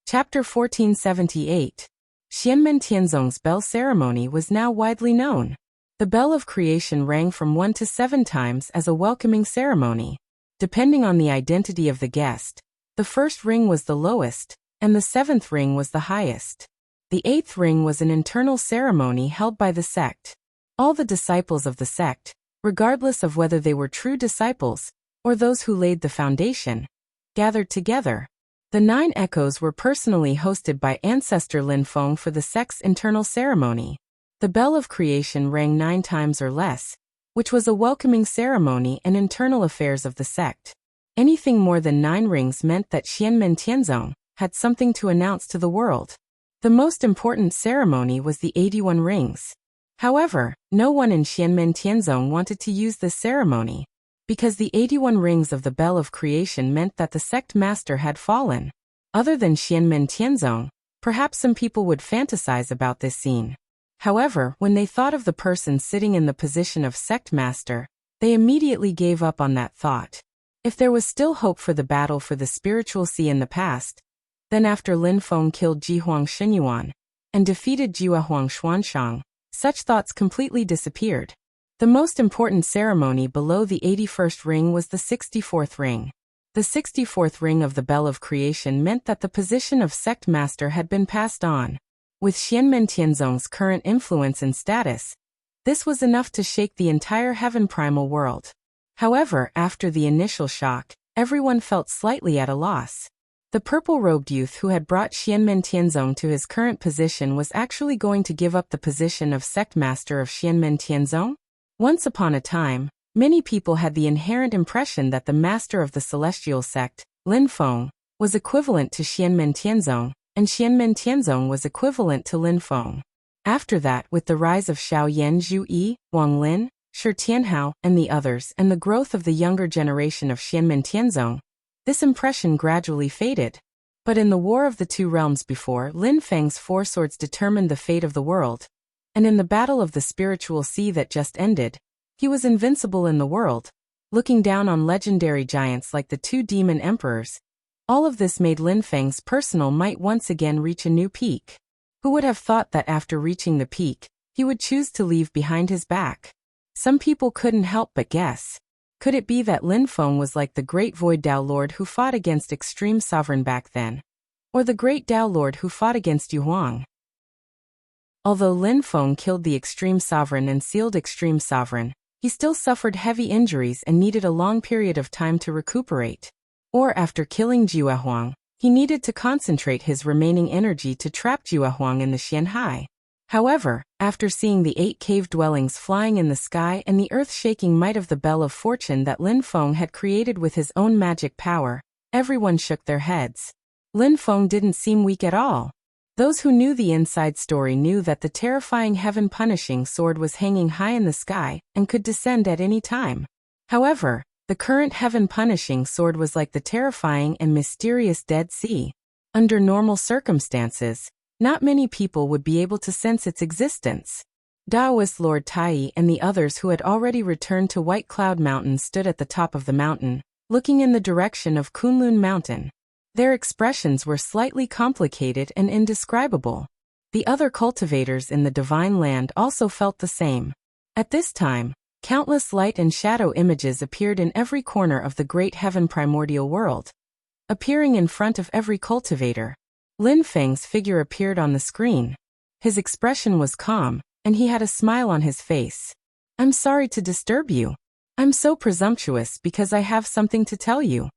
Chapter 1478. Xianmen Tianzong's bell ceremony was now widely known. The bell of creation rang from 1 to 7 times as a welcoming ceremony. Depending on the identity of the guest, the first ring was the lowest, and the 7th ring was the highest. The 8th ring was an internal ceremony held by the sect. All the disciples of the sect, regardless of whether they were true disciples or those who laid the foundation, gathered together. The 9 echoes were personally hosted by ancestor Lin Feng for the sect's internal ceremony. The bell of creation rang 9 times or less, which was a welcoming ceremony and internal affairs of the sect. Anything more than 9 rings meant that Xianmen Tianzong had something to announce to the world. The most important ceremony was the 81 rings. However, no one in Xianmen Tianzong wanted to use this ceremony, because the 81 rings of the bell of creation meant that the sect master had fallen. Other than Xianmen Tianzong, perhaps some people would fantasize about this scene. However, when they thought of the person sitting in the position of sect master, they immediately gave up on that thought. If there was still hope for the battle for the spiritual sea in the past, then after Lin Feng killed Jihuang Shenyuan and defeated Jiahuang Xuanshang, such thoughts completely disappeared. The most important ceremony below the 81st ring was the 64th ring. The 64th ring of the bell of creation meant that the position of sect master had been passed on. With Xianmen Tianzong's current influence and status, this was enough to shake the entire heaven primal world. However, after the initial shock, everyone felt slightly at a loss. The purple-robed youth who had brought Xianmen Tianzong to his current position was actually going to give up the position of sect master of Xianmen Tianzong? Once upon a time, many people had the inherent impression that the master of the celestial sect, Lin Feng, was equivalent to Xianmen Tianzong, and Xianmen Tianzong was equivalent to Lin Feng. After that, with the rise of Shaoyan Zhuyi, Wang Lin, Shi Tianhao, and the others, and the growth of the younger generation of Xianmen Tianzong, this impression gradually faded. But in the War of the Two Realms before, Lin Feng's 4 swords determined the fate of the world, and in the Battle of the Spiritual Sea that just ended, he was invincible in the world, looking down on legendary giants like the 2 demon emperors. All of this made Lin Feng's personal might once again reach a new peak. Who would have thought that after reaching the peak, he would choose to leave behind his back? Some people couldn't help but guess. Could it be that Lin Feng was like the great Void Dao Lord who fought against Extreme Sovereign back then? Or the great Dao Lord who fought against Yu Huang? Although Lin Feng killed the Extreme Sovereign and sealed Extreme Sovereign, he still suffered heavy injuries and needed a long period of time to recuperate. Or after killing Jiahuang, he needed to concentrate his remaining energy to trap Jiahuang in the Xianhai. However, after seeing the 8 cave dwellings flying in the sky and the earth-shaking might of the Bell of Fortune that Lin Feng had created with his own magic power, everyone shook their heads. Lin Feng didn't seem weak at all. Those who knew the inside story knew that the terrifying heaven-punishing sword was hanging high in the sky and could descend at any time. However, the current heaven-punishing sword was like the terrifying and mysterious Dead Sea. Under normal circumstances, not many people would be able to sense its existence. Taoist Lord Tai and the others who had already returned to White Cloud Mountain stood at the top of the mountain, looking in the direction of Kunlun Mountain. Their expressions were slightly complicated and indescribable. The other cultivators in the Divine Land also felt the same. At this time, countless light and shadow images appeared in every corner of the great heaven primordial world. Appearing in front of every cultivator, Lin Feng's figure appeared on the screen. His expression was calm, and he had a smile on his face. "I'm sorry to disturb you. I'm so presumptuous because I have something to tell you.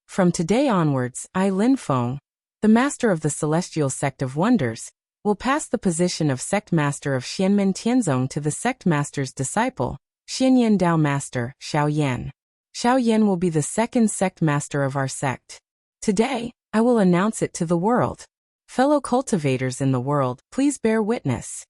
From today onwards, I, Lin Feng, the master of the celestial sect of wonders, will pass the position of sect master of Xianmen Tianzong to the sect master's disciple, Xianyan Dao Master, Shaoyan. Shaoyan will be the second sect master of our sect. Today, I will announce it to the world. Fellow cultivators in the world, please bear witness.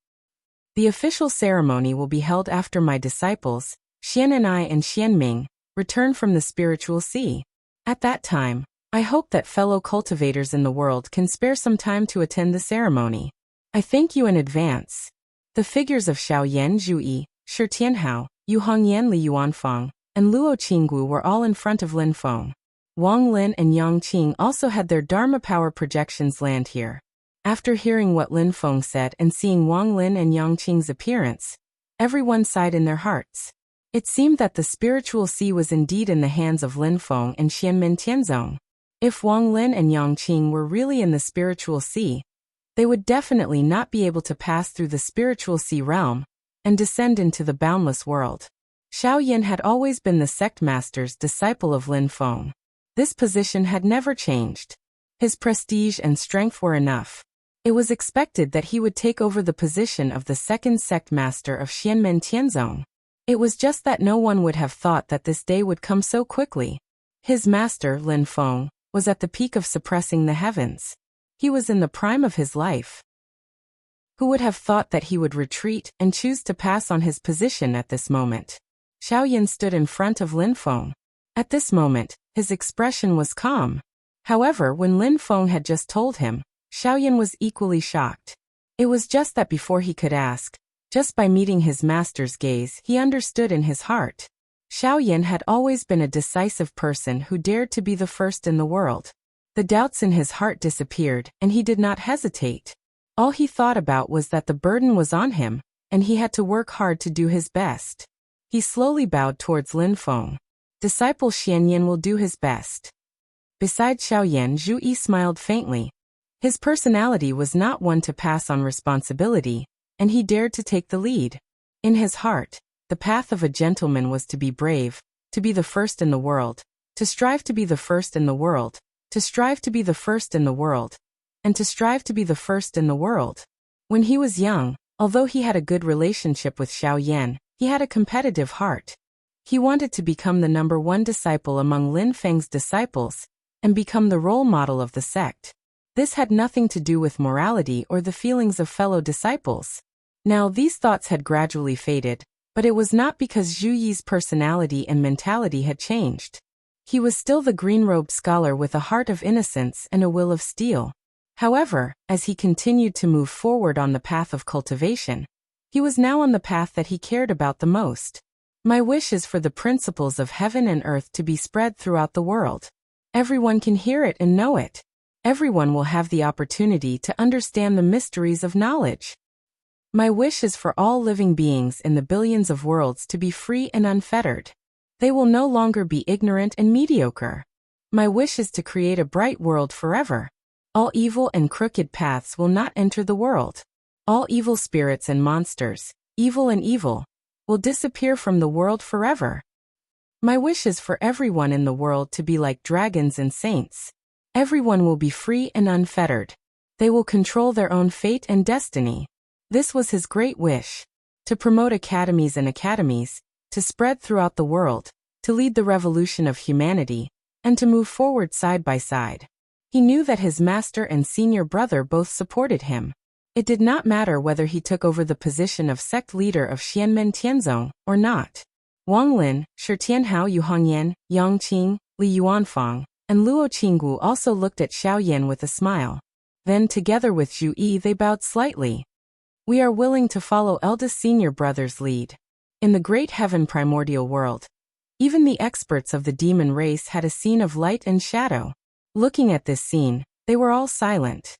The official ceremony will be held after my disciples, Xian'an'ai and Xianming, return from the spiritual sea. At that time, I hope that fellow cultivators in the world can spare some time to attend the ceremony. I thank you in advance." The figures of Shaoyan Zhuyi, Shi Tianhao, Yu Hongyan Li Yuanfang, and Luo Qinggu were all in front of Lin Feng. Wang Lin and Yang Qing also had their Dharma power projections land here. After hearing what Lin Feng said and seeing Wang Lin and Yang Qing's appearance, everyone sighed in their hearts. It seemed that the spiritual sea was indeed in the hands of Lin Feng and Xianmen Tianzong. If Wang Lin and Yang Qing were really in the spiritual sea, they would definitely not be able to pass through the spiritual sea realm and descend into the boundless world. Xiao Yin had always been the sect master's disciple of Lin Feng. This position had never changed. His prestige and strength were enough. It was expected that he would take over the position of the second sect master of Xianmen Tianzong. It was just that no one would have thought that this day would come so quickly. His master, Lin Feng, was at the peak of suppressing the heavens. He was in the prime of his life. Who would have thought that he would retreat and choose to pass on his position at this moment? Xiao Yin stood in front of Lin Feng. At this moment, his expression was calm. However, when Lin Feng had just told him, Xiao Yin was equally shocked. It was just that before he could ask, just by meeting his master's gaze, he understood in his heart. Xiao Yin had always been a decisive person who dared to be the first in the world. The doubts in his heart disappeared, and he did not hesitate. All he thought about was that the burden was on him, and he had to work hard to do his best. He slowly bowed towards Lin Feng. Disciple Xian Yin will do his best. Beside Xiao Yan, Zhu Yi smiled faintly. His personality was not one to pass on responsibility, and he dared to take the lead. In his heart, the path of a gentleman was to be brave, to be the first in the world, to strive to be the first in the world, to strive to be the first in the world, and to strive to be the first in the world. When he was young, although he had a good relationship with Xiao Yan, he had a competitive heart. He wanted to become the number one disciple among Lin Feng's disciples, and become the role model of the sect. This had nothing to do with morality or the feelings of fellow disciples. Now these thoughts had gradually faded, but it was not because Zhu Yi's personality and mentality had changed. He was still the green-robed scholar with a heart of innocence and a will of steel. However, as he continued to move forward on the path of cultivation, he was now on the path that he cared about the most. My wish is for the principles of heaven and earth to be spread throughout the world. Everyone can hear it and know it. Everyone will have the opportunity to understand the mysteries of knowledge. My wish is for all living beings in the billions of worlds to be free and unfettered. They will no longer be ignorant and mediocre. My wish is to create a bright world forever. All evil and crooked paths will not enter the world. All evil spirits and monsters, evil and evil, will disappear from the world forever. My wish is for everyone in the world to be like dragons and saints. Everyone will be free and unfettered. They will control their own fate and destiny. This was his great wish. To promote academies and academies, to spread throughout the world, to lead the revolution of humanity, and to move forward side by side. He knew that his master and senior brother both supported him. It did not matter whether he took over the position of sect leader of Xianmen Tianzong or not. Wang Lin, Shi Tianhao Yuhongyan, Yang Qing, Li Yuanfang, and Luo Qinggu also looked at Xiao Yan with a smile. Then together with Zhu Yi they bowed slightly. We are willing to follow eldest senior brother's lead. In the great heaven primordial world, even the experts of the demon race had a scene of light and shadow. Looking at this scene, they were all silent.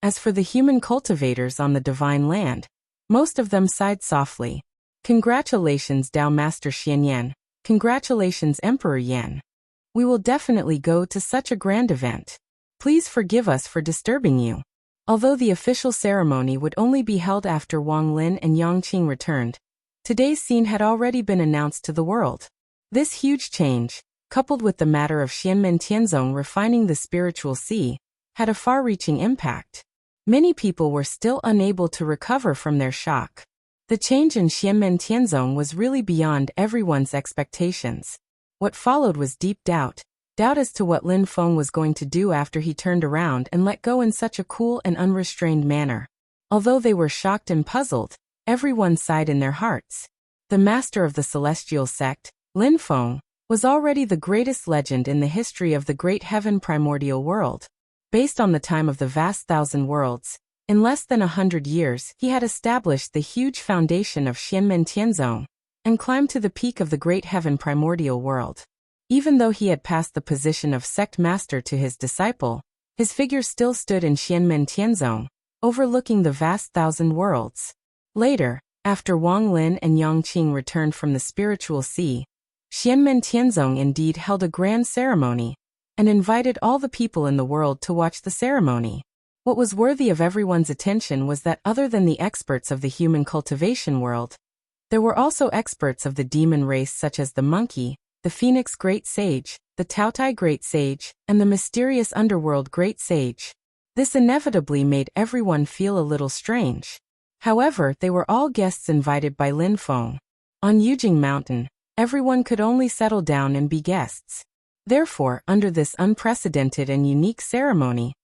As for the human cultivators on the divine land, most of them sighed softly. Congratulations Tao Master Xian Yan. Congratulations Emperor Yan. We will definitely go to such a grand event. Please forgive us for disturbing you. Although the official ceremony would only be held after Wang Lin and Yang Qing returned, today's scene had already been announced to the world. This huge change, coupled with the matter of Xianmen Tianzong refining the spiritual sea, had a far-reaching impact. Many people were still unable to recover from their shock. The change in Xianmen Tianzong was really beyond everyone's expectations. What followed was deep doubt as to what Lin Feng was going to do after he turned around and let go in such a cool and unrestrained manner. Although they were shocked and puzzled, everyone sighed in their hearts. The master of the celestial sect, Lin Feng, was already the greatest legend in the history of the great heaven primordial world. Based on the time of the vast thousand worlds, in less than 100 years he had established the huge foundation of Xianmen Tianzong, and climbed to the peak of the great heaven primordial world. Even though he had passed the position of sect master to his disciple, his figure still stood in Xianmen Tianzong, overlooking the vast thousand worlds. Later, after Wang Lin and Yang Qing returned from the spiritual sea, Xianmen Tianzong indeed held a grand ceremony, and invited all the people in the world to watch the ceremony. What was worthy of everyone's attention was that other than the experts of the human cultivation world, there were also experts of the demon race such as the monkey, the Phoenix Great Sage, the Taotai Great Sage, and the mysterious underworld Great Sage. This inevitably made everyone feel a little strange. However, they were all guests invited by Lin Feng. On Yujing Mountain, everyone could only settle down and be guests. Therefore, under this unprecedented and unique ceremony,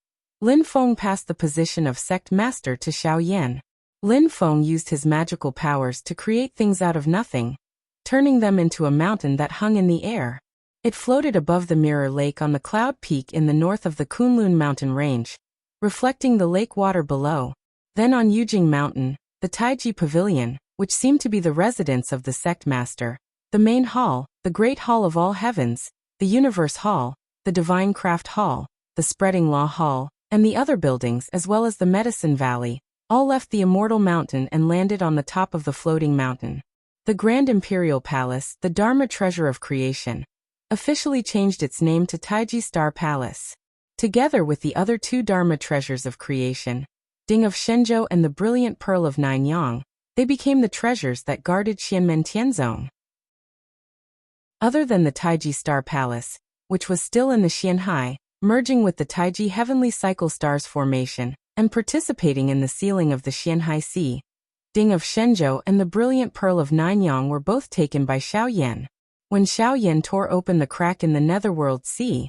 Lin Feng passed the position of sect master to Xiao Yan. Lin Feng used his magical powers to create things out of nothing, turning them into a mountain that hung in the air. It floated above the mirror lake on the cloud peak in the north of the Kunlun mountain range, reflecting the lake water below. Then on Yujing Mountain, the Taiji Pavilion, which seemed to be the residence of the sect master, the main hall, the great hall of all heavens, the universe hall, the divine craft hall, the spreading law hall, and the other buildings as well as the medicine valley, all left the immortal mountain and landed on the top of the floating mountain. The Grand Imperial Palace, the Dharma Treasure of Creation, officially changed its name to Taiji Star Palace. Together with the other two Dharma Treasures of Creation, Ding of Shenzhou and the Brilliant Pearl of Nanyang, they became the treasures that guarded Xianmen Tianzong. Other than the Taiji Star Palace, which was still in the Xianhai, merging with the Taiji Heavenly Cycle Stars formation, and participating in the sealing of the Xianhai Sea, Ding of Shenzhou and the Brilliant Pearl of Nanyang were both taken by Xiao Yan. When Xiao Yan tore open the crack in the Netherworld Sea,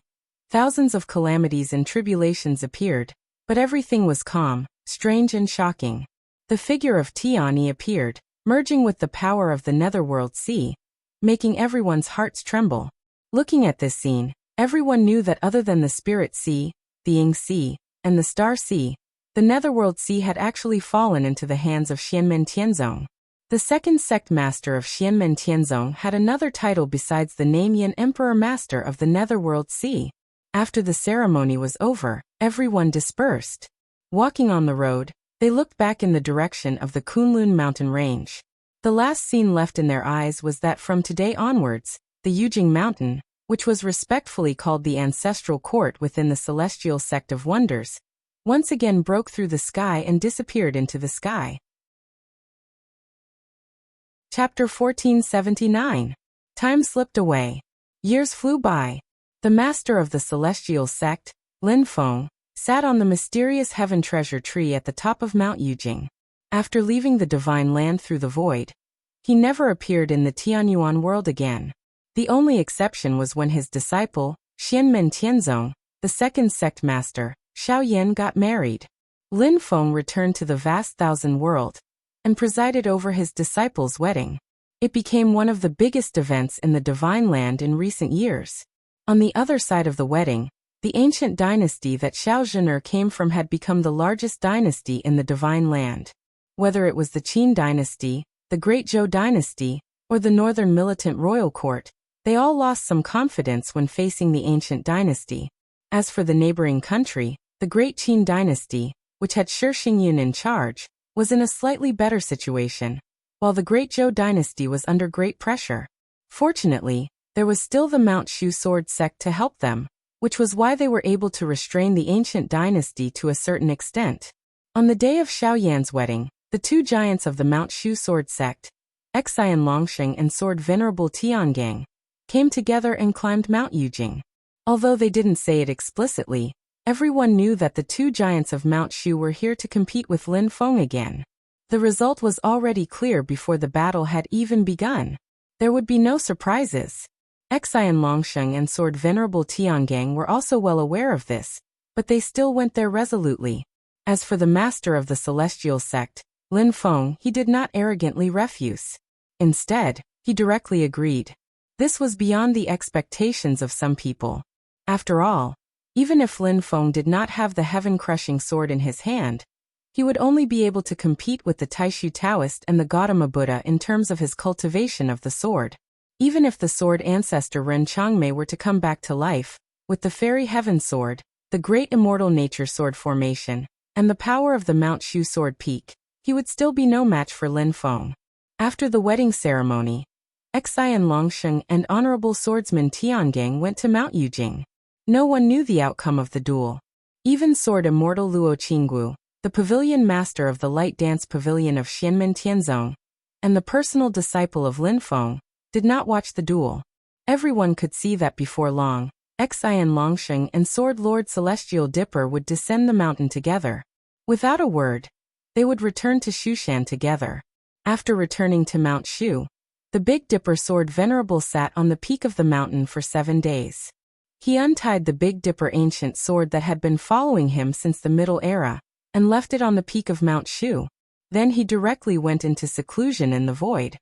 thousands of calamities and tribulations appeared, but everything was calm, strange and shocking. The figure of Tianyi appeared, merging with the power of the Netherworld Sea, making everyone's hearts tremble. Looking at this scene, everyone knew that other than the Spirit Sea, the Ying Sea, and the Star Sea, the Netherworld Sea had actually fallen into the hands of Xianmen Tianzong. The second sect master of Xianmen Tianzong had another title besides the name Yan Emperor Master of the Netherworld Sea. After the ceremony was over, everyone dispersed. Walking on the road, they looked back in the direction of the Kunlun mountain range. The last scene left in their eyes was that from today onwards, the Yujing Mountain, which was respectfully called the Ancestral Court within the Celestial Sect of Wonders, once again broke through the sky and disappeared into the sky. Chapter 1479. Time slipped away. Years flew by. The master of the Celestial Sect, Lin Feng, sat on the mysterious heaven treasure tree at the top of Mount Yujing. After leaving the divine land through the void, he never appeared in the Tianyuan world again. The only exception was when his disciple, Xianmen Tianzong, the second sect master, Xiao Yan got married. Lin Feng returned to the vast thousand world and presided over his disciple's wedding. It became one of the biggest events in the divine land in recent years. On the other side of the wedding, the ancient dynasty that Xiao Zhener came from had become the largest dynasty in the divine land. Whether it was the Qin dynasty, the Great Zhou dynasty, or the northern militant royal court, they all lost some confidence when facing the ancient dynasty. As for the neighboring country, the Great Qin dynasty, which had Shi Xingyun in charge, was in a slightly better situation, while the Great Zhou dynasty was under great pressure. Fortunately, there was still the Mount Shu sword sect to help them, which was why they were able to restrain the ancient dynasty to a certain extent. On the day of Xiao Yan's wedding, the two giants of the Mount Shu sword sect, Xian Longsheng and Sword Venerable Tiangang, came together and climbed Mount Yujing. Although they didn't say it explicitly, everyone knew that the two giants of Mount Shu were here to compete with Lin Feng again. The result was already clear before the battle had even begun. There would be no surprises. Xian Longsheng and Sword Venerable Tiangang were also well aware of this, but they still went there resolutely. As for the master of the celestial sect, Lin Feng, he did not arrogantly refuse. Instead, he directly agreed. This was beyond the expectations of some people. After all, even if Lin Feng did not have the heaven-crushing sword in his hand, he would only be able to compete with the Taishu Taoist and the Gautama Buddha in terms of his cultivation of the sword. Even if the sword ancestor Ren Changmei were to come back to life, with the fairy heaven sword, the great immortal nature sword formation, and the power of the Mount Shu sword peak, he would still be no match for Lin Feng. After the wedding ceremony, Xian Longsheng and Honorable Swordsman Tiangang went to Mount Yujing. No one knew the outcome of the duel. Even sword immortal Luo Qinggu, the pavilion master of the light dance pavilion of Xianmen Tianzong, and the personal disciple of Lin Feng, did not watch the duel. Everyone could see that before long, Xian Longsheng and Sword Lord Celestial Dipper would descend the mountain together. Without a word, they would return to Shushan together. After returning to Mount Shu, the Big Dipper Sword Venerable sat on the peak of the mountain for 7 days. He untied the Big Dipper ancient sword that had been following him since the Middle Era, and left it on the peak of Mount Shu. Then he directly went into seclusion in the void.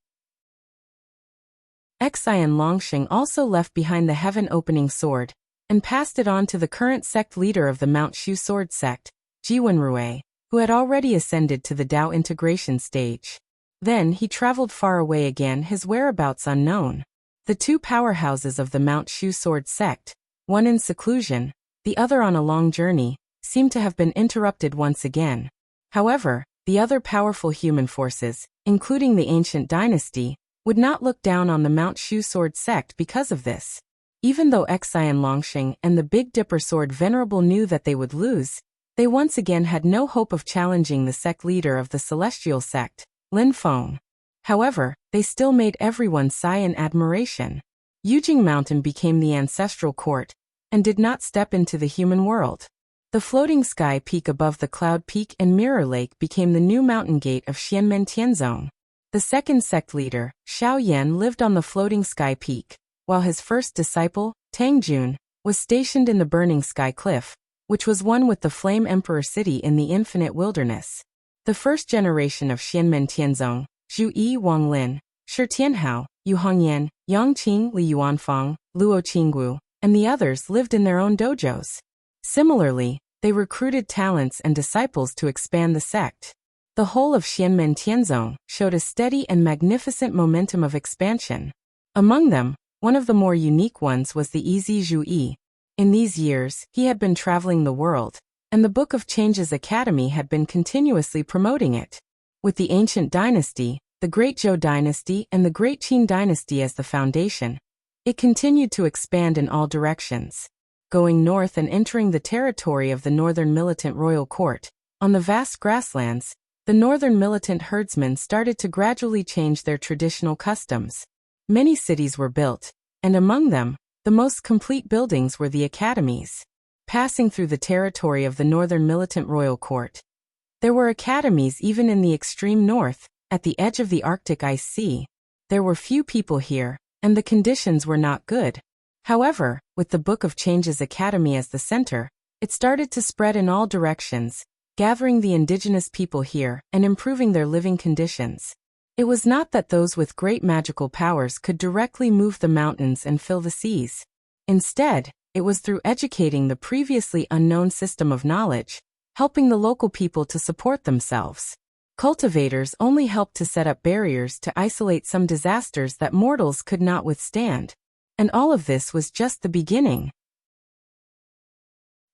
Xian Longsheng also left behind the heaven-opening sword, and passed it on to the current sect leader of the Mount Shu sword sect, Jiwenrui, who had already ascended to the Dao integration stage. Then he traveled far away again, his whereabouts unknown. The two powerhouses of the Mount Shu sword sect, one in seclusion, the other on a long journey, seemed to have been interrupted once again. However, the other powerful human forces, including the ancient dynasty, would not look down on the Mount Shu sword sect because of this. Even though Xian Longsheng and the Big Dipper Sword Venerable knew that they would lose, they once again had no hope of challenging the sect leader of the celestial sect, Lin Feng. However, they still made everyone sigh in admiration. Yujing Mountain became the ancestral court, and did not step into the human world. The floating sky peak above the Cloud Peak and Mirror Lake became the new mountain gate of Xianmen Tianzong. The second sect leader, Xiao Yan, lived on the floating sky peak, while his first disciple, Tang Jun, was stationed in the burning sky cliff, which was one with the Flame Emperor city in the infinite wilderness. The first generation of Xianmen Tianzong, Zhu Yi Wanglin, Shi Tianhao, Yu Hongyan, Yangqing Li Yuanfang, Luo Qinggu, and the others lived in their own dojos. Similarly, they recruited talents and disciples to expand the sect. The whole of Xianmen Tianzong showed a steady and magnificent momentum of expansion. Among them, one of the more unique ones was the Easy Zhu Yi. In these years, he had been traveling the world, and the Book of Changes Academy had been continuously promoting it. With the ancient dynasty, the Great Zhou dynasty and the Great Qin dynasty as the foundation, it continued to expand in all directions. Going north and entering the territory of the northern militant royal court, on the vast grasslands, the northern militant herdsmen started to gradually change their traditional customs. Many cities were built, and among them, the most complete buildings were the academies. Passing through the territory of the northern militant royal court, there were academies even in the extreme north, at the edge of the Arctic Ice Sea. There were few people here, and the conditions were not good. However, with the Book of Changes Academy as the center, it started to spread in all directions, gathering the indigenous people here and improving their living conditions. It was not that those with great magical powers could directly move the mountains and fill the seas. Instead, it was through educating the previously unknown system of knowledge, helping the local people to support themselves. Cultivators only helped to set up barriers to isolate some disasters that mortals could not withstand. And all of this was just the beginning.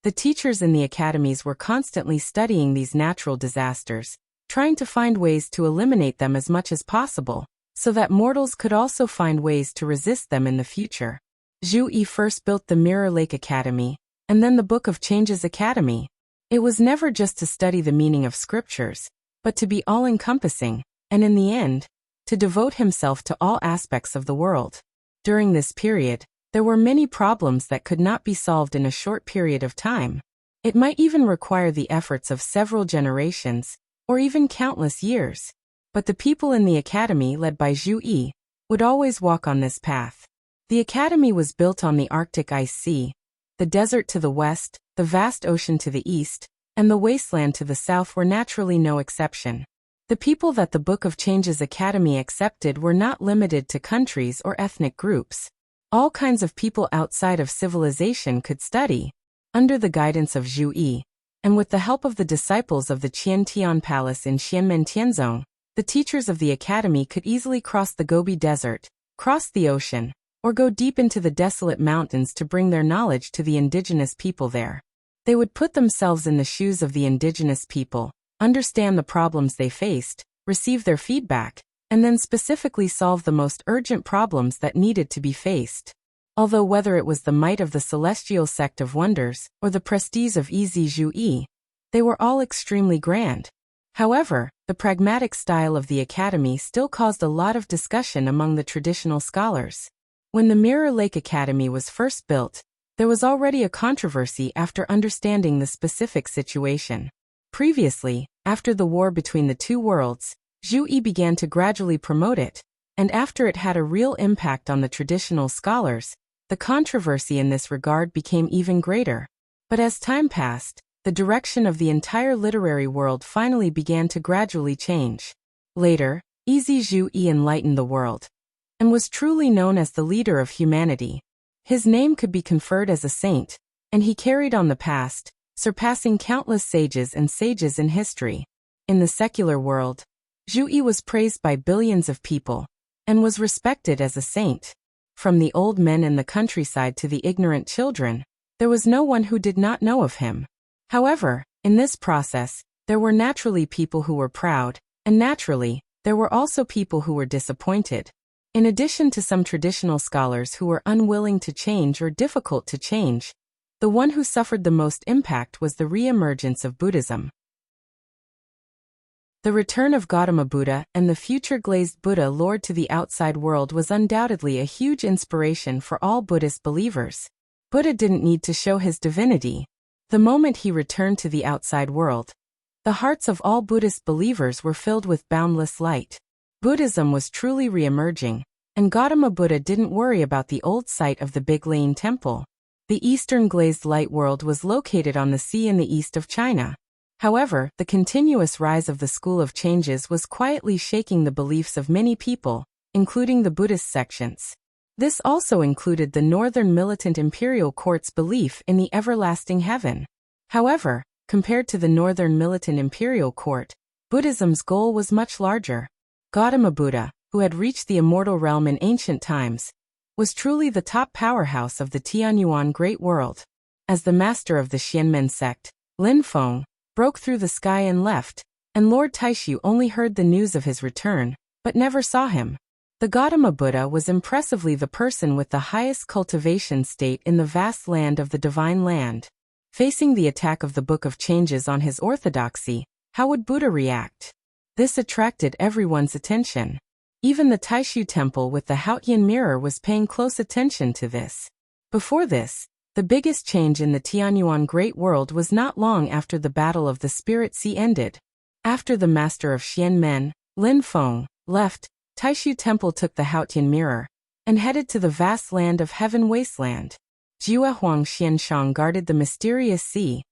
The teachers in the academies were constantly studying these natural disasters, trying to find ways to eliminate them as much as possible, so that mortals could also find ways to resist them in the future. Zhu Yi first built the Mirror Lake Academy, and then the Book of Changes Academy. It was never just to study the meaning of scriptures, but to be all-encompassing, and in the end, to devote himself to all aspects of the world. During this period, there were many problems that could not be solved in a short period of time. It might even require the efforts of several generations, or even countless years. But the people in the academy led by Zhu Yi would always walk on this path. The academy was built on the Arctic Ice Sea, the desert to the west, the vast ocean to the east, and the wasteland to the south were naturally no exception. The people that the Book of Changes Academy accepted were not limited to countries or ethnic groups. All kinds of people outside of civilization could study. Under the guidance of Zhu Yi, and with the help of the disciples of the Qiantian Palace in Xianmen Tianzong, the teachers of the academy could easily cross the Gobi Desert, cross the ocean, or go deep into the desolate mountains to bring their knowledge to the indigenous people there. They would put themselves in the shoes of the indigenous people, understand the problems they faced, receive their feedback, and then specifically solve the most urgent problems that needed to be faced. Although whether it was the might of the celestial sect of wonders or the prestige of Zhu, they were all extremely grand. However, the pragmatic style of the academy still caused a lot of discussion among the traditional scholars. When the Mirror Lake Academy was first built, there was already a controversy after understanding the specific situation. Previously, after the war between the two worlds, Zhu began to gradually promote it, and after it had a real impact on the traditional scholars, the controversy in this regard became even greater. But as time passed, the direction of the entire literary world finally began to gradually change. Later, Zhu enlightened the world, and was truly known as the leader of humanity. His name could be conferred as a saint, and he carried on the past, surpassing countless sages and sages in history. In the secular world, Zhu was praised by billions of people, and was respected as a saint. From the old men in the countryside to the ignorant children, there was no one who did not know of him. However, in this process, there were naturally people who were proud, and naturally, there were also people who were disappointed. In addition to some traditional scholars who were unwilling to change or difficult to change, the one who suffered the most impact was the re-emergence of Buddhism. The return of Gautama Buddha and the future glazed Buddha Lord to the outside world was undoubtedly a huge inspiration for all Buddhist believers. Buddha didn't need to show his divinity. The moment he returned to the outside world, the hearts of all Buddhist believers were filled with boundless light. Buddhism was truly re-emerging, and Gautama Buddha didn't worry about the old site of the Big Lane Temple. The Eastern Glazed Light World was located on the sea in the east of China. However, the continuous rise of the School of Changes was quietly shaking the beliefs of many people, including the Buddhist sections. This also included the Northern Militant Imperial Court's belief in the everlasting heaven. However, compared to the Northern Militant Imperial Court, Buddhism's goal was much larger. Gautama Buddha, who had reached the immortal realm in ancient times, was truly the top powerhouse of the Tianyuan Great World. As the master of the Xianmen sect, Lin Feng broke through the sky and left, and Lord Taishu only heard the news of his return, but never saw him. The Gautama Buddha was impressively the person with the highest cultivation state in the vast land of the Divine Land. Facing the attack of the Book of Changes on his orthodoxy, how would Buddha react? This attracted everyone's attention. Even the Taishu temple with the Haotian mirror was paying close attention to this. Before this, the biggest change in the Tianyuan Great World was not long after the Battle of the Spirit Sea ended. After the master of Xianmen, Lin Feng, left, Taishu Temple took the Haotian mirror and headed to the vast land of Heaven Wasteland. Jiuhuang Xianshang guarded the mysterious sea,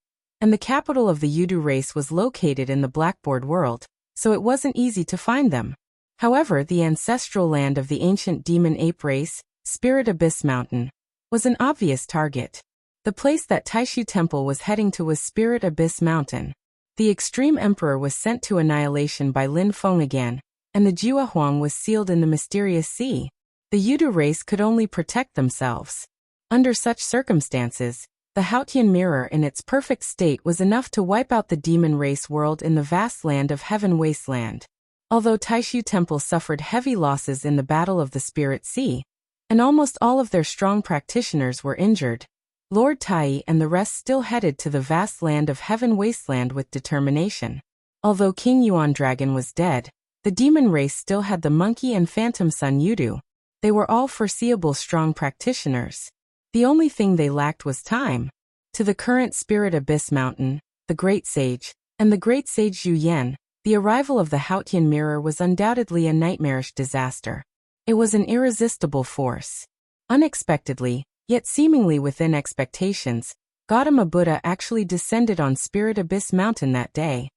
and the capital of the Yudu race was located in the Blackboard world, so it wasn't easy to find them. However, the ancestral land of the ancient demon ape race, Spirit Abyss Mountain, was an obvious target. The place that Taishu Temple was heading to was Spirit Abyss Mountain. The Extreme Emperor was sent to annihilation by Lin Feng again, and the Jiuhuang was sealed in the mysterious sea. The Yudu race could only protect themselves. Under such circumstances, the Haotian mirror in its perfect state was enough to wipe out the demon race world in the vast land of Heaven Wasteland. Although Taishu Temple suffered heavy losses in the Battle of the Spirit Sea, and almost all of their strong practitioners were injured, Lord Tai and the rest still headed to the vast land of Heaven Wasteland with determination. Although King Yuan Dragon was dead, the demon race still had the monkey and phantom son Yudu. They were all foreseeable strong practitioners. The only thing they lacked was time. To the current Spirit Abyss Mountain, the Great Sage, and the Great Sage Zhu Yan, the arrival of the Haotian mirror was undoubtedly a nightmarish disaster. It was an irresistible force. Unexpectedly, yet seemingly within expectations, Gautama Buddha actually descended on Spirit Abyss Mountain that day.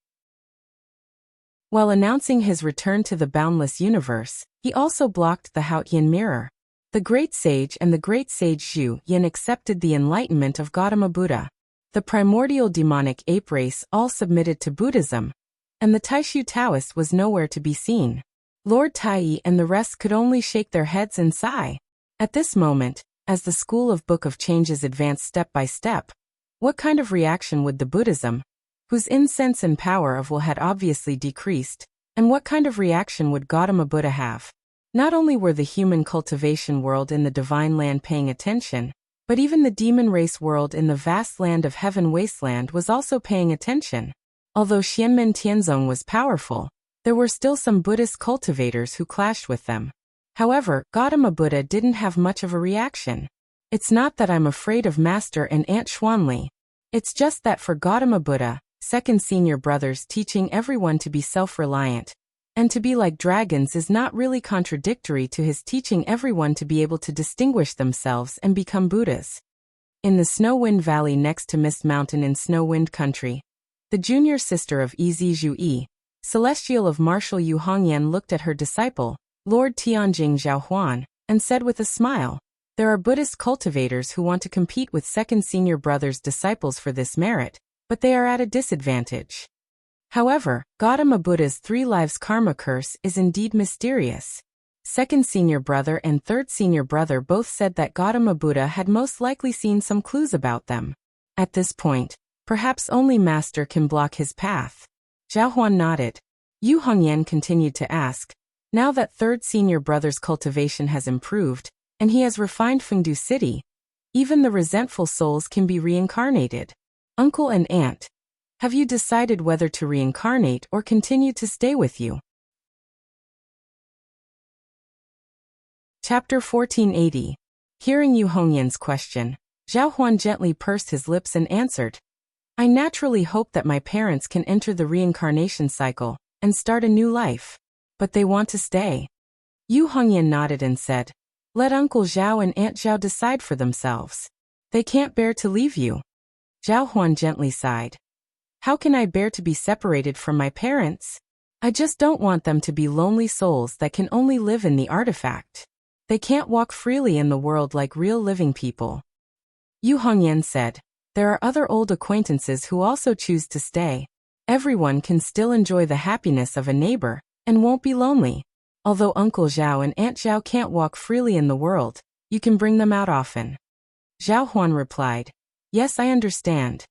While announcing his return to the boundless universe, he also blocked the Haotian mirror. The Great Sage and the Great Sage Zhu Yan accepted the enlightenment of Gautama Buddha. The primordial demonic ape race all submitted to Buddhism, and the Taishu Taoist was nowhere to be seen. Lord Tai and the rest could only shake their heads and sigh. At this moment, as the school of Book of Changes advanced step by step, what kind of reaction would the Buddhism, whose incense and power of will had obviously decreased, and what kind of reaction would Gautama Buddha have? Not only were the human cultivation world in the divine land paying attention, but even the demon race world in the vast land of heaven wasteland was also paying attention. Although Xianmen Tianzong was powerful, there were still some Buddhist cultivators who clashed with them. However, Gautama Buddha didn't have much of a reaction. It's not that I'm afraid of Master and Aunt Xuanli. It's just that for Gautama Buddha, second senior brothers teaching everyone to be self-reliant and to be like dragons is not really contradictory to his teaching everyone to be able to distinguish themselves and become Buddhas. In the Snowwind Valley next to Mist Mountain in Snowwind Country, the junior sister of Ezi Zhui, Celestial of Martial Yu Hongyan, looked at her disciple, Lord Tianjing Zhaohuan, and said with a smile, "There are Buddhist cultivators who want to compete with second senior brothers' disciples for this merit, but they are at a disadvantage." However, Gautama Buddha's 3 lives karma curse is indeed mysterious. Second senior brother and third senior brother both said that Gautama Buddha had most likely seen some clues about them. At this point, perhaps only Master can block his path. Zhaohuan nodded. Yu Hongyan continued to ask, now that third senior brother's cultivation has improved, and he has refined Fengdu City, even the resentful souls can be reincarnated. Uncle and aunt, have you decided whether to reincarnate or continue to stay with you? Chapter 1480. Hearing Yu Hongyan's question, Zhaohuan gently pursed his lips and answered, I naturally hope that my parents can enter the reincarnation cycle and start a new life. But they want to stay. Yu Hongyan nodded and said, let Uncle Zhao and Aunt Zhao decide for themselves. They can't bear to leave you. Zhaohuan gently sighed. How can I bear to be separated from my parents? I just don't want them to be lonely souls that can only live in the artifact. They can't walk freely in the world like real living people. Yu Hongyan said, there are other old acquaintances who also choose to stay. Everyone can still enjoy the happiness of a neighbor and won't be lonely. Although Uncle Zhao and Aunt Zhao can't walk freely in the world, you can bring them out often. Zhaohuan replied, yes, I understand.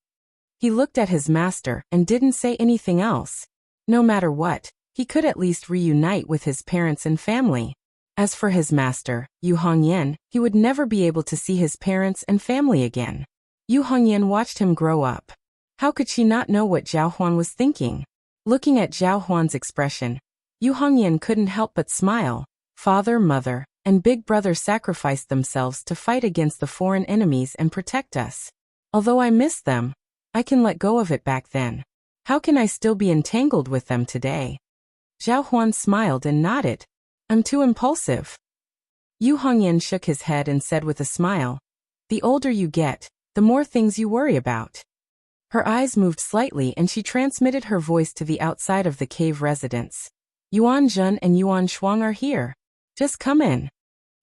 He looked at his master and didn't say anything else. No matter what, he could at least reunite with his parents and family. As for his master, Yu Hongyan, he would never be able to see his parents and family again. Yu Hongyan watched him grow up. How could she not know what Zhaohuan was thinking? Looking at Zhaohuan's expression, Yu Hongyan couldn't help but smile. Father, mother, and big brother sacrificed themselves to fight against the foreign enemies and protect us. Although I miss them, I can let go of it back then. How can I still be entangled with them today? Zhaohuan smiled and nodded. I'm too impulsive. Yu Hongyan shook his head and said with a smile, the older you get, the more things you worry about. Her eyes moved slightly and she transmitted her voice to the outside of the cave residence. Yuan Zhen and Yuan Shuang are here. Just come in.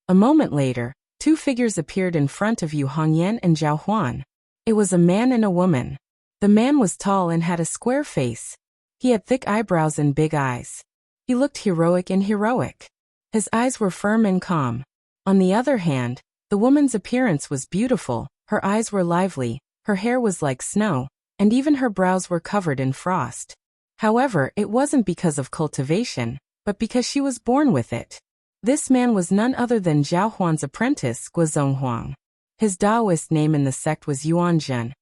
A moment later, 2 figures appeared in front of Yu Hongyan and Zhaohuan. It was a man and a woman. The man was tall and had a square face. He had thick eyebrows and big eyes. He looked heroic and heroic. His eyes were firm and calm. On the other hand, the woman's appearance was beautiful, her eyes were lively, her hair was like snow, and even her brows were covered in frost. However, it wasn't because of cultivation, but because she was born with it. This man was none other than Zhaohuan's apprentice, Guozonghuang. His Taoist name in the sect was Yuan Zhen,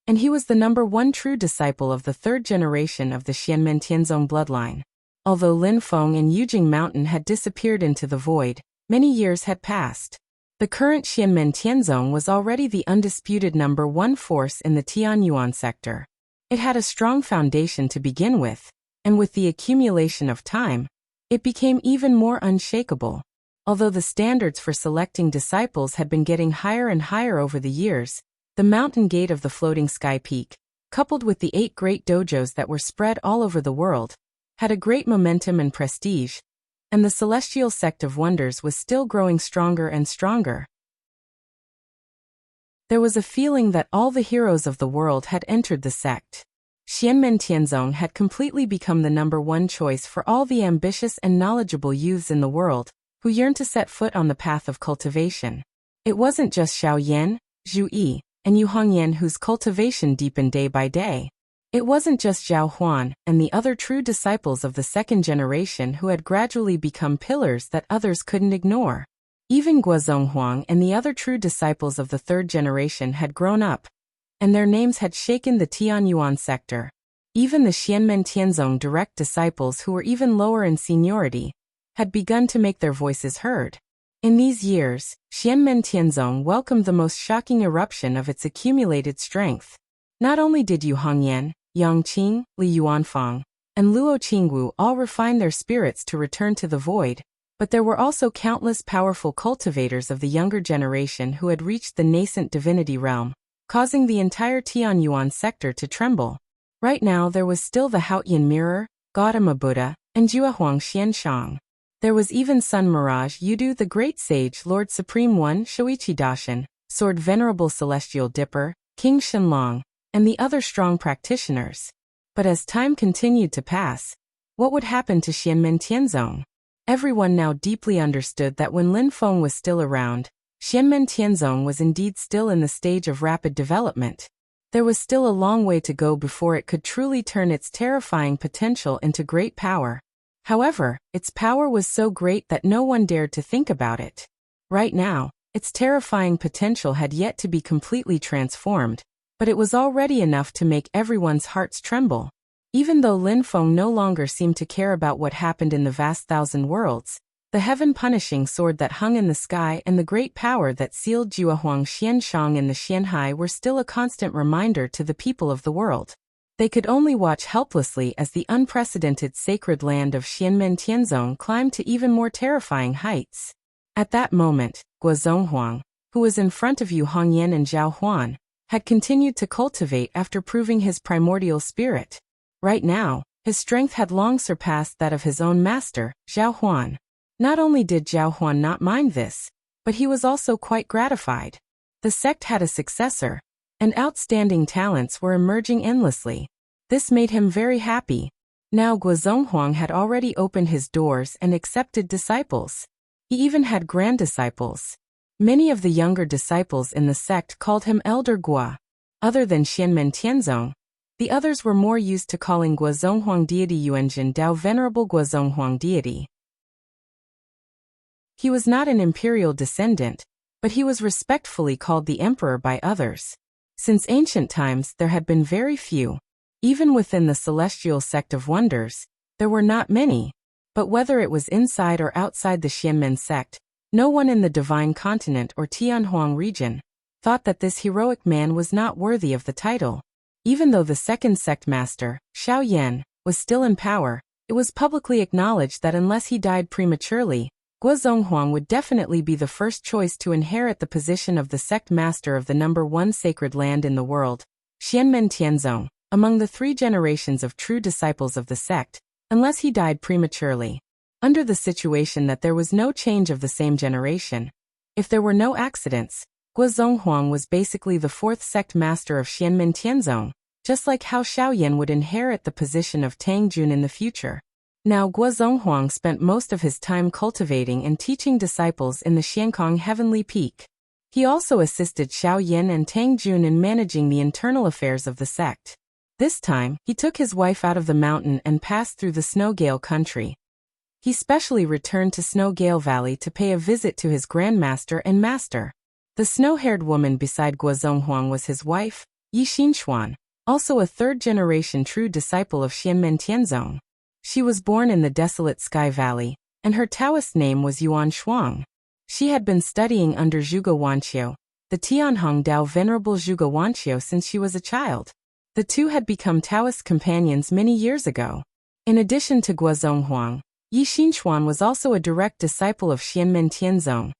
and he was the #1 true disciple of the 3rd generation of the Xianmen Tianzong bloodline. Although Lin Feng and Yujing Mountain had disappeared into the void, many years had passed. The current Xianmen Tianzong was already the undisputed #1 force in the Tianyuan sector. It had a strong foundation to begin with, and with the accumulation of time, it became even more unshakable. Although the standards for selecting disciples had been getting higher and higher over the years, the mountain gate of the floating sky peak, coupled with the 8 great dojos that were spread all over the world, had a great momentum and prestige, and the celestial sect of wonders was still growing stronger and stronger. There was a feeling that all the heroes of the world had entered the sect. Xianmen Tianzong had completely become the #1 choice for all the ambitious and knowledgeable youths in the world, who yearned to set foot on the path of cultivation. It wasn't just Xiao Yan, Zhu Yi, and Yu Hongyan whose cultivation deepened day by day. It wasn't just Zhao Huan and the other true disciples of the second generation who had gradually become pillars that others couldn't ignore. Even Guozong Huang and the other true disciples of the third generation had grown up, and their names had shaken the Tianyuan sector. Even the Xianmen Tianzong direct disciples who were even lower in seniority had begun to make their voices heard. In these years, Xianmen Tianzong welcomed the most shocking eruption of its accumulated strength. Not only did Yu Hongyan, Yang Qing, Li Yuanfang, and Luo Qingwu all refine their spirits to return to the void, but there were also countless powerful cultivators of the younger generation who had reached the nascent divinity realm, causing the entire Tianyuan sector to tremble. Right now there was still the Haotian Mirror, Gautama Buddha, and Juahuang Xianshang. There was even Sun Mirage Yudu the Great Sage Lord Supreme One Shoichi Dashan, Sword Venerable Celestial Dipper, King Shenlong, and the other strong practitioners. But as time continued to pass, what would happen to Xianmen Tianzong? Everyone now deeply understood that when Lin Feng was still around, Xianmen Tianzong was indeed still in the stage of rapid development. There was still a long way to go before it could truly turn its terrifying potential into great power. However, its power was so great that no one dared to think about it. Right now, its terrifying potential had yet to be completely transformed, but it was already enough to make everyone's hearts tremble. Even though Lin Feng no longer seemed to care about what happened in the vast thousand worlds, the heaven-punishing sword that hung in the sky and the great power that sealed Juahuang Xianshang in the Xianhai were still a constant reminder to the people of the world. They could only watch helplessly as the unprecedented sacred land of Xianmen Tianzong climbed to even more terrifying heights. At that moment, Guozong Huang, who was in front of Yu Hongyan and Zhao Huan, had continued to cultivate after proving his primordial spirit. Right now, his strength had long surpassed that of his own master, Zhao Huan. Not only did Zhao Huan not mind this, but he was also quite gratified. The sect had a successor, and outstanding talents were emerging endlessly. This made him very happy. Now Guozong Huang had already opened his doors and accepted disciples. He even had grand disciples. Many of the younger disciples in the sect called him Elder Gua. Other than Xianmen Tianzong, the others were more used to calling Guozong Huang deity Yuanjin Dao Venerable Guozong Huang deity. He was not an imperial descendant, but he was respectfully called the emperor by others. Since ancient times there had been very few. Even within the celestial sect of wonders, there were not many. But whether it was inside or outside the Xianmen sect, no one in the Divine Continent or Tianhuang region thought that this heroic man was not worthy of the title. Even though the second sect master, Xiao Yan, was still in power, it was publicly acknowledged that unless he died prematurely, Guozong Huang would definitely be the first choice to inherit the position of the sect master of the #1 sacred land in the world, Xianmen Tianzong, among the 3 generations of true disciples of the sect, unless he died prematurely. Under the situation that there was no change of the same generation, if there were no accidents, Guozong Huang was basically the 4th sect master of Xianmen Tianzong, just like how Xiao Yan would inherit the position of Tang Jun in the future. Now Guozong Huang spent most of his time cultivating and teaching disciples in the Xiankong Heavenly Peak. He also assisted Xiao Yan and Tang Jun in managing the internal affairs of the sect. This time, he took his wife out of the mountain and passed through the Snow Gale country. He specially returned to Snow Gale Valley to pay a visit to his grandmaster and master. The snow-haired woman beside Guozong Huang was his wife, Yi Xinshuan, also a 3rd-generation true disciple of Xianmen Tianzong. She was born in the desolate Sky Valley, and her Taoist name was Yuan Shuang. She had been studying under Zhuge Wanqiu, the Tianhong Dao Venerable Zhuge Wanqiu since she was a child. The two had become Taoist companions many years ago. In addition to Guozong Huang, Yi Xinshuan was also a direct disciple of Xianmen Tianzong,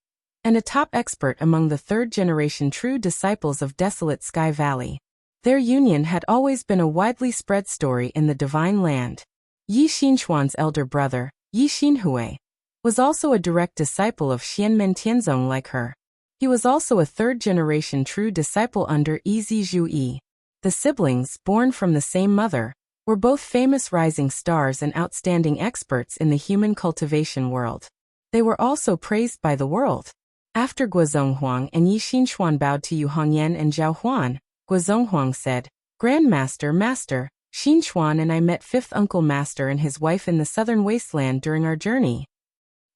and a top expert among the 3rd-generation true disciples of desolate Sky Valley. Their union had always been a widely spread story in the Divine Land. Yi Xinshuan's elder brother, Yi Xinhui, was also a direct disciple of Xianmen Tianzong like her. He was also a 3rd-generation true disciple under Yi Zhu Yi. The siblings, born from the same mother, were both famous rising stars and outstanding experts in the human cultivation world. They were also praised by the world. After Guozonghuang and Yi Xinxuan bowed to Yu Hongyan and Zhao Huan, Guozonghuang said, "Grandmaster, Master, Xinxuan and I met fifth uncle Master and his wife in the southern wasteland during our journey."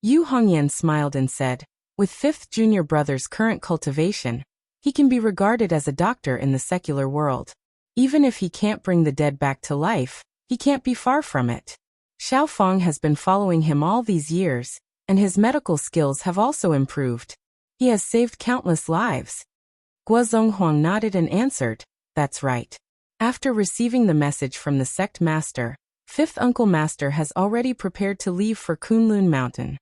Yu Hongyan smiled and said, "With fifth junior brother's current cultivation, he can be regarded as a doctor in the secular world. Even if he can't bring the dead back to life, he can't be far from it. Xiao Feng has been following him all these years, and his medical skills have also improved. He has saved countless lives." Guozonghuang nodded and answered, "That's right." After receiving the message from the sect master, fifth uncle Master has already prepared to leave for Kunlun Mountain.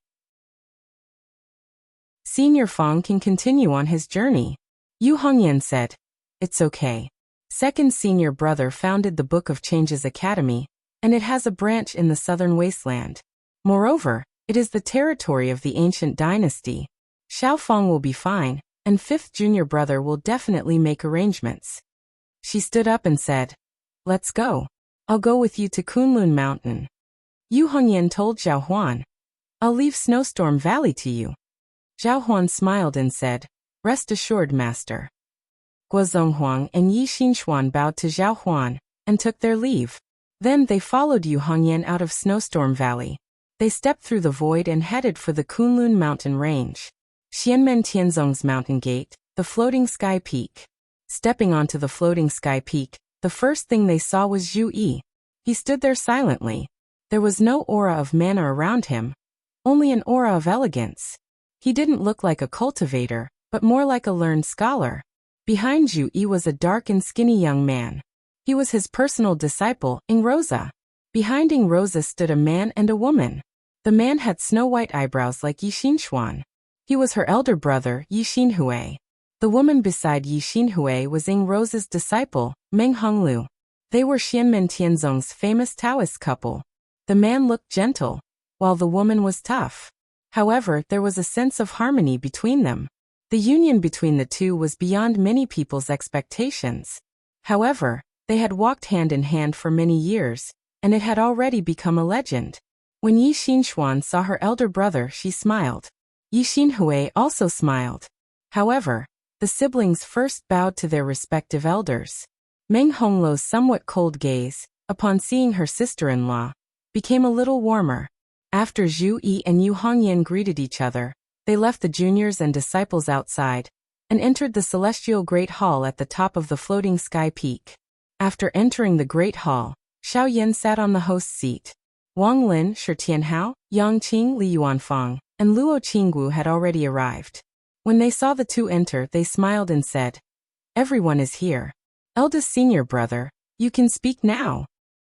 Senior Feng can continue on his journey. Yu Hongyan said, "It's okay. Second senior brother founded the Book of Changes Academy, and it has a branch in the southern wasteland. Moreover, it is the territory of the ancient dynasty. Xiao Feng will be fine, and fifth junior brother will definitely make arrangements." She stood up and said, "Let's go. I'll go with you to Kunlun Mountain." Yu Hongyan told Zhao Huan, "I'll leave Snowstorm Valley to you." Zhao Huan smiled and said, "Rest assured, Master." Guozonghuang and Yi Xinxuan bowed to Zhao Huan and took their leave. Then they followed Yu Hongyan out of Snowstorm Valley. They stepped through the void and headed for the Kunlun mountain range. Xianmen Tianzong's mountain gate, the floating sky peak. Stepping onto the floating sky peak, the first thing they saw was Zhu Yi. He stood there silently. There was no aura of mana around him, only an aura of elegance. He didn't look like a cultivator, but more like a learned scholar. Behind Zhu Yi was a dark and skinny young man. He was his personal disciple, Ing Rosa. Behind Ing Rosa stood a man and a woman. The man had snow-white eyebrows like Yi Xinxuan. He was her elder brother, Yi Xinhui. The woman beside Yi Xinhui was Ing Rosa's disciple, Meng Honglu. They were Xianmen Tianzong's famous Taoist couple. The man looked gentle, while the woman was tough. However, there was a sense of harmony between them. The union between the two was beyond many people's expectations. However, they had walked hand in hand for many years, and it had already become a legend. When Yi Xinxuan saw her elder brother, she smiled. Yi Xinhui also smiled. However, the siblings first bowed to their respective elders. Meng Honglu's somewhat cold gaze, upon seeing her sister-in-law, became a little warmer. After Zhu Yi and Yu Hongyan greeted each other, they left the juniors and disciples outside, and entered the celestial Great Hall at the top of the floating sky peak. After entering the Great Hall, Xiao Yan sat on the host's seat. Wang Lin, Shi Tianhao, Yang Qing, Li Yuanfang, and Luo Qinggu had already arrived. When they saw the two enter, they smiled and said, "Everyone is here. Eldest senior brother, you can speak now."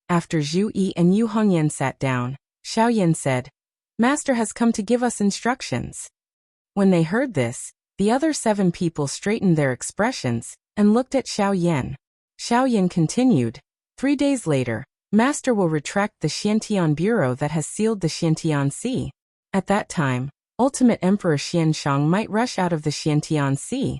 After Zhu Yi and Yu Hongyan sat down, Xiao Yan said, "Master has come to give us instructions." When they heard this, the other 7 people straightened their expressions and looked at Xiao Yan. Xiao Yan continued, 3 days later, Master will retract the Xiantian Bureau that has sealed the Xiantian Sea. At that time, Ultimate Emperor Xianshang might rush out of the Xiantian Sea.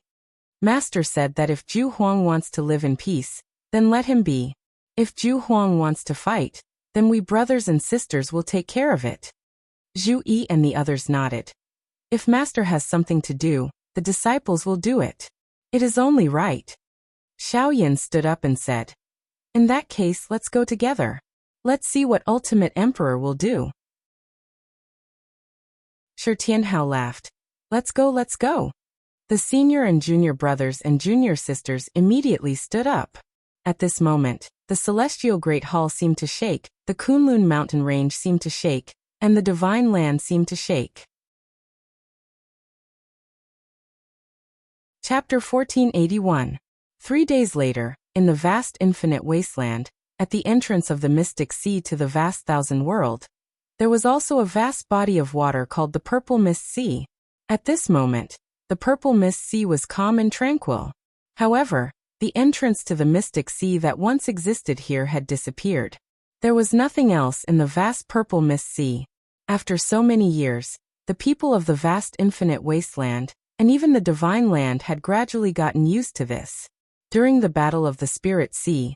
Master said that if Zhu Huang wants to live in peace, then let him be. If Zhu Huang wants to fight, then we brothers and sisters will take care of it. Zhu Yi and the others nodded. If Master has something to do, the disciples will do it. It is only right. Xiao Yan stood up and said, "In that case, let's go together. Let's see what Ultimate Emperor will do." Shi Tianhao laughed. Let's go, let's go." The senior and junior brothers and junior sisters immediately stood up. At this moment, the celestial Great Hall seemed to shake, the Kunlun mountain range seemed to shake, and the divine land seemed to shake. Chapter 1481. 3 days later, in the vast infinite wasteland, at the entrance of the mystic sea to the vast thousand world, there was also a vast body of water called the Purple Mist Sea. At this moment, the Purple Mist Sea was calm and tranquil. However, the entrance to the mystic sea that once existed here had disappeared. There was nothing else in the vast Purple Mist Sea. After so many years, the people of the vast infinite wasteland, and even the divine land had gradually gotten used to this. During the Battle of the Spirit Sea,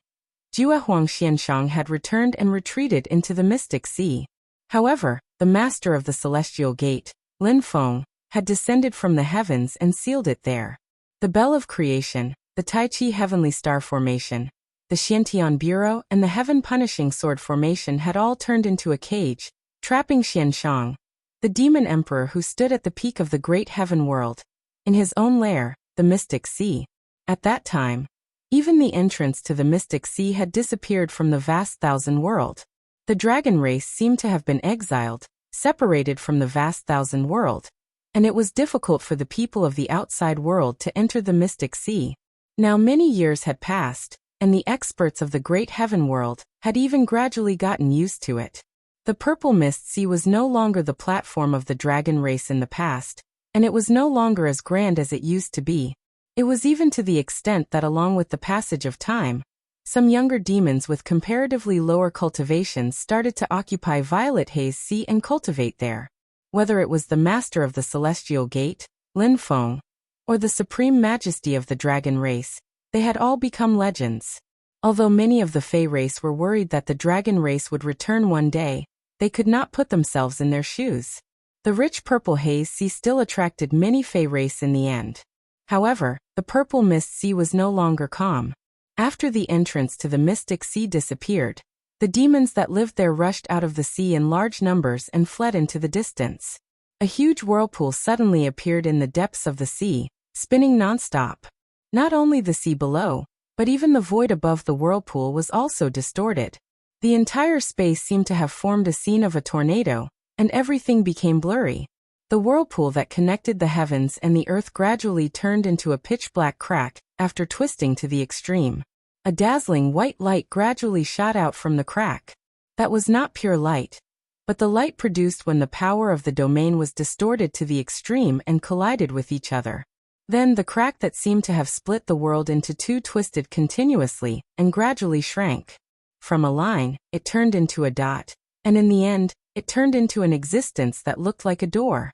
Jue Huangxianshang had returned and retreated into the Mystic Sea. However, the master of the Celestial Gate, Lin Feng, had descended from the heavens and sealed it there. The Bell of Creation, the Tai Chi Heavenly Star Formation, the Xiantian Bureau, and the Heaven Punishing Sword Formation had all turned into a cage, trapping Xianshang, the demon emperor who stood at the peak of the great heaven world, in his own lair, the Mystic Sea. At that time, even the entrance to the Mystic Sea had disappeared from the vast thousand world. The dragon race seemed to have been exiled, separated from the vast thousand world, and it was difficult for the people of the outside world to enter the Mystic Sea. Now many years had passed, and the experts of the great heaven world had even gradually gotten used to it. The Purple Mist Sea was no longer the platform of the dragon race in the past, and it was no longer as grand as it used to be. It was even to the extent that along with the passage of time, some younger demons with comparatively lower cultivations started to occupy Violet Haze Sea and cultivate there. Whether it was the master of the Celestial Gate, Lin Feng, or the supreme majesty of the dragon race, they had all become legends. Although many of the Fey race were worried that the dragon race would return one day, they could not put themselves in their shoes. The rich Purple Haze Sea still attracted many Fey race in the end. However, the Purple Mist Sea was no longer calm. After the entrance to the Mystic Sea disappeared, the demons that lived there rushed out of the sea in large numbers and fled into the distance. A huge whirlpool suddenly appeared in the depths of the sea, spinning nonstop. Not only the sea below, but even the void above the whirlpool was also distorted. The entire space seemed to have formed a scene of a tornado, and everything became blurry. The whirlpool that connected the heavens and the earth gradually turned into a pitch-black crack, after twisting to the extreme. A dazzling white light gradually shot out from the crack. That was not pure light, but the light produced when the power of the domain was distorted to the extreme and collided with each other. Then the crack that seemed to have split the world into two twisted continuously, and gradually shrank. From a line, it turned into a dot, and in the end, it turned into an existence that looked like a door.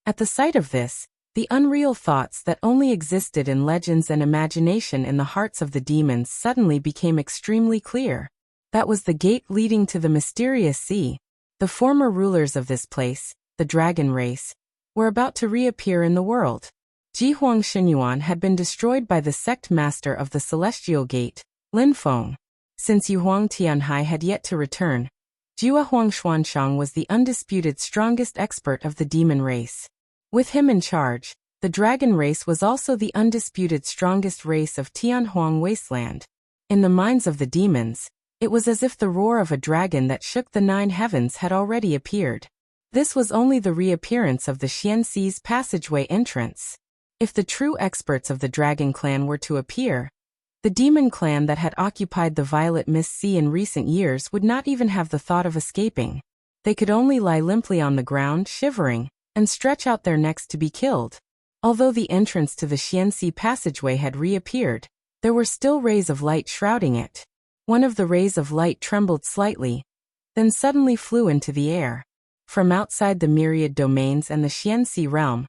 At the sight of this, the unreal thoughts that only existed in legends and imagination in the hearts of the demons suddenly became extremely clear. That was the gate leading to the mysterious sea. The former rulers of this place, the dragon race, were about to reappear in the world. Ji Huang Xinyuan had been destroyed by the sect master of the Celestial Gate, Lin Feng. Since Yu Huang Tianhai had yet to return, Jue Huangxianshang was the undisputed strongest expert of the demon race. With him in charge, the dragon race was also the undisputed strongest race of Tianhuang Wasteland. In the minds of the demons, it was as if the roar of a dragon that shook the 9 heavens had already appeared. This was only the reappearance of the Xianxi's passageway entrance. If the true experts of the dragon clan were to appear, the demon clan that had occupied the Violet Mist Sea in recent years would not even have the thought of escaping. They could only lie limply on the ground, shivering, and stretch out their necks to be killed. Although the entrance to the Xianxi passageway had reappeared, there were still rays of light shrouding it. One of the rays of light trembled slightly, then suddenly flew into the air. From outside the myriad domains and the Xianxi realm,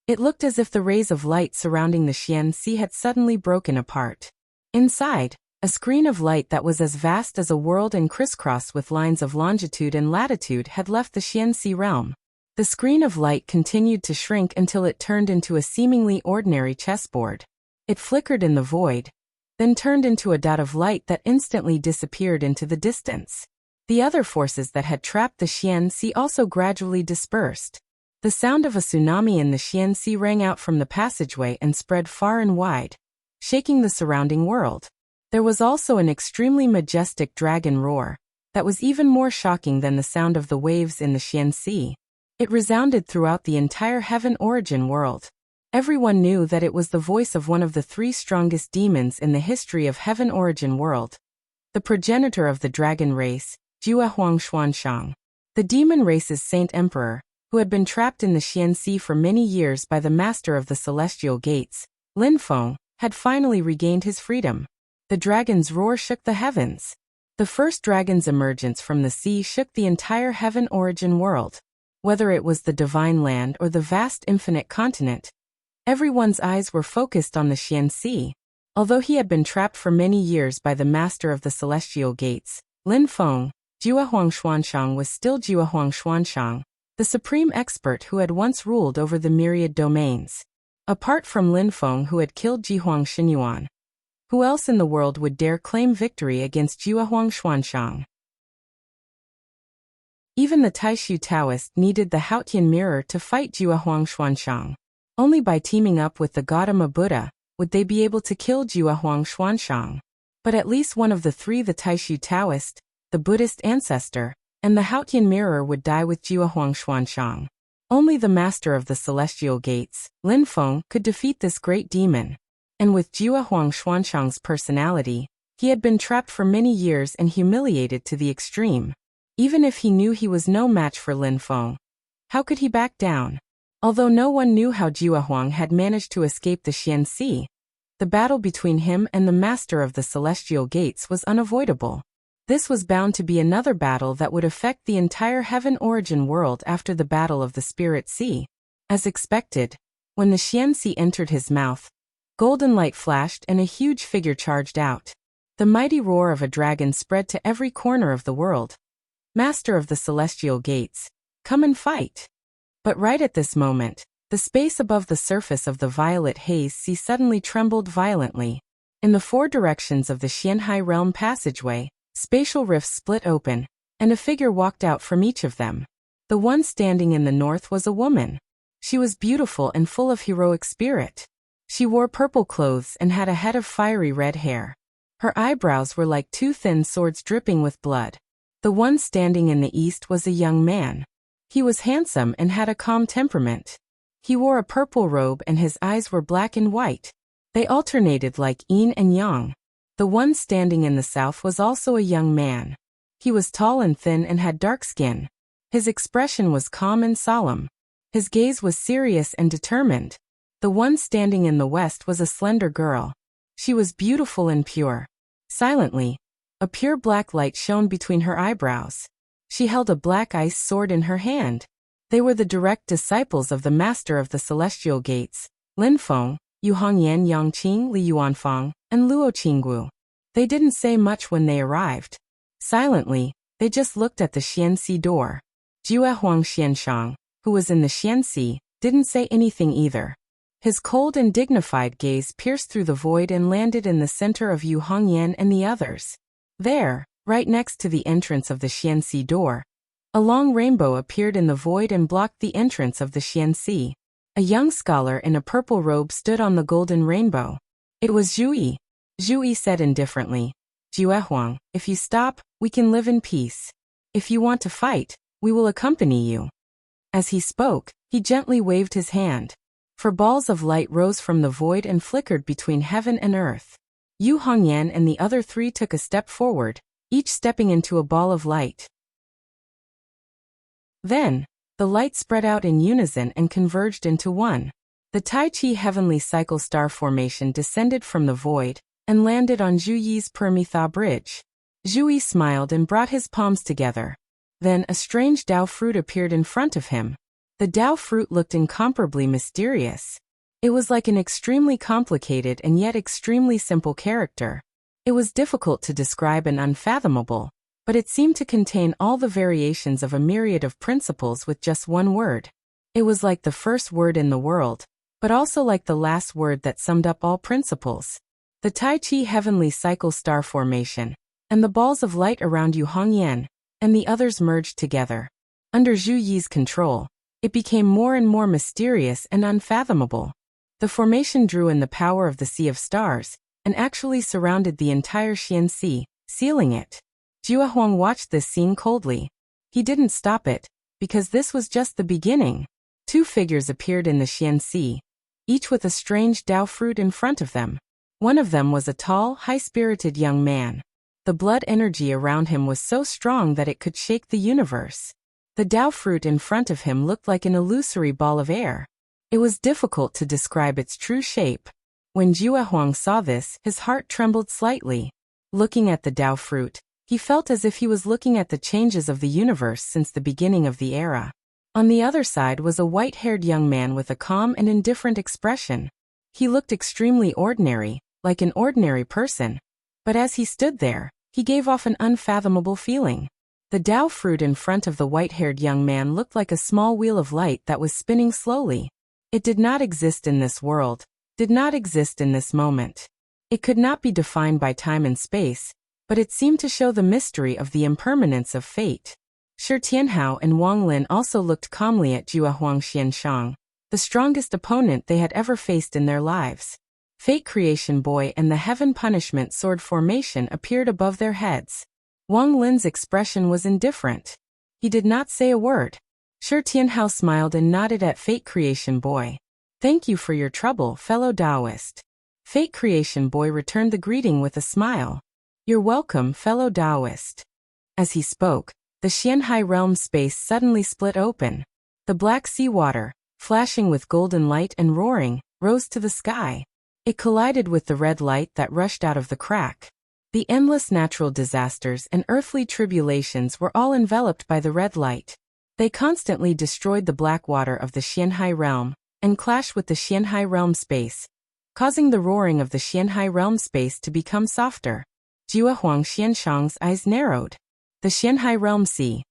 it looked as if the rays of light surrounding the Xianxi had suddenly broken apart. Inside, a screen of light that was as vast as a world and crisscrossed with lines of longitude and latitude had left the Xianxi realm. The screen of light continued to shrink until it turned into a seemingly ordinary chessboard. It flickered in the void, then turned into a dot of light that instantly disappeared into the distance. The other forces that had trapped the Xianxi also gradually dispersed. The sound of a tsunami in the Xianxi rang out from the passageway and spread far and wide, shaking the surrounding world. There was also an extremely majestic dragon roar, that was even more shocking than the sound of the waves in the Xianxi. It resounded throughout the entire Heaven Origin world. Everyone knew that it was the voice of one of the 3 strongest demons in the history of Heaven Origin world, the progenitor of the dragon race, Jue Huangxianshang. The demon race's Saint Emperor, who had been trapped in the Xianxi for many years by the master of the Celestial Gates, Lin Feng, had finally regained his freedom. The dragon's roar shook the heavens. The first dragon's emergence from the sea shook the entire Heaven Origin world. Whether it was the divine land or the vast infinite continent, Everyone's eyes were focused on the Xianxi. Although he had been trapped for many years by the master of the celestial gates, Lin Feng, Jiahuang Xuanshang was still Jiahuang Xuanshang, the supreme expert who had once ruled over the myriad domains. Apart from Lin Feng, who had killed Jihuang Xinyuan, who else in the world would dare claim victory against Jiahuang Xuanshang? Even the Taishu Taoist needed the Haotian mirror to fight Jiahuang Xuanshang. Only by teaming up with the Gautama Buddha would they be able to kill Jiahuang Xuanshang. But at least one of the three, the Taishu Taoist, the Buddhist ancestor, and the Haotian mirror, would die with Jiahuang Xuanshang. Only the master of the celestial gates, Lin Feng, could defeat this great demon. And with Jiahuang Xuanshang's personality, he had been trapped for many years and humiliated to the extreme. Even if he knew he was no match for Lin Feng, how could he back down? Although no one knew how Jiahuang had managed to escape the Xianxi, the battle between him and the master of the celestial gates was unavoidable. This was bound to be another battle that would affect the entire heaven origin world after the battle of the Spirit Sea. As expected, when the Xianxi entered his mouth, golden light flashed and a huge figure charged out. The mighty roar of a dragon spread to every corner of the world. Master of the celestial gates, come and fight. But right at this moment, the space above the surface of the violet haze sea suddenly trembled violently. In the four directions of the Xianhai realm passageway, spatial rifts split open, and a figure walked out from each of them. The one standing in the north was a woman. She was beautiful and full of heroic spirit. She wore purple clothes and had a head of fiery red hair. Her eyebrows were like two thin swords dripping with blood. The one standing in the east was a young man. He was handsome and had a calm temperament. He wore a purple robe and his eyes were black and white. They alternated like yin and yang. The one standing in the south was also a young man. He was tall and thin and had dark skin. His expression was calm and solemn. His gaze was serious and determined. The one standing in the west was a slender girl. She was beautiful and pure. Silently, a pure black light shone between her eyebrows. She held a black ice sword in her hand. They were the direct disciples of the master of the celestial gates, Lin Feng, Yu Hongyan Yangqing Li Yuanfang, and Luo Qinggu. They didn't say much when they arrived. Silently, they just looked at the Xianxi door. Jiahuang Xianshang, who was in the Xianxi, didn't say anything either. His cold and dignified gaze pierced through the void and landed in the center of Yu Hongyan and the others. There, right next to the entrance of the Xianxi door, a long rainbow appeared in the void and blocked the entrance of the Xianxi. A young scholar in a purple robe stood on the golden rainbow. It was Zhu Yi. Zhu Yi said indifferently, Jiahuang, if you stop, we can live in peace. If you want to fight, we will accompany you. As he spoke, he gently waved his hand. For balls of light rose from the void and flickered between heaven and earth. Yu Hongyan and the other three took a step forward, each stepping into a ball of light. Then, the light spread out in unison and converged into one. The Tai Chi heavenly cycle star formation descended from the void and landed on Zhu Yi's Permitha bridge. Zhu Yi smiled and brought his palms together. Then a strange Dao fruit appeared in front of him. The Dao fruit looked incomparably mysterious. It was like an extremely complicated and yet extremely simple character. It was difficult to describe and unfathomable, but it seemed to contain all the variations of a myriad of principles with just one word. It was like the first word in the world, but also like the last word that summed up all principles. The Tai Chi heavenly cycle star formation, and the balls of light around Yu Hongyan, and the others merged together. Under Zhu Yi's control, it became more and more mysterious and unfathomable. The formation drew in the power of the Sea of Stars, and actually surrounded the entire Xianxi, sealing it. Jiahuang watched this scene coldly. He didn't stop it, because this was just the beginning. Two figures appeared in the Xianxi, each with a strange Dao fruit in front of them. One of them was a tall, high-spirited young man. The blood energy around him was so strong that it could shake the universe. The Dao fruit in front of him looked like an illusory ball of air. It was difficult to describe its true shape. When Jiahuang saw this, his heart trembled slightly. Looking at the Dao fruit, he felt as if he was looking at the changes of the universe since the beginning of the era. On the other side was a white-haired young man with a calm and indifferent expression. He looked extremely ordinary, like an ordinary person. But as he stood there, he gave off an unfathomable feeling. The Tao fruit in front of the white-haired young man looked like a small wheel of light that was spinning slowly. It did not exist in this world, did not exist in this moment. It could not be defined by time and space, but it seemed to show the mystery of the impermanence of fate. Shi Tianhao and Wang Lin also looked calmly at Jua Huangxianshang, the strongest opponent they had ever faced in their lives. Fate Creation Boy and the Heaven Punishment Sword formation appeared above their heads. Wang Lin's expression was indifferent. He did not say a word. Shi Tianhao smiled and nodded at Fate Creation Boy. "Thank you for your trouble, fellow Taoist." Fate Creation Boy returned the greeting with a smile. "You're welcome, fellow Taoist." As he spoke, the Xianhai realm space suddenly split open. The black seawater, flashing with golden light and roaring, rose to the sky. It collided with the red light that rushed out of the crack. The endless natural disasters and earthly tribulations were all enveloped by the red light. They constantly destroyed the black water of the Xianhai realm, and clashed with the Xianhai realm space, causing the roaring of the Xianhai realm space to become softer. Jua Huangxianshang's eyes narrowed. The Xianhai realm sea.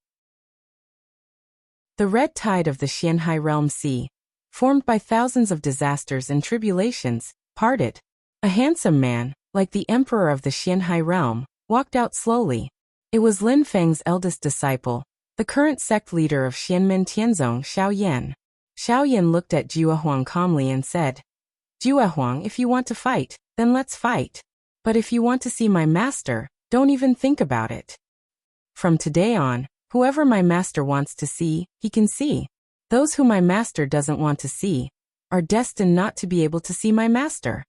The red tide of the Xianhai realm sea, formed by thousands of disasters and tribulations, parted. A handsome man, like the emperor of the Xianhai realm, walked out slowly. It was Lin Feng's eldest disciple, the current sect leader of Xianmen Tianzong, Xiao Yan. Xiao Yan looked at Jua Huang calmly and said, "Jua Huang, if you want to fight, then let's fight. But if you want to see my master, don't even think about it. From today on, whoever my master wants to see, he can see. Those who my master doesn't want to see are destined not to be able to see my master."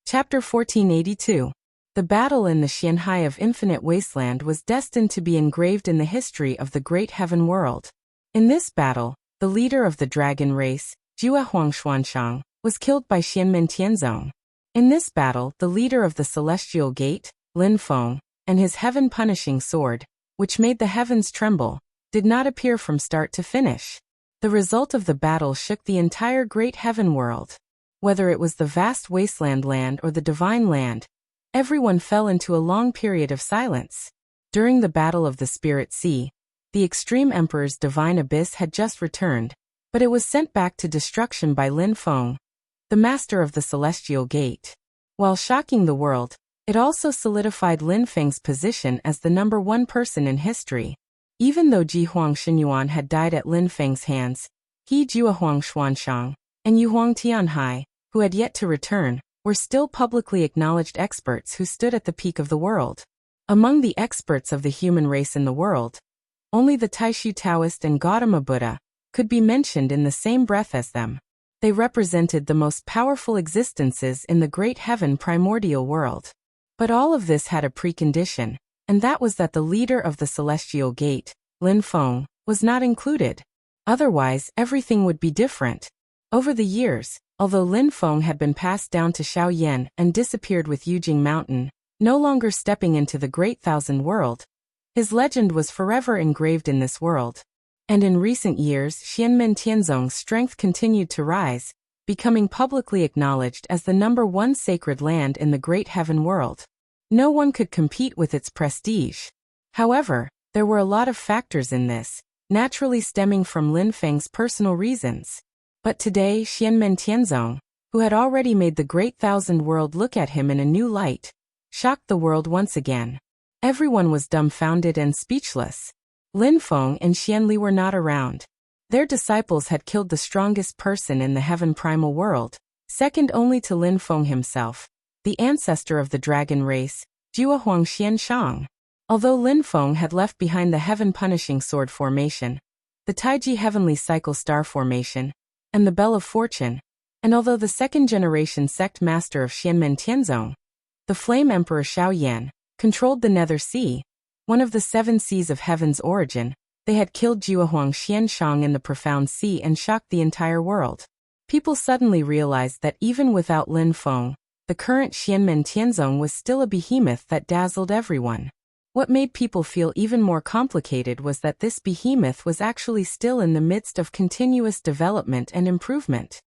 Chapter 1482. The battle in the Xianhai of Infinite Wasteland was destined to be engraved in the history of the great heaven world. In this battle, the leader of the dragon race, Jua Huangxianshang, was killed by Xianmen Tianzong. In this battle, the leader of the celestial gate, Lin Feng, and his heaven-punishing sword, which made the heavens tremble, did not appear from start to finish. The result of the battle shook the entire great heaven world. Whether it was the vast wasteland land or the divine land, everyone fell into a long period of silence. During the Battle of the Spirit Sea, the Extreme Emperor's divine abyss had just returned, but it was sent back to destruction by Lin Feng, the master of the Celestial Gate. While shocking the world, it also solidified Lin Feng's position as the #1 person in history. Even though Ji Huang Xinyuan had died at Lin Feng's hands, he Jua Huangxianshang and Yu Huang Tianhai, who had yet to return, were still publicly acknowledged experts who stood at the peak of the world. Among the experts of the human race in the world, only the Taishu Taoist and Gautama Buddha could be mentioned in the same breath as them. They represented the most powerful existences in the great heaven primordial world. But all of this had a precondition, and that was that the leader of the Celestial Gate, Lin Feng, was not included. Otherwise, everything would be different. Over the years, although Lin Feng had been passed down to Xiao Yan and disappeared with Yujing Mountain, no longer stepping into the Great Thousand World, his legend was forever engraved in this world. And in recent years, Xianmen Tianzong's strength continued to rise, becoming publicly acknowledged as the #1 sacred land in the great heaven world. No one could compete with its prestige. However, there were a lot of factors in this, naturally stemming from Lin Feng's personal reasons. But today, Xianmen Tianzong, who had already made the Great Thousand World look at him in a new light, shocked the world once again. Everyone was dumbfounded and speechless. Lin Feng and Xianli were not around. Their disciples had killed the strongest person in the heaven primal world, second only to Lin Feng himself, the ancestor of the dragon race, Jua Huangxianshang. Although Lin Feng had left behind the heaven-punishing sword formation, the Taiji heavenly cycle star formation, and the Bell of Fortune, and although the second-generation sect master of Xianmen Tianzong, the Flame Emperor Xiao Yan, controlled the Nether Sea, one of the 7 seas of heaven's origin, they had killed Jua Huangxianshang in the profound sea and shocked the entire world. People suddenly realized that even without Lin Feng, the current Xianmen Tianzong was still a behemoth that dazzled everyone. What made people feel even more complicated was that this behemoth was actually still in the midst of continuous development and improvement.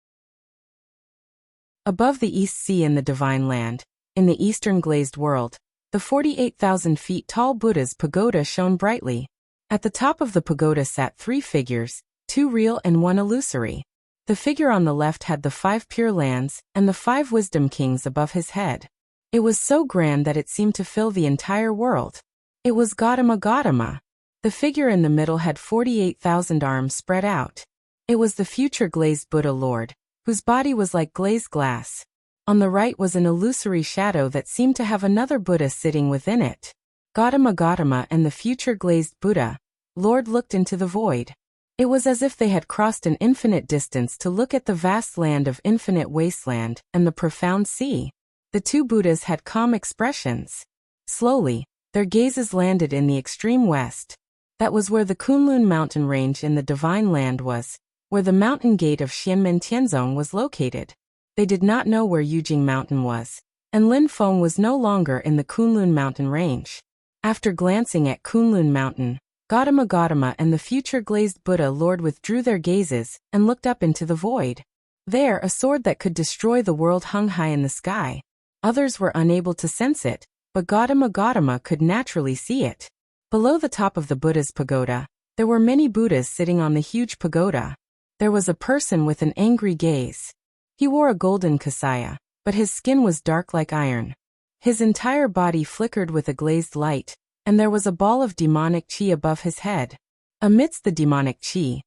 Above the East Sea in the Divine Land, in the Eastern Glazed World, the 48,000 feet tall Buddha's pagoda shone brightly. At the top of the pagoda sat 3 figures, 2 real and 1 illusory. The figure on the left had the 5 Pure Lands and the 5 Wisdom Kings above his head. It was so grand that it seemed to fill the entire world. It was Gautama Gautama. The figure in the middle had 48,000 arms spread out. It was the future glazed Buddha Lord, whose body was like glazed glass. On the right was an illusory shadow that seemed to have another Buddha sitting within it. Gautama Gautama and the future glazed Buddha Lord looked into the void. It was as if they had crossed an infinite distance to look at the vast land of infinite wasteland and the profound sea. The 2 Buddhas had calm expressions. Slowly, their gazes landed in the extreme west. That was where the Kunlun mountain range in the Divine Land was, where the mountain gate of Xianmen Tianzong was located. They did not know where Yujing Mountain was, and Lin Feng was no longer in the Kunlun mountain range. After glancing at Kunlun Mountain, Gautama Gautama and the future glazed Buddha Lord withdrew their gazes and looked up into the void. There, a sword that could destroy the world hung high in the sky. Others were unable to sense it, but Gautama Gautama could naturally see it. Below the top of the Buddha's pagoda, there were many Buddhas sitting on the huge pagoda. There was a person with an angry gaze. He wore a golden kasaya, but his skin was dark like iron. His entire body flickered with a glazed light, and there was a ball of demonic chi above his head. Amidst the demonic chi,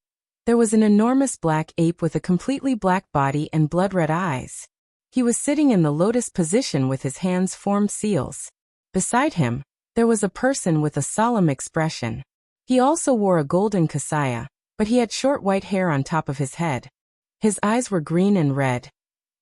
there was an enormous black ape with a completely black body and blood-red eyes. He was sitting in the lotus position with his hands formed seals. Beside him, there was a person with a solemn expression. He also wore a golden kasaya, but he had short white hair on top of his head. His eyes were green and red,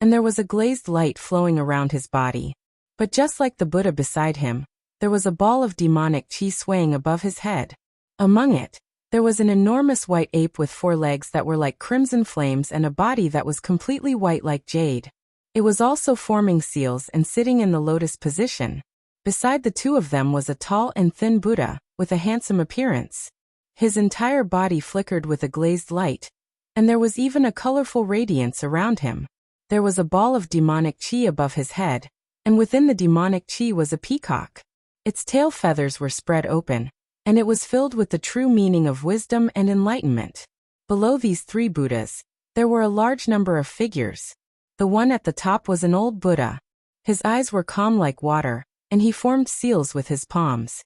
and there was a glazed light flowing around his body. But just like the Buddha beside him, there was a ball of demonic chi swaying above his head. Among it, there was an enormous white ape with 4 legs that were like crimson flames and a body that was completely white like jade. It was also forming seals and sitting in the lotus position. Beside the 2 of them was a tall and thin Buddha, with a handsome appearance. His entire body flickered with a glazed light, and there was even a colorful radiance around him. There was a ball of demonic chi above his head, and within the demonic chi was a peacock. Its tail feathers were spread open, and it was filled with the true meaning of wisdom and enlightenment. Below these 3 Buddhas, there were a large number of figures. The one at the top was an old Buddha. His eyes were calm like water, and he formed seals with his palms.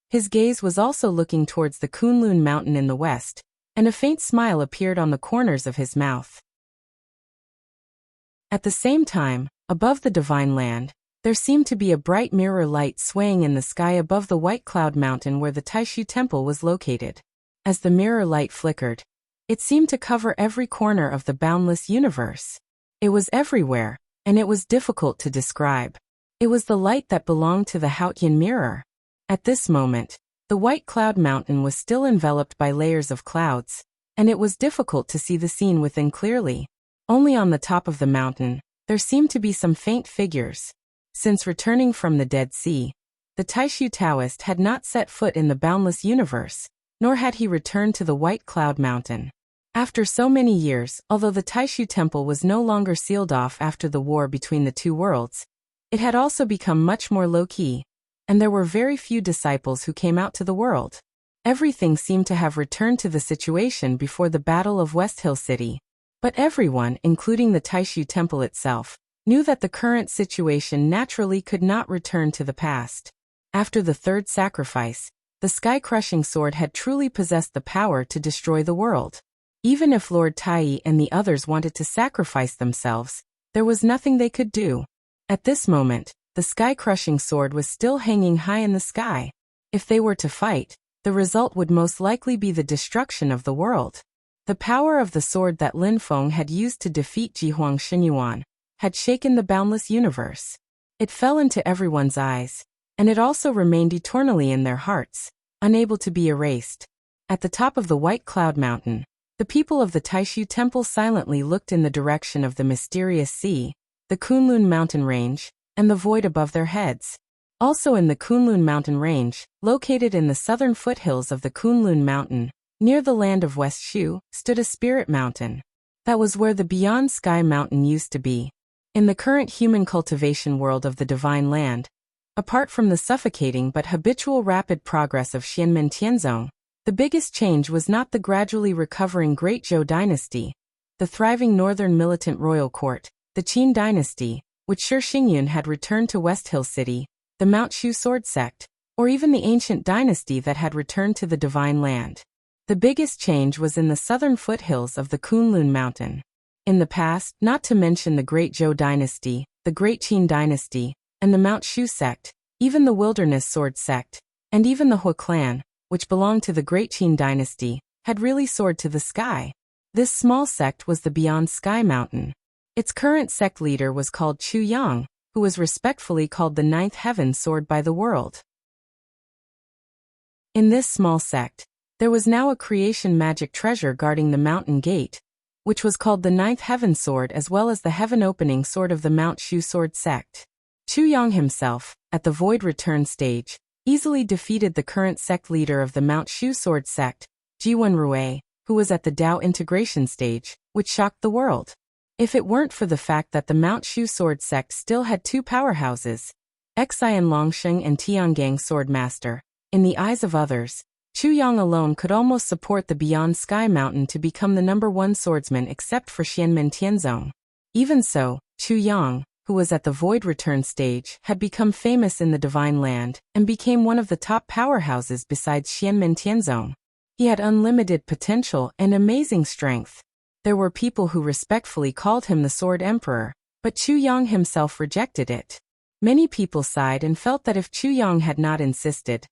His gaze was also looking towards the Kunlun mountain in the west, and a faint smile appeared on the corners of his mouth. At the same time, above the Divine Land, there seemed to be a bright mirror light swaying in the sky above the White Cloud Mountain where the Taishu Temple was located. As the mirror light flickered, it seemed to cover every corner of the boundless universe. It was everywhere, and it was difficult to describe. It was the light that belonged to the Haotian mirror. At this moment, the White Cloud Mountain was still enveloped by layers of clouds, and it was difficult to see the scene within clearly. Only on the top of the mountain, there seemed to be some faint figures. Since returning from the Dead Sea, the Taishu Taoist had not set foot in the boundless universe, nor had he returned to the White Cloud Mountain. After so many years, although the Taishu Temple was no longer sealed off after the war between the 2 worlds, it had also become much more low-key, and there were very few disciples who came out to the world. Everything seemed to have returned to the situation before the Battle of West Hill City. But everyone, including the Taishu Temple itself, knew that the current situation naturally could not return to the past. After the 3rd sacrifice, the sky-crushing sword had truly possessed the power to destroy the world. Even if Lord Tai and the others wanted to sacrifice themselves, there was nothing they could do. At this moment, the sky-crushing sword was still hanging high in the sky. If they were to fight, the result would most likely be the destruction of the world. The power of the sword that Lin Feng had used to defeat Jihuang Xinyuan had shaken the boundless universe. It fell into everyone's eyes, and it also remained eternally in their hearts, unable to be erased. At the top of the White Cloud Mountain, the people of the Taishu Temple silently looked in the direction of the mysterious sea, the Kunlun mountain range, and the void above their heads. Also in the Kunlun mountain range, located in the southern foothills of the Kunlun mountain, near the land of West Shu, stood a spirit mountain. That was where the Beyond Sky mountain used to be. In the current human cultivation world of the Divine Land, apart from the suffocating but habitual rapid progress of Xianmen Tianzong, the biggest change was not the gradually recovering Great Zhou dynasty, the thriving northern militant royal court, the Qin dynasty, which Shi Xingyun had returned to West Hill City, the Mount Shu sword sect, or even the ancient dynasty that had returned to the Divine Land. The biggest change was in the southern foothills of the Kunlun mountain. In the past, not to mention the Great Zhou dynasty, the Great Qin dynasty, and the Mount Shu sect, even the Wilderness Sword sect, and even the Hu clan, which belonged to the Great Qin dynasty, had really soared to the sky. This small sect was the Beyond Sky mountain. Its current sect leader was called Chu Yang, who was respectfully called the Ninth Heaven Sword by the world. In this small sect, there was now a creation magic treasure guarding the mountain gate, which was called the Ninth Heaven Sword as well as the Heaven Opening Sword of the Mount Shu Sword sect. Chu Yang himself, at the Void Return stage, easily defeated the current sect leader of the Mount Shu Sword sect, Jiwen Rui, who was at the Dao integration stage, which shocked the world. If it weren't for the fact that the Mount Shu Sword sect still had two powerhouses, Xian Longsheng and Tiangang Swordmaster, in the eyes of others, Chu Yang alone could almost support the Beyond Sky mountain to become the #1 swordsman except for Xianmen Tianzong. Even so, Chu Yang, who was at the Void Return stage, had become famous in the Divine Land, and became one of the top powerhouses besides Xianmen Tianzong. He had unlimited potential and amazing strength. There were people who respectfully called him the Sword Emperor, but Chu Yang himself rejected it. Many people sighed and felt that if Chu Yang had not insisted,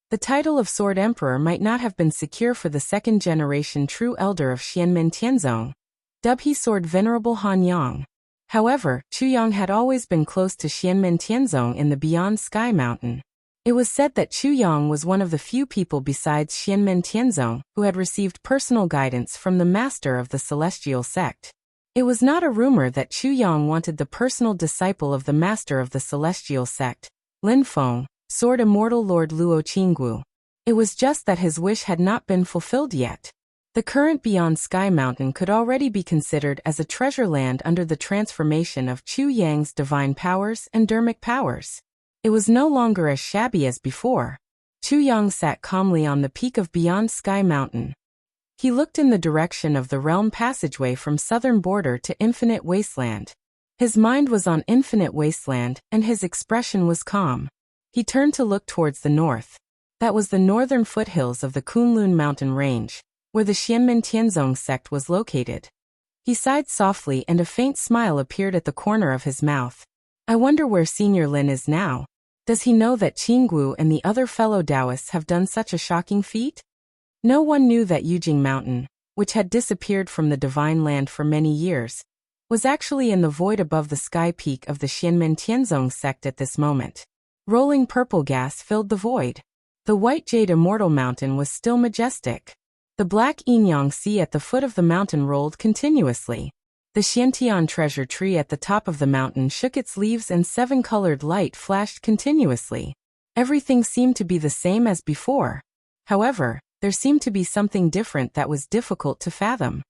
the title of Sword Emperor might not have been secure for the second-generation true elder of Xianmen Tianzong, dubbed he Sword Venerable Han Yang. However, Chu Yang had always been close to Xianmen Tianzong in the Beyond Sky mountain. It was said that Chu Yang was one of the few people besides Xianmen Tianzong who had received personal guidance from the master of the Celestial sect. It was not a rumor that Chu Yang wanted the personal disciple of the master of the Celestial sect, Lin Feng, Sword Immortal Lord Luo Qinggu. It was just that his wish had not been fulfilled yet. The current Beyond Sky mountain could already be considered as a treasure land under the transformation of Chu Yang's divine powers and dermic powers. It was no longer as shabby as before. Chu Yang sat calmly on the peak of Beyond Sky mountain. He looked in the direction of the realm passageway from southern border to Infinite Wasteland. His mind was on Infinite Wasteland, and his expression was calm. He turned to look towards the north. That was the northern foothills of the Kunlun mountain range, where the Xianmen Tianzong sect was located. He sighed softly and a faint smile appeared at the corner of his mouth. I wonder where Senior Lin is now. Does he know that Qinggu and the other fellow Taoists have done such a shocking feat? No one knew that Yujing Mountain, which had disappeared from the Divine Land for many years, was actually in the void above the sky peak of the Xianmen Tianzong sect at this moment. Rolling purple gas filled the void. The white jade immortal mountain was still majestic. The black Yinyang Sea at the foot of the mountain rolled continuously. The Xiantian treasure tree at the top of the mountain shook its leaves and seven-colored light flashed continuously. Everything seemed to be the same as before. However, there seemed to be something different that was difficult to fathom.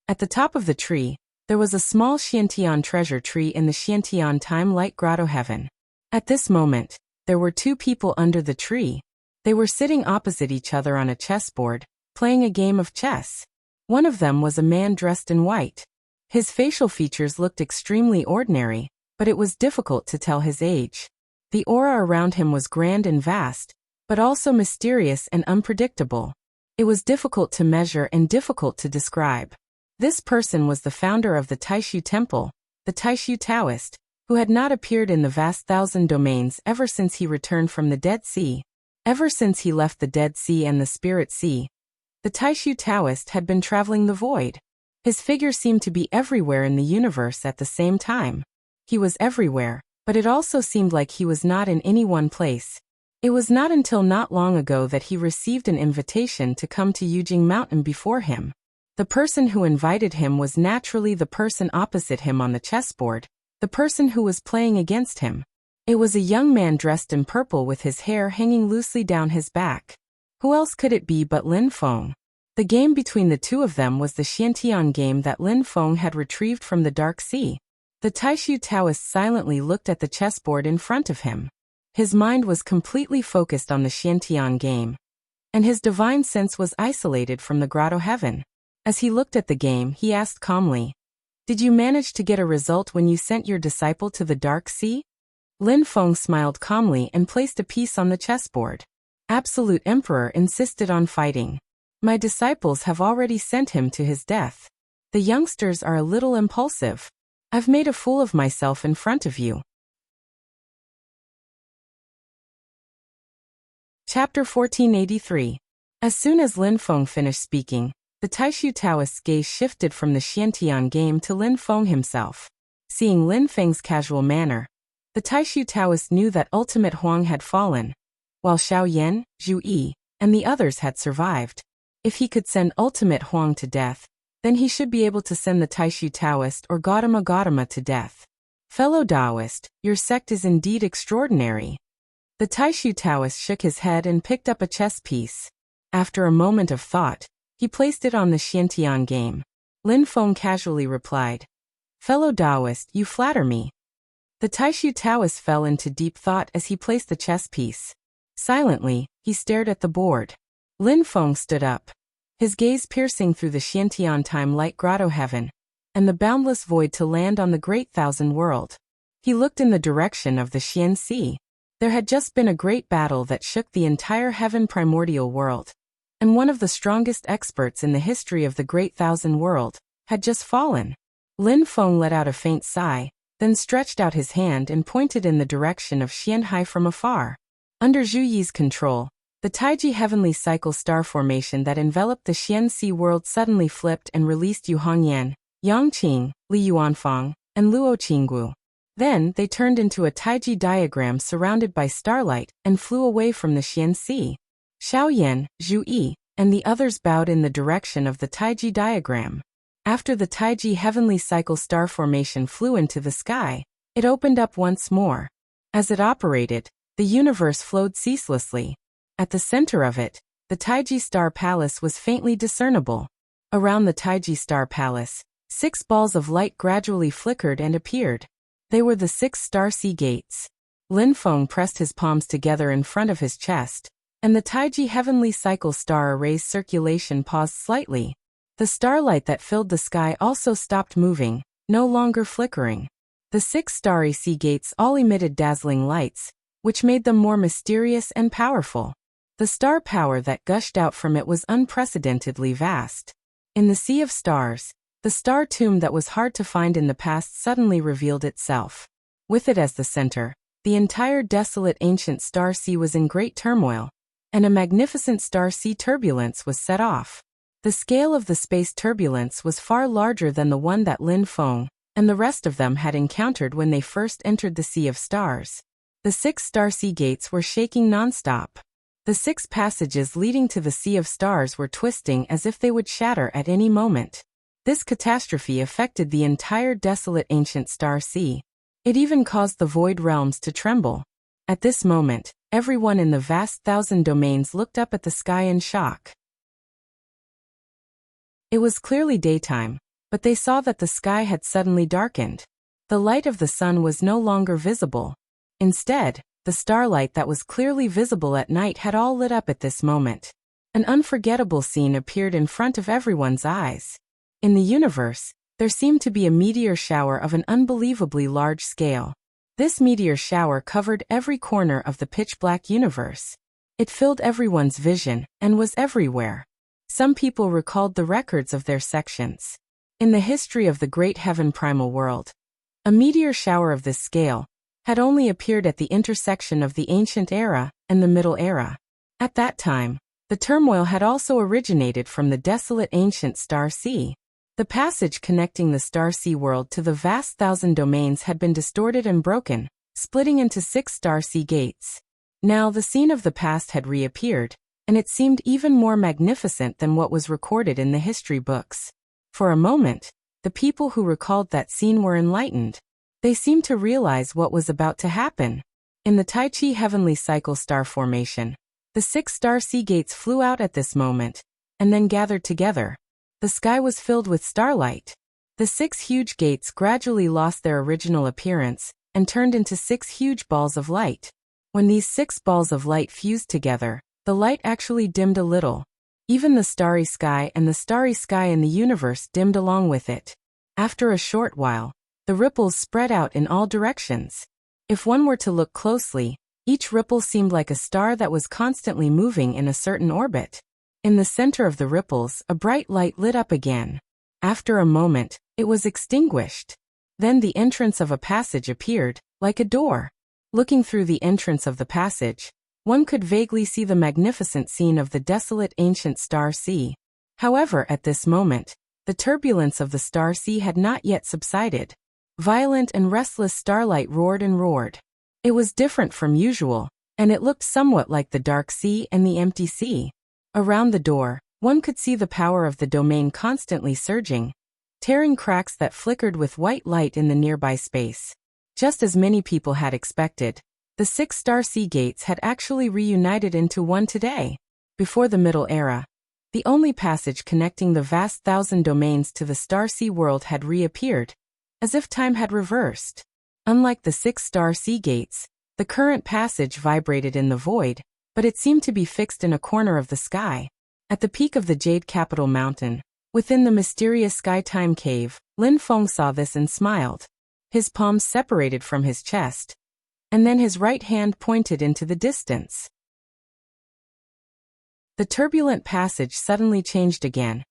At the top of the tree, there was a small Xiantian treasure tree in the Xiantian time-light grotto heaven. At this moment, there were two people under the tree. They were sitting opposite each other on a chessboard, playing a game of chess. One of them was a man dressed in white. His facial features looked extremely ordinary, but it was difficult to tell his age. The aura around him was grand and vast, but also mysterious and unpredictable. It was difficult to measure and difficult to describe. This person was the founder of the Taishu Temple, the Taishu Taoist, who had not appeared in the vast thousand domains ever since he returned from the Dead Sea. Ever since he left the Dead Sea and the Spirit Sea, the Taishu Taoist had been traveling the void. His figure seemed to be everywhere in the universe at the same time. He was everywhere, but it also seemed like he was not in any one place. It was not until not long ago that he received an invitation to come to Yujing Mountain before him. The person who invited him was naturally the person opposite him on the chessboard, the person who was playing against him. It was a young man dressed in purple with his hair hanging loosely down his back. Who else could it be but Lin Feng? The game between the two of them was the Xiantian game that Lin Feng had retrieved from the Dark Sea. The Taishu Taoist silently looked at the chessboard in front of him. His mind was completely focused on the Xiantian game, and his divine sense was isolated from the grotto heaven. As he looked at the game, he asked calmly, "Did you manage to get a result when you sent your disciple to the Dark Sea?" Lin Feng smiled calmly and placed a piece on the chessboard. Absolute Emperor insisted on fighting. My disciples have already sent him to his death. The youngsters are a little impulsive. I've made a fool of myself in front of you. Chapter 1483. As soon as Lin Feng finished speaking, the Taishu Taoist's gaze shifted from the Xiantian game to Lin Feng himself. Seeing Lin Feng's casual manner, the Taishu Taoist knew that ultimate Huang had fallen, while Xiao Yan, Zhu Yi, and the others had survived. If he could send ultimate Huang to death, then he should be able to send the Taishu Taoist or Gautama to death. Fellow Taoist, your sect is indeed extraordinary. The Taishu Taoist shook his head and picked up a chess piece. After a moment of thought, he placed it on the Xiantian game. Lin Feng casually replied, "Fellow Taoist, you flatter me." The Taishu Taoist fell into deep thought as he placed the chess piece. Silently, he stared at the board. Lin Feng stood up, his gaze piercing through the Xiantian time-light grotto heaven and the boundless void to land on the great thousand world. He looked in the direction of the Xian Sea. There had just been a great battle that shook the entire heaven primordial world, and one of the strongest experts in the history of the great thousand world had just fallen. Lin Feng let out a faint sigh, then stretched out his hand and pointed in the direction of Xianhai from afar. Under Zhu Yi's control, the Taiji heavenly cycle star formation that enveloped the Xian Sea world suddenly flipped and released Yu Hongyan, Yang Qing, Li Yuanfang, and Luo Qinggu. Then they turned into a Taiji diagram surrounded by starlight and flew away from the Xian Sea. Xiao Yan, Zhu Yi, and the others bowed in the direction of the Taiji diagram. After the Taiji heavenly cycle star formation flew into the sky, it opened up once more. As it operated, the universe flowed ceaselessly. At the center of it, the Taiji Star Palace was faintly discernible. Around the Taiji Star Palace, 6 balls of light gradually flickered and appeared. They were the 6 star sea gates. Lin Feng pressed his palms together in front of his chest, and the Taiji heavenly cycle star array's circulation paused slightly. The starlight that filled the sky also stopped moving, no longer flickering. The 6 starry sea gates all emitted dazzling lights, which made them more mysterious and powerful. The star power that gushed out from it was unprecedentedly vast. In the sea of stars, the star tomb that was hard to find in the past suddenly revealed itself. With it as the center, the entire desolate ancient star sea was in great turmoil, and a magnificent star sea turbulence was set off. The scale of the space turbulence was far larger than the one that Lin Feng and the rest of them had encountered when they first entered the Sea of Stars. The 6 star sea gates were shaking nonstop. The 6 passages leading to the Sea of Stars were twisting as if they would shatter at any moment. This catastrophe affected the entire desolate ancient star sea. It even caused the void realms to tremble. At this moment, everyone in the vast 1,000 domains looked up at the sky in shock. It was clearly daytime, but they saw that the sky had suddenly darkened. The light of the sun was no longer visible. Instead, the starlight that was clearly visible at night had all lit up at this moment. An unforgettable scene appeared in front of everyone's eyes. In the universe, there seemed to be a meteor shower of an unbelievably large scale. This meteor shower covered every corner of the pitch-black universe. It filled everyone's vision and was everywhere. Some people recalled the records of their sections. In the history of the great heaven primal world, a meteor shower of this scale had only appeared at the intersection of the ancient era and the middle era. At that time, the turmoil had also originated from the desolate ancient star sea. The passage connecting the star sea world to the vast 1,000 domains had been distorted and broken, splitting into 6 star sea gates. Now the scene of the past had reappeared, and it seemed even more magnificent than what was recorded in the history books. For a moment, the people who recalled that scene were enlightened. They seemed to realize what was about to happen. In the Taichi Heavenly Cycle star formation, the 6 star sea gates flew out at this moment, and then gathered together. The sky was filled with starlight. The 6 huge gates gradually lost their original appearance, and turned into 6 huge balls of light. When these 6 balls of light fused together, the light actually dimmed a little. Even the starry sky and the starry sky in the universe dimmed along with it. After a short while, the ripples spread out in all directions. If one were to look closely, each ripple seemed like a star that was constantly moving in a certain orbit. In the center of the ripples, a bright light lit up again. After a moment, it was extinguished. Then the entrance of a passage appeared, like a door. Looking through the entrance of the passage, one could vaguely see the magnificent scene of the desolate ancient star sea. However, at this moment, the turbulence of the star sea had not yet subsided. Violent and restless starlight roared and roared. It was different from usual, and it looked somewhat like the dark sea and the empty sea. Around the door, one could see the power of the domain constantly surging, tearing cracks that flickered with white light in the nearby space. Just as many people had expected, the 6 star sea gates had actually reunited into one today. Before the Middle Era, the only passage connecting the vast 1,000 domains to the star sea world had reappeared, as if time had reversed. Unlike the 6 star sea gates, the current passage vibrated in the void, but it seemed to be fixed in a corner of the sky. At the peak of the Jade Capital Mountain, within the mysterious Sky-Time Cave, Lin Feng saw this and smiled. His palms separated from his chest, and then his right hand pointed into the distance. The turbulent passage suddenly changed again,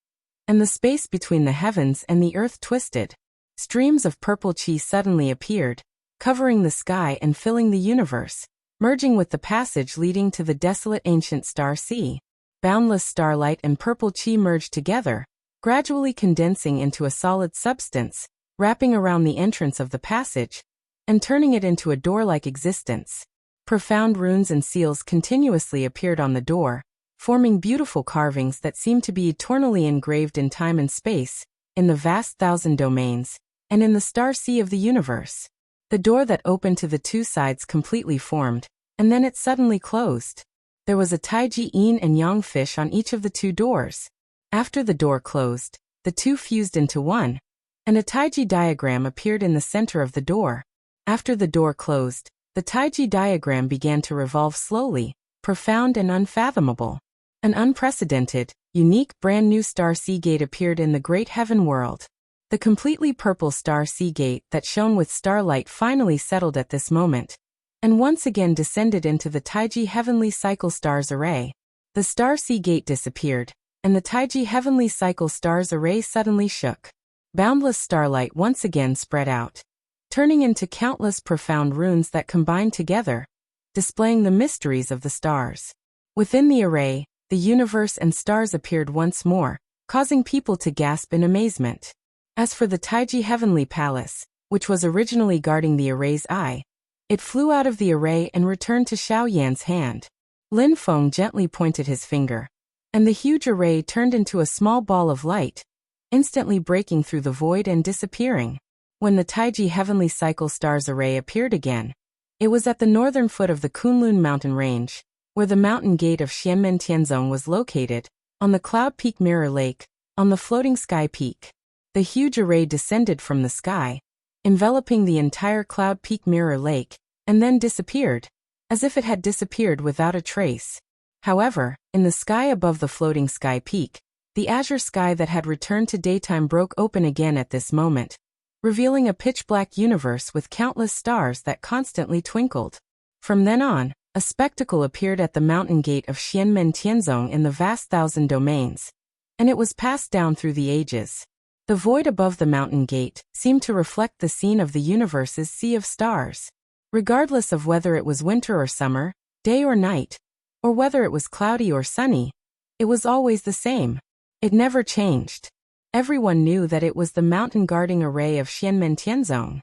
and the space between the heavens and the earth twisted. Streams of purple chi suddenly appeared, covering the sky and filling the universe, merging with the passage leading to the desolate ancient star sea. Boundless starlight and purple chi merged together, gradually condensing into a solid substance, wrapping around the entrance of the passage, and turning it into a door-like existence. Profound runes and seals continuously appeared on the door, forming beautiful carvings that seemed to be eternally engraved in time and space, in the vast 1,000 domains, and in the star sea of the universe. The door that opened to the 2 sides completely formed, and then it suddenly closed. There was a Taiji Yin and Yang fish on each of the 2 doors. After the door closed, the 2 fused into one, and a Taiji diagram appeared in the center of the door. After the door closed, the Taiji diagram began to revolve slowly, profound and unfathomable. An unprecedented, unique brand new star sea gate appeared in the great heaven world. The completely purple star sea gate that shone with starlight finally settled at this moment, and once again descended into the Taiji Heavenly Cycle Stars Array. The star sea gate disappeared, and the Taiji Heavenly Cycle Stars Array suddenly shook. Boundless starlight once again spread out, turning into countless profound runes that combined together, displaying the mysteries of the stars. Within the array, the universe and stars appeared once more, causing people to gasp in amazement. As for the Taiji Heavenly Palace, which was originally guarding the array's eye, it flew out of the array and returned to Xiao Yan's hand. Lin Feng gently pointed his finger, and the huge array turned into a small ball of light, instantly breaking through the void and disappearing. When the Taiji Heavenly Cycle Stars Array appeared again, it was at the northern foot of the Kunlun mountain range, where the mountain gate of Xianmen Tianzong was located, on the Cloud Peak Mirror Lake, on the floating sky peak. The huge array descended from the sky, enveloping the entire Cloud Peak Mirror Lake, and then disappeared, as if it had disappeared without a trace. However, in the sky above the floating sky peak, the azure sky that had returned to daytime broke open again at this moment, revealing a pitch-black universe with countless stars that constantly twinkled. From then on, a spectacle appeared at the mountain gate of Xianmen Tianzong in the vast 1,000 domains, and it was passed down through the ages. The void above the mountain gate seemed to reflect the scene of the universe's sea of stars. Regardless of whether it was winter or summer, day or night, or whether it was cloudy or sunny, it was always the same. It never changed. Everyone knew that it was the mountain guarding array of Xianmen Tianzong.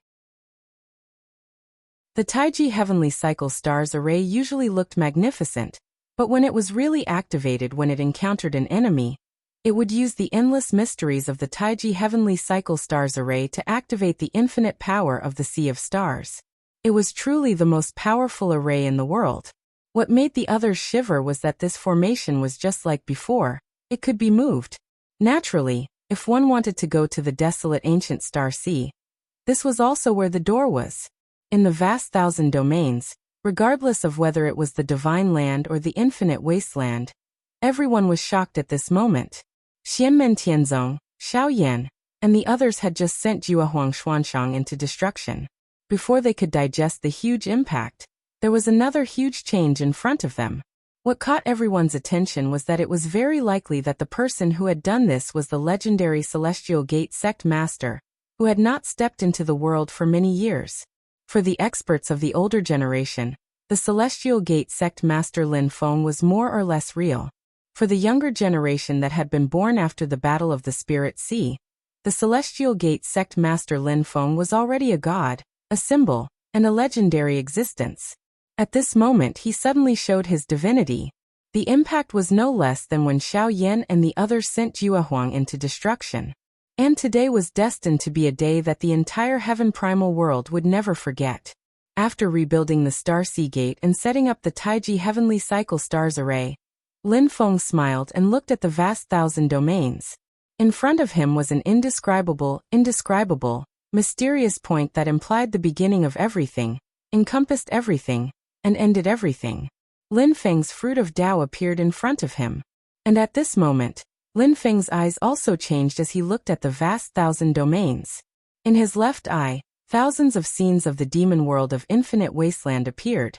The Taiji Heavenly Cycle Stars Array usually looked magnificent, but when it was really activated when it encountered an enemy, it would use the endless mysteries of the Taiji Heavenly Cycle Stars Array to activate the infinite power of the Sea of Stars. It was truly the most powerful array in the world. What made the others shiver was that this formation was just like before. It could be moved. Naturally, if one wanted to go to the desolate ancient star sea, this was also where the door was. In the vast thousand domains, regardless of whether it was the divine land or the infinite wasteland, everyone was shocked at this moment. Xianmen Tianzong, Xiao Yan, and the others had just sent Juehuang Xuanshang into destruction. Before they could digest the huge impact, there was another huge change in front of them. What caught everyone's attention was that it was very likely that the person who had done this was the legendary Celestial Gate sect master, who had not stepped into the world for many years. For the experts of the older generation, the Celestial Gate sect master Lin Feng was more or less real. For the younger generation that had been born after the Battle of the Spirit Sea, the Celestial Gate sect master Lin Feng was already a god, a symbol, and a legendary existence. At this moment he suddenly showed his divinity. The impact was no less than when Xiao Yan and the others sent Juehuang into destruction. And today was destined to be a day that the entire heaven primal world would never forget. After rebuilding the Star Sea Gate and setting up the Taiji Heavenly Cycle Stars Array, Lin Feng smiled and looked at the vast thousand domains. In front of him was an indescribable, mysterious point that implied the beginning of everything, encompassed everything, and ended everything. Lin Feng's fruit of Tao appeared in front of him. And at this moment, Lin Feng's eyes also changed as he looked at the vast thousand domains. In his left eye, thousands of scenes of the demon world of infinite wasteland appeared,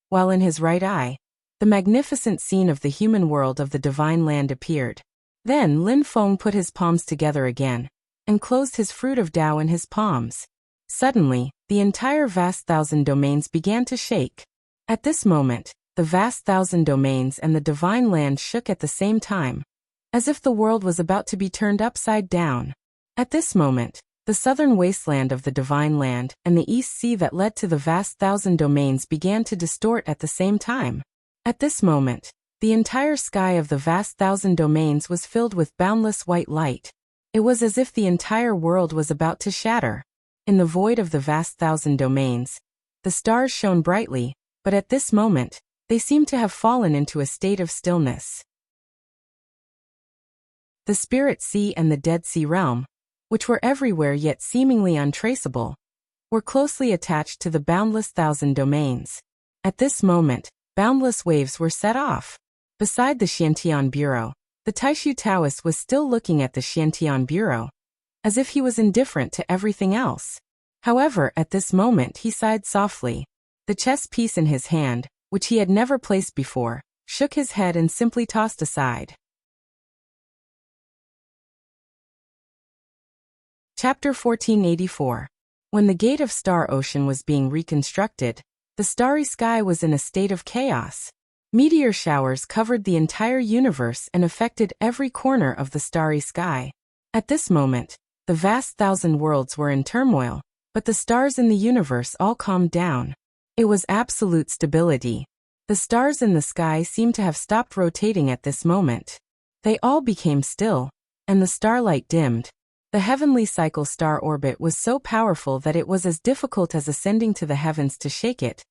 while in his right eye, the magnificent scene of the human world of the divine land appeared. Then Lin Feng put his palms together again, and closed his fruit of Tao in his palms. Suddenly, the entire vast thousand domains began to shake. At this moment, the vast thousand domains and the divine land shook at the same time, as if the world was about to be turned upside down. At this moment, the southern wasteland of the divine land and the east sea that led to the vast thousand domains began to distort at the same time. At this moment, the entire sky of the vast thousand domains was filled with boundless white light. It was as if the entire world was about to shatter. In the void of the vast thousand domains, the stars shone brightly, but at this moment, they seemed to have fallen into a state of stillness. The Spirit Sea and the Dead Sea Realm, which were everywhere yet seemingly untraceable, were closely attached to the boundless thousand domains. At this moment, boundless waves were set off. Beside the Xiantian Bureau, the Taishu Taoist was still looking at the Xiantian Bureau, as if he was indifferent to everything else. However, at this moment he sighed softly. The chess piece in his hand, which he had never placed before, shook his head and simply tossed aside. Chapter 1484. When the Gate of Star Ocean was being reconstructed, the starry sky was in a state of chaos. Meteor showers covered the entire universe and affected every corner of the starry sky. At this moment, the vast thousand worlds were in turmoil, but the stars in the universe all calmed down. It was absolute stability. The stars in the sky seemed to have stopped rotating at this moment. They all became still, and the starlight dimmed. The heavenly cycle star orbit was so powerful that it was as difficult as ascending to the heavens to shake it,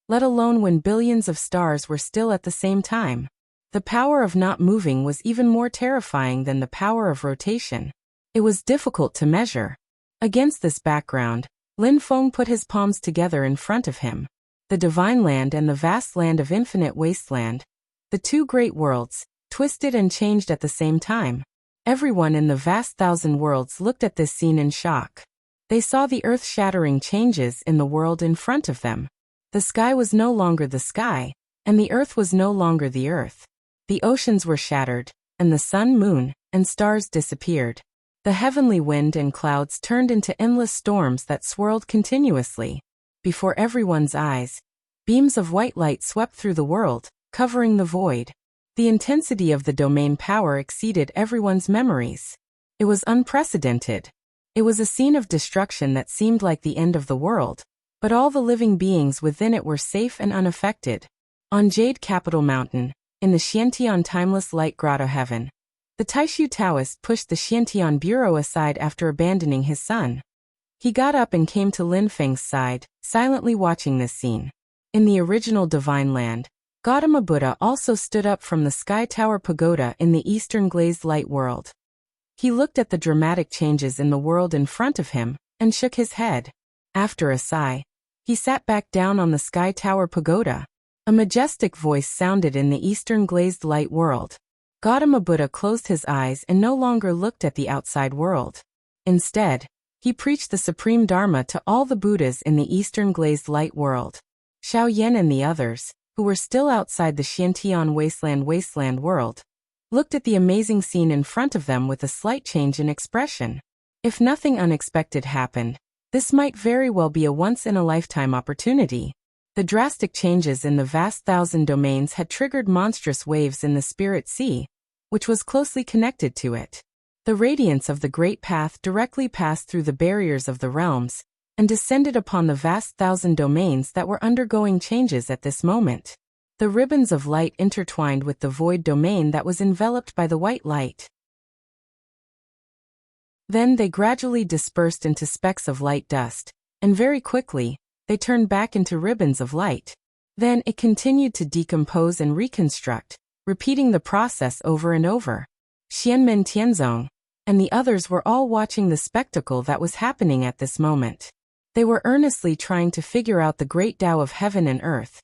let alone when billions of stars were still at the same time. The power of not moving was even more terrifying than the power of rotation. It was difficult to measure. Against this background, Lin Feng put his palms together in front of him. The divine land and the vast land of infinite wasteland, the two great worlds, twisted and changed at the same time. Everyone in the vast thousand worlds looked at this scene in shock. They saw the earth-shattering changes in the world in front of them. The sky was no longer the sky, and the earth was no longer the earth. The oceans were shattered, and the sun, moon, and stars disappeared. The heavenly wind and clouds turned into endless storms that swirled continuously. Before everyone's eyes, beams of white light swept through the world, covering the void. The intensity of the domain power exceeded everyone's memories. It was unprecedented. It was a scene of destruction that seemed like the end of the world, but all the living beings within it were safe and unaffected. On Jade Capital Mountain, in the Xiantian Timeless Light Grotto Heaven, the Taishu Taoist pushed the Xiantian Bureau aside after abandoning his son. He got up and came to Lin Feng's side, silently watching this scene. In the original Divine Land, Gautama Buddha also stood up from the Sky Tower Pagoda in the Eastern Glazed Light world. He looked at the dramatic changes in the world in front of him, and shook his head. After a sigh, he sat back down on the Sky Tower Pagoda. A majestic voice sounded in the Eastern Glazed Light world. Gautama Buddha closed his eyes and no longer looked at the outside world. Instead, he preached the supreme Dharma to all the Buddhas in the Eastern Glazed Light world. Xiao Yan and the others, who were still outside the Xiantian Wasteland world, looked at the amazing scene in front of them with a slight change in expression. If nothing unexpected happened, this might very well be a once-in-a-lifetime opportunity. The drastic changes in the vast thousand domains had triggered monstrous waves in the Spirit Sea, which was closely connected to it. The radiance of the Great Path directly passed through the barriers of the realms and descended upon the vast thousand domains that were undergoing changes at this moment. The ribbons of light intertwined with the void domain that was enveloped by the white light. Then they gradually dispersed into specks of light dust, and very quickly, they turned back into ribbons of light. Then it continued to decompose and reconstruct, repeating the process over and over. Xianmen Tianzong and the others were all watching the spectacle that was happening at this moment. They were earnestly trying to figure out the great Tao of heaven and earth,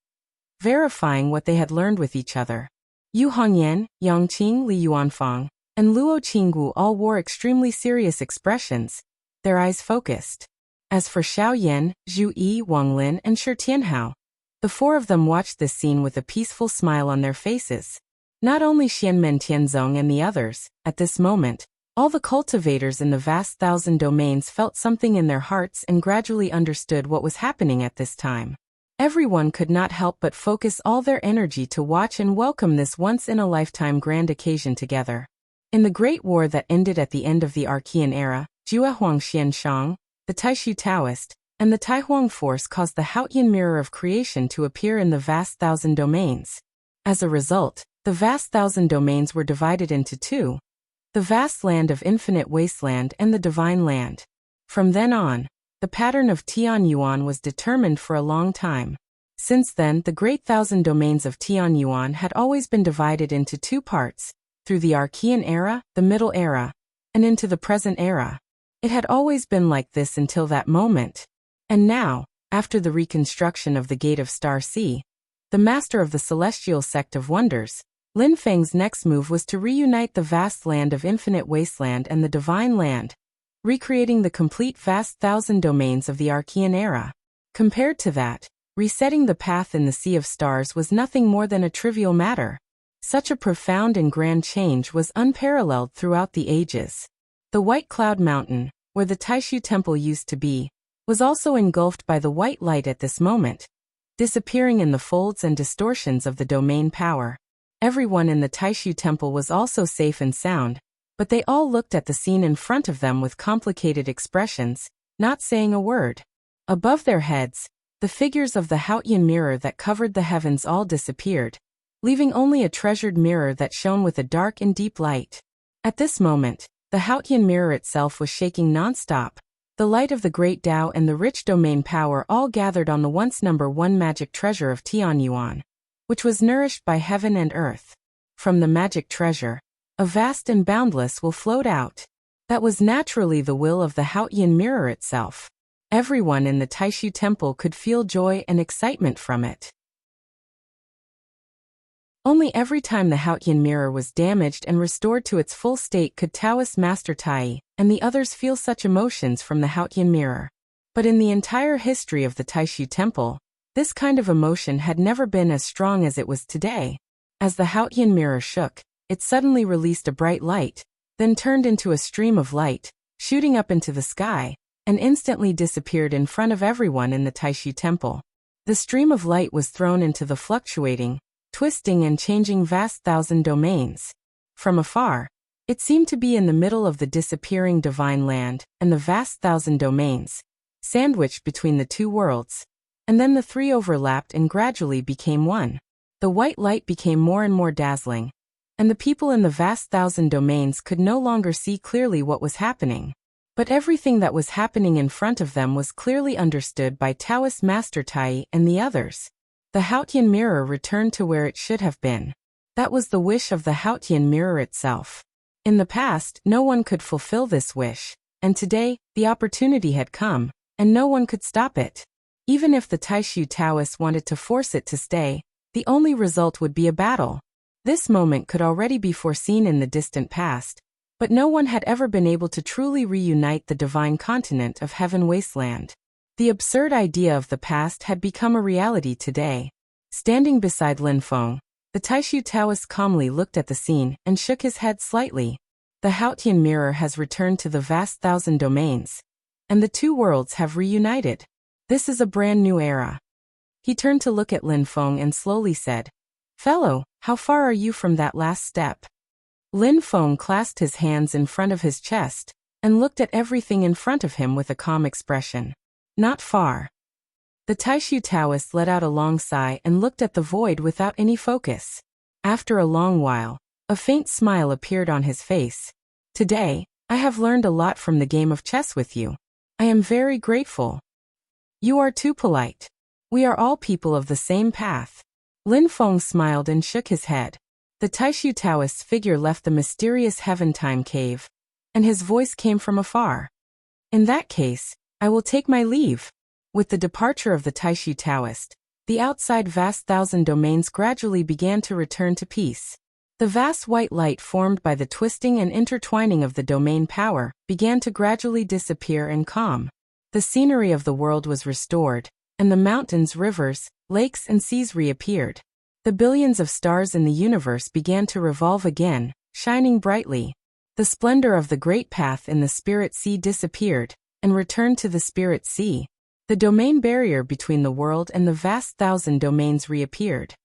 verifying what they had learned with each other. Yu Hongyan, Yang Qing, Li Yuanfang, and Luo Qinggu all wore extremely serious expressions, their eyes focused. As for Xiao Yan, Zhu Yi, Wang Lin, and Shi Tianhao, the four of them watched this scene with a peaceful smile on their faces. Not only Xianmen Tianzong and the others, at this moment, all the cultivators in the vast thousand domains felt something in their hearts and gradually understood what was happening at this time. Everyone could not help but focus all their energy to watch and welcome this once-in-a-lifetime grand occasion together. In the Great War that ended at the end of the Archean era, Juehuang Xianshang, the Taishu Taoist, and the Taihuang force caused the Haotian mirror of creation to appear in the vast thousand domains. As a result, the vast thousand domains were divided into two: the vast land of infinite wasteland and the divine land. From then on, the pattern of Tian Yuan was determined for a long time. Since then, the great thousand domains of Tian Yuan had always been divided into two parts, through the Archean era, the Middle Era, and into the present era. It had always been like this until that moment. And now, after the reconstruction of the Gate of Star Sea, the master of the Celestial Sect of Wonders, Lin Feng's next move was to reunite the vast land of infinite wasteland and the divine land, recreating the complete vast thousand domains of the Archean era. Compared to that, resetting the path in the Sea of Stars was nothing more than a trivial matter. Such a profound and grand change was unparalleled throughout the ages. The White Cloud Mountain, where the Taishu Temple used to be, was also engulfed by the white light at this moment, disappearing in the folds and distortions of the domain power. Everyone in the Taishu Temple was also safe and sound, but they all looked at the scene in front of them with complicated expressions, not saying a word. Above their heads, the figures of the Haotian mirror that covered the heavens all disappeared, leaving only a treasured mirror that shone with a dark and deep light. At this moment, the Haotian mirror itself was shaking non-stop. The light of the great Tao and the rich domain power all gathered on the once number one magic treasure of Tian Yuan, which was nourished by heaven and earth. From the magic treasure, a vast and boundless will flowed out. That was naturally the will of the Haotian mirror itself. Everyone in the Taishu Temple could feel joy and excitement from it. Only every time the Haotian mirror was damaged and restored to its full state could Taoist Master Tai and the others feel such emotions from the Haotian mirror. But in the entire history of the Taishu Temple, this kind of emotion had never been as strong as it was today. As the Haotian mirror shook, it suddenly released a bright light, then turned into a stream of light, shooting up into the sky, and instantly disappeared in front of everyone in the Taishu Temple. The stream of light was thrown into the fluctuating, twisting and changing vast thousand domains. From afar, it seemed to be in the middle of the disappearing divine land and the vast thousand domains, sandwiched between the two worlds. And then the three overlapped and gradually became one. The white light became more and more dazzling, and the people in the vast thousand domains could no longer see clearly what was happening. But everything that was happening in front of them was clearly understood by Taoist Master Tai and the others. The Haotian mirror returned to where it should have been. That was the wish of the Haotian mirror itself. In the past, no one could fulfill this wish, and today, the opportunity had come, and no one could stop it. Even if the Taishu Taoists wanted to force it to stay, the only result would be a battle. This moment could already be foreseen in the distant past, but no one had ever been able to truly reunite the divine continent of Heaven Wasteland. The absurd idea of the past had become a reality today. Standing beside Lin Feng, the Taishu Taoist calmly looked at the scene and shook his head slightly. The Haotian mirror has returned to the vast thousand domains, and the two worlds have reunited. This is a brand new era. He turned to look at Lin Feng and slowly said, "Fellow, how far are you from that last step?" Lin Feng clasped his hands in front of his chest and looked at everything in front of him with a calm expression. "Not far." The Taishu Taoist let out a long sigh and looked at the void without any focus. After a long while, a faint smile appeared on his face. "Today, I have learned a lot from the game of chess with you. I am very grateful." "You are too polite. We are all people of the same path." Lin Feng smiled and shook his head. The Taishu Taoist's figure left the mysterious Heaven-Time cave, and his voice came from afar. "In that case, I will take my leave." With the departure of the Taishu Taoist, the outside vast thousand domains gradually began to return to peace. The vast white light formed by the twisting and intertwining of the domain power began to gradually disappear and calm. The scenery of the world was restored, and the mountains, rivers, lakes and seas reappeared. The billions of stars in the universe began to revolve again, shining brightly. The splendor of the great path in the Spirit Sea disappeared, and returned to the Spirit Sea. The domain barrier between the world and the vast thousand domains reappeared.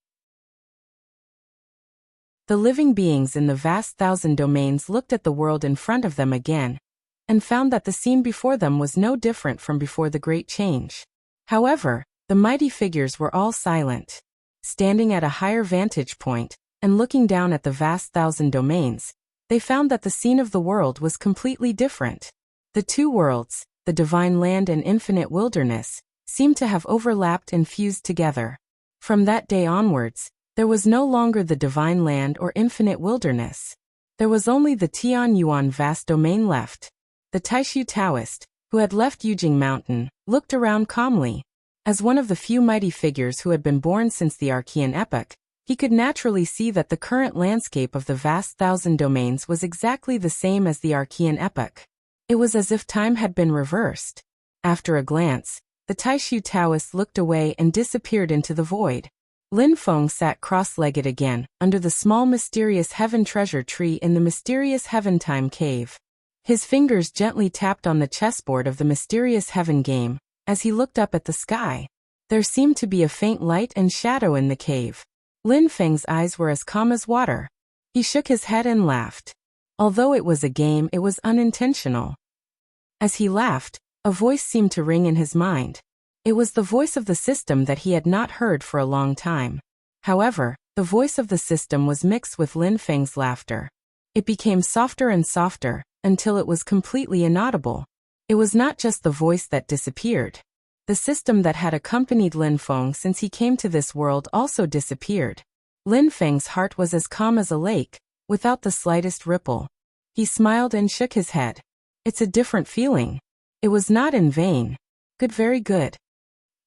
The living beings in the vast thousand domains looked at the world in front of them again, and found that the scene before them was no different from before the great change. However, the mighty figures were all silent. Standing at a higher vantage point, and looking down at the vast thousand domains, they found that the scene of the world was completely different. The two worlds, the divine land and infinite wilderness, seemed to have overlapped and fused together. From that day onwards, there was no longer the divine land or infinite wilderness. There was only the Tian Yuan vast domain left. The Taishu Taoist, who had left Yujing Mountain, looked around calmly. As one of the few mighty figures who had been born since the Archean epoch, he could naturally see that the current landscape of the vast thousand domains was exactly the same as the Archean epoch. It was as if time had been reversed. After a glance, the Taishu Taoist looked away and disappeared into the void. Lin Feng sat cross-legged again, under the small mysterious heaven treasure tree in the mysterious Heaven-Time cave. His fingers gently tapped on the chessboard of the mysterious heaven game. As he looked up at the sky, there seemed to be a faint light and shadow in the cave. Lin Feng's eyes were as calm as water. He shook his head and laughed. Although it was a game, it was unintentional. As he laughed, a voice seemed to ring in his mind. It was the voice of the system that he had not heard for a long time. However, the voice of the system was mixed with Lin Feng's laughter. It became softer and softer, until it was completely inaudible. It was not just the voice that disappeared. The system that had accompanied Lin Feng since he came to this world also disappeared. Lin Feng's heart was as calm as a lake, without the slightest ripple. He smiled and shook his head. "It's a different feeling. It was not in vain. Good, very good."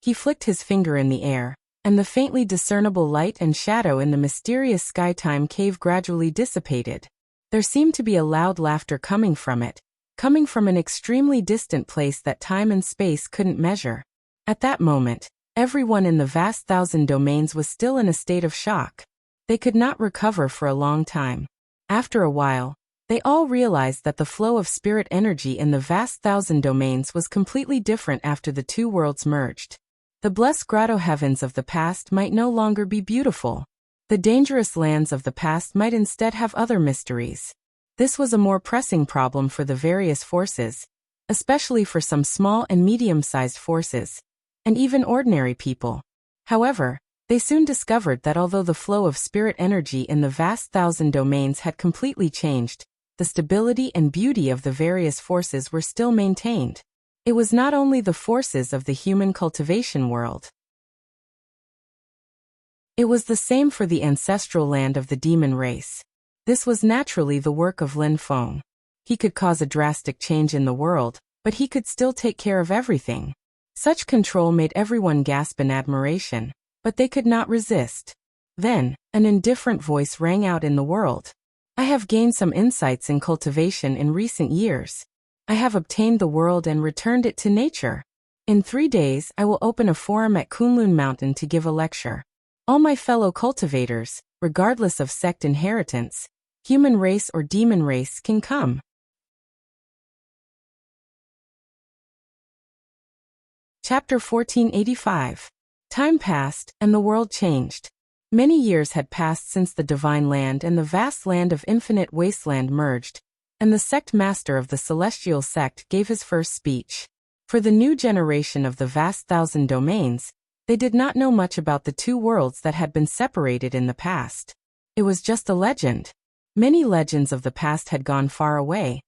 He flicked his finger in the air, and the faintly discernible light and shadow in the mysterious Sky-Time cave gradually dissipated. There seemed to be a loud laughter coming from it, coming from an extremely distant place that time and space couldn't measure. At that moment, everyone in the vast thousand domains was still in a state of shock. They could not recover for a long time. After a while, they all realized that the flow of spirit energy in the vast thousand domains was completely different after the two worlds merged. The blessed grotto heavens of the past might no longer be beautiful. The dangerous lands of the past might instead have other mysteries. This was a more pressing problem for the various forces, especially for some small and medium-sized forces, and even ordinary people. However, they soon discovered that although the flow of spirit energy in the vast thousand domains had completely changed, the stability and beauty of the various forces were still maintained. It was not only the forces of the human cultivation world. It was the same for the ancestral land of the demon race. This was naturally the work of Lin Feng. He could cause a drastic change in the world, but he could still take care of everything. Such control made everyone gasp in admiration, but they could not resist. Then, an indifferent voice rang out in the world. I have gained some insights in cultivation in recent years. I have obtained the world and returned it to nature. In 3 days I will open a forum at Kunlun Mountain to give a lecture. All my fellow cultivators, regardless of sect inheritance, human race or demon race, can come. Chapter 1485. Time passed, and the world changed. Many years had passed since the divine land and the vast land of infinite wasteland merged, and the sect master of the celestial sect gave his first speech. For the new generation of the vast thousand domains, they did not know much about the two worlds that had been separated in the past. It was just a legend. Many legends of the past had gone far away,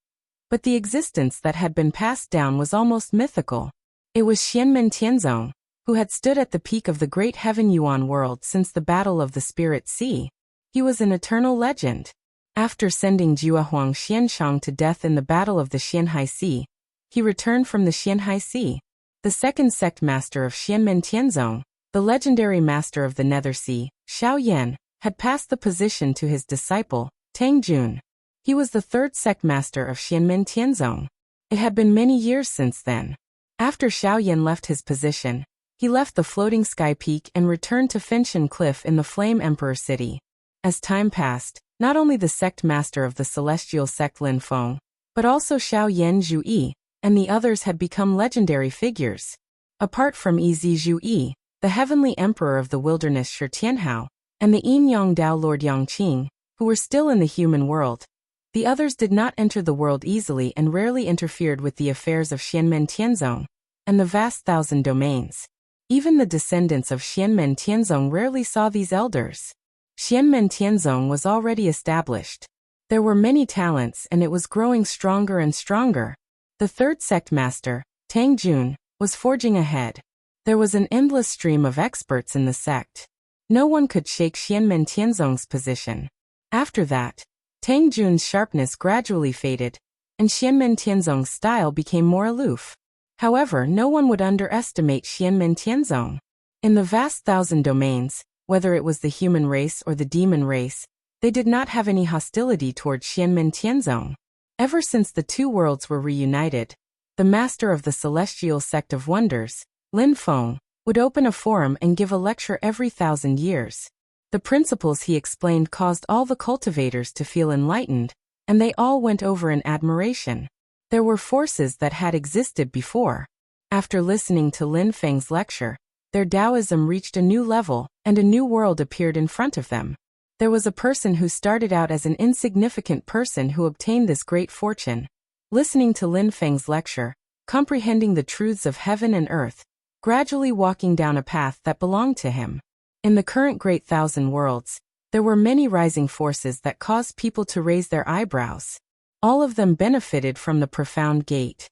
but the existence that had been passed down was almost mythical. It was Xianmen Tianzong, who had stood at the peak of the great Heaven Yuan world since the Battle of the Spirit Sea. He was an eternal legend. After sending Jiahuang Xianshang to death in the Battle of the Xianhai Sea, he returned from the Xianhai Sea. The second sect master of Xianmen Tianzong, the legendary master of the Nether Sea, Xiao Yan, had passed the position to his disciple, Tang Jun. He was the third sect master of Xianmen Tianzong. It had been many years since then. After Xiao Yan left his position, he left the floating sky peak and returned to Fenshan Cliff in the Flame Emperor City. As time passed, not only the sect master of the celestial sect Lin Feng, but also Xiao Yan Zhuyi, and the others had become legendary figures. Apart from Ezi Zhuyi, the heavenly emperor of the wilderness Shi Tianhao, and the Yin Yang Dao Lord Yangqing, who were still in the human world, the others did not enter the world easily and rarely interfered with the affairs of Xianmen Tianzong and the vast thousand domains. Even the descendants of Xianmen Tianzong rarely saw these elders. Xianmen Tianzong was already established. There were many talents and it was growing stronger and stronger. The third sect master, Tang Jun, was forging ahead. There was an endless stream of experts in the sect. No one could shake Xianmen Tianzong's position. After that, Tang Jun's sharpness gradually faded, and Xianmen Tianzong's style became more aloof. However, no one would underestimate Xianmen Tianzong. In the vast thousand domains, whether it was the human race or the demon race, they did not have any hostility toward Xianmen Tianzong. Ever since the two worlds were reunited, the master of the celestial sect of wonders, Lin Feng, would open a forum and give a lecture every 1,000 years. The principles he explained caused all the cultivators to feel enlightened, and they all went over in admiration. There were forces that had existed before. After listening to Lin Feng's lecture, their Taoism reached a new level, and a new world appeared in front of them. There was a person who started out as an insignificant person who obtained this great fortune. Listening to Lin Feng's lecture, comprehending the truths of heaven and earth, gradually walking down a path that belonged to him. In the current Great Thousand Worlds, there were many rising forces that caused people to raise their eyebrows. All of them benefited from the profound gate.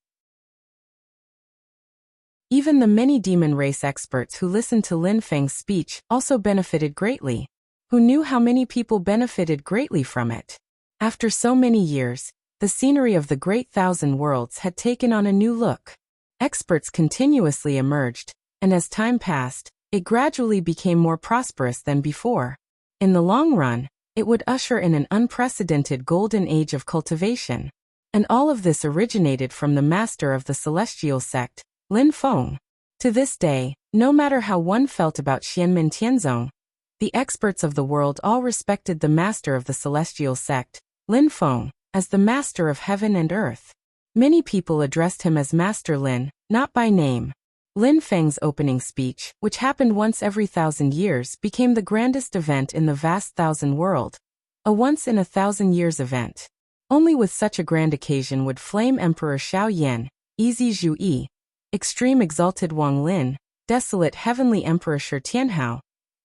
Even the many demon race experts who listened to Lin Feng's speech also benefited greatly. Who knew how many people benefited greatly from it? After so many years, the scenery of the Great Thousand Worlds had taken on a new look. Experts continuously emerged, and as time passed, it gradually became more prosperous than before. In the long run, it would usher in an unprecedented golden age of cultivation. And all of this originated from the master of the celestial sect, Lin Feng. To this day, no matter how one felt about Xianmen Tianzong, the experts of the world all respected the master of the celestial sect, Lin Feng, as the master of heaven and earth. Many people addressed him as Master Lin, not by name. Lin Feng's opening speech, which happened once every 1,000 years, became the grandest event in the vast thousand world. A once-in-a-thousand-years event. Only with such a grand occasion would Flame Emperor Xiao Yan, Ezi Zhuyi, Extreme Exalted Wang Lin, Desolate Heavenly Emperor Shi Tianhao,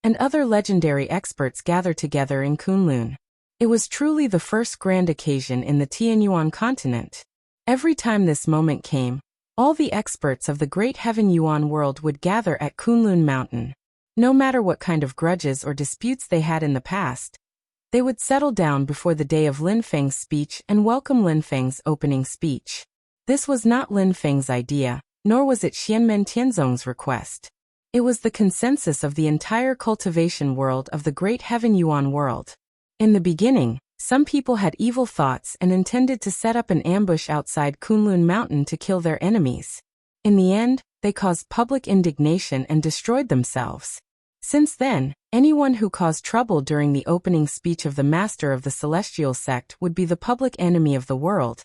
and other legendary experts gather together in Kunlun. It was truly the first grand occasion in the Tianyuan continent. Every time this moment came, all the experts of the great Heaven Yuan world would gather at Kunlun Mountain. No matter what kind of grudges or disputes they had in the past, they would settle down before the day of Lin Feng's speech and welcome Lin Feng's opening speech. This was not Lin Feng's idea, nor was it Xianmen Tianzong's request. It was the consensus of the entire cultivation world of the great Heaven Yuan world. In the beginning, some people had evil thoughts and intended to set up an ambush outside Kunlun Mountain to kill their enemies. In the end, they caused public indignation and destroyed themselves. Since then, anyone who caused trouble during the opening speech of the master of the celestial sect would be the public enemy of the world,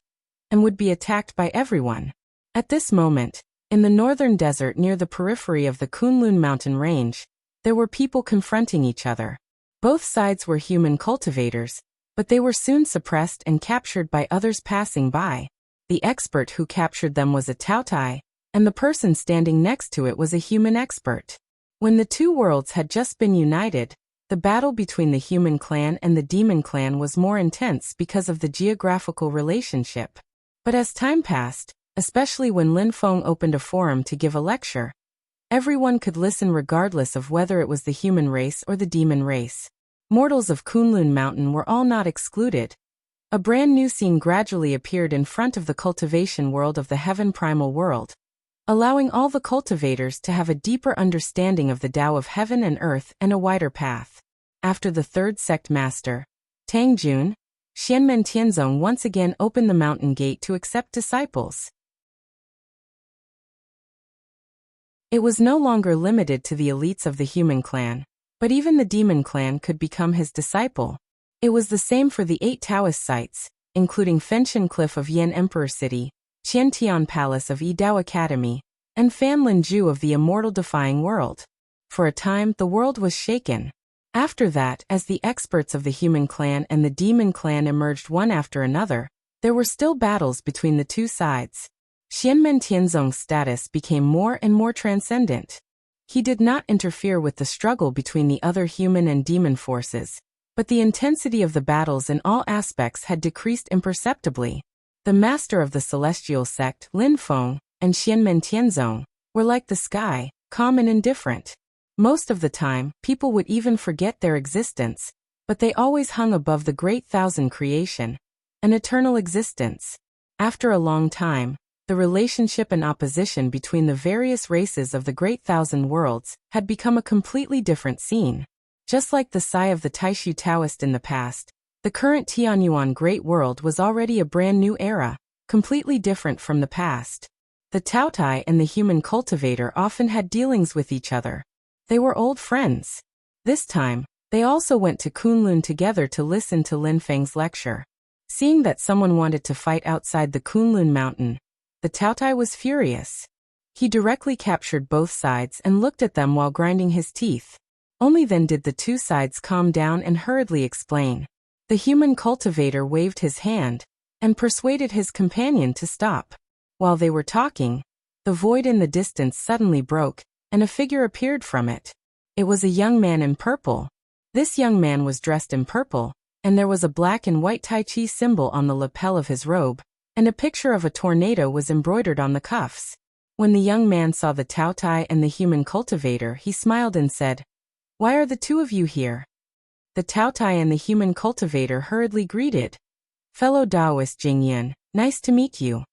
and would be attacked by everyone. At this moment, in the northern desert near the periphery of the Kunlun mountain range, there were people confronting each other. Both sides were human cultivators, but they were soon suppressed and captured by others passing by. The expert who captured them was a Taotai, and the person standing next to it was a human expert. When the two worlds had just been united, the battle between the human clan and the demon clan was more intense because of the geographical relationship. But as time passed, especially when Lin Feng opened a forum to give a lecture, everyone could listen regardless of whether it was the human race or the demon race. Mortals of Kunlun Mountain were all not excluded. A brand new scene gradually appeared in front of the cultivation world of the Heaven Primal World, allowing all the cultivators to have a deeper understanding of the Tao of heaven and earth and a wider path. After the third sect master, Tang Jun, Xianmen Tianzong once again opened the mountain gate to accept disciples. It was no longer limited to the elites of the human clan, but even the demon clan could become his disciple. It was the same for the 8 Taoist sites, including Fenshan Cliff of Yan Emperor City, Qiantian Palace of Yi Dao Academy, and Fanlin Ju of the Immortal Defying World. For a time, the world was shaken. After that, as the experts of the human clan and the demon clan emerged one after another, there were still battles between the two sides. Xianmen Tianzong's status became more and more transcendent. He did not interfere with the struggle between the other human and demon forces, but the intensity of the battles in all aspects had decreased imperceptibly. The master of the celestial sect, Lin Feng, and Xianmen Tianzong, were like the sky, calm and indifferent. Most of the time, people would even forget their existence, but they always hung above the great thousand creation, an eternal existence. After a long time, the relationship and opposition between the various races of the Great Thousand Worlds had become a completely different scene. Just like the Sai of the Taishu Taoist in the past, the current Tianyuan Great World was already a brand new era, completely different from the past. The Taotai and the human cultivator often had dealings with each other. They were old friends. This time, they also went to Kunlun together to listen to Lin Feng's lecture. Seeing that someone wanted to fight outside the Kunlun mountain, the Taotai was furious. He directly captured both sides and looked at them while grinding his teeth. Only then did the two sides calm down and hurriedly explain. The human cultivator waved his hand and persuaded his companion to stop. While they were talking, the void in the distance suddenly broke, and a figure appeared from it. It was a young man in purple. This young man was dressed in purple, and there was a black and white Tai Chi symbol on the lapel of his robe, and a picture of a tornado was embroidered on the cuffs. When the young man saw the Taotai and the human cultivator, he smiled and said, "Why are the two of you here?" The Taotai and the human cultivator hurriedly greeted. "Fellow Taoist Jingyan, nice to meet you."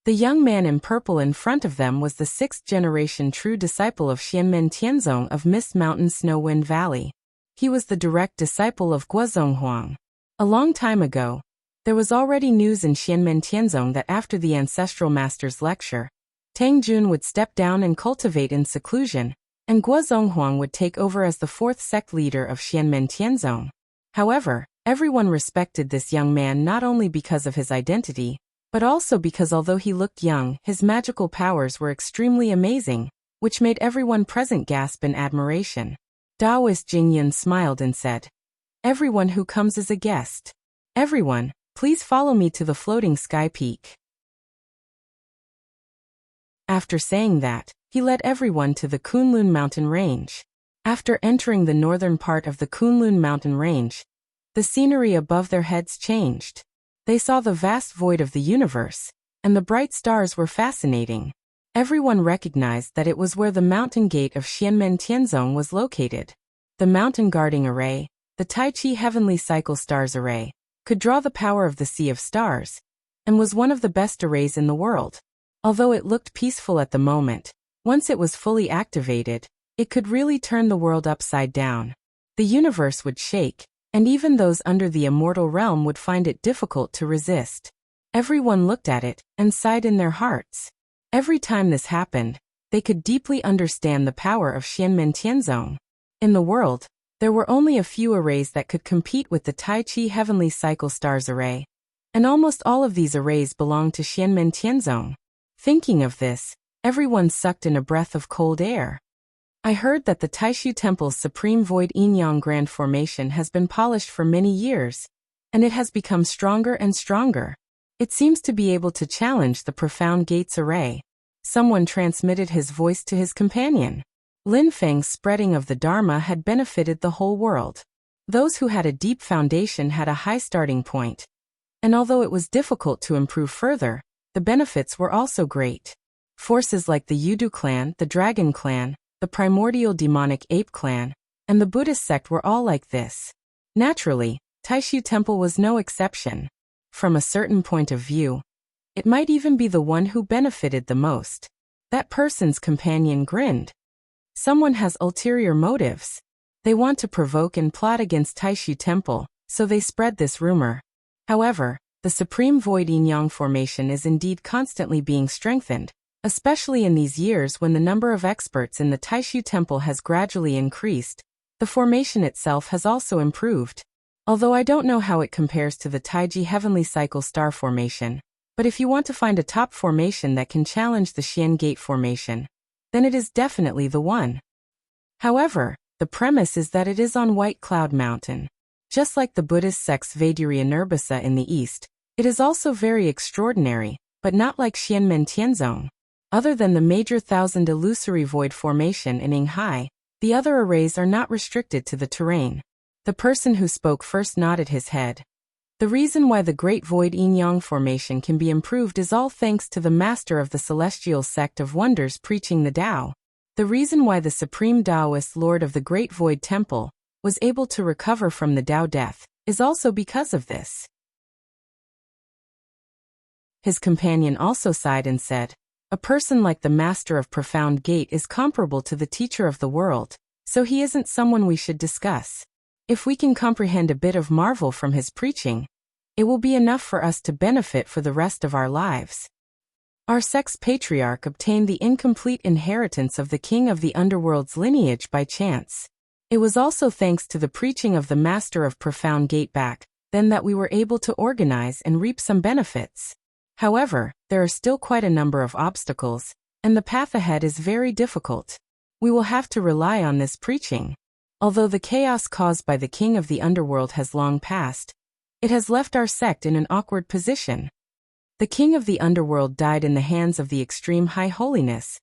The young man in purple in front of them was the 6th-generation true disciple of Xianmen Tianzong of Mist Mountain Snow Wind Valley. He was the direct disciple of Guozonghuang. A long time ago, there was already news in Xianmen Tianzong that after the ancestral master's lecture, Tang Jun would step down and cultivate in seclusion, and Guozonghuang would take over as the 4th sect leader of Xianmen Tianzong. However, everyone respected this young man not only because of his identity, but also because although he looked young, his magical powers were extremely amazing, which made everyone present gasp in admiration. Taoist Jingyan smiled and said, "Everyone who comes is a guest. Everyone, please follow me to the floating sky peak." After saying that, he led everyone to the Kunlun mountain range. After entering the northern part of the Kunlun mountain range, The scenery above their heads changed. They saw the vast void of the universe, and the bright stars were fascinating. Everyone recognized that it was where the mountain gate of Xianmen Tianzong was located. The mountain guarding array, the Tai Chi Heavenly Cycle Stars array, could draw the power of the Sea of Stars, and was one of the best arrays in the world. Although it looked peaceful at the moment, once it was fully activated, it could really turn the world upside down. The universe would shake, and even those under the immortal realm would find it difficult to resist. Everyone looked at it and sighed in their hearts. Every time this happened, they could deeply understand the power of Xianmen Tianzong. In the world, there were only a few arrays that could compete with the Tai Chi Heavenly Cycle Stars array, and almost all of these arrays belonged to Xianmen Tianzong. Thinking of this, everyone sucked in a breath of cold air. I heard that the Taishu Temple's Supreme Void Yin-Yang Grand Formation has been polished for many years, and it has become stronger and stronger. It seems to be able to challenge the Profound Gates array. Someone transmitted his voice to his companion. Lin Feng's spreading of the Dharma had benefited the whole world. Those who had a deep foundation had a high starting point. And although it was difficult to improve further, the benefits were also great. Forces like the Yudu clan, the Dragon clan, the primordial demonic ape clan, and the Buddhist sect were all like this. Naturally, Taishu Temple was no exception. From a certain point of view, it might even be the one who benefited the most. That person's companion grinned. Someone has ulterior motives. They want to provoke and plot against Taishu Temple, so they spread this rumor. However, the Supreme Void Yin-Yang Formation is indeed constantly being strengthened, especially in these years when the number of experts in the Taishu Temple has gradually increased. The formation itself has also improved. Although I don't know how it compares to the Taiji Heavenly Cycle Star Formation, but if you want to find a top formation that can challenge the Xian Gate Formation, then it is definitely the one. However, the premise is that it is on White Cloud Mountain. Just like the Buddhist sect's Vaidurya Nirbasa in the east, it is also very extraordinary, but not like Xianmen Tianzong. Other than the major Thousand Illusory Void Formation in Yinghai, the other arrays are not restricted to the terrain. The person who spoke first nodded his head. The reason why the Great Void Yin-Yang Formation can be improved is all thanks to the master of the Celestial Sect of Wonders preaching the Tao. The reason why the Supreme Taoist Lord of the Great Void Temple was able to recover from the Tao death is also because of this. His companion also sighed and said, "A person like the Master of Profound Gate is comparable to the Teacher of the World, so he isn't someone we should discuss. If we can comprehend a bit of marvel from his preaching, it will be enough for us to benefit for the rest of our lives." Our sect's patriarch obtained the incomplete inheritance of the king of the underworld's lineage by chance. It was also thanks to the preaching of the Master of Profound Gate back then that we were able to organize and reap some benefits. However, there are still quite a number of obstacles, and the path ahead is very difficult. We will have to rely on this preaching. Although the chaos caused by the king of the underworld has long passed, it has left our sect in an awkward position. The king of the underworld died in the hands of the extreme high holiness,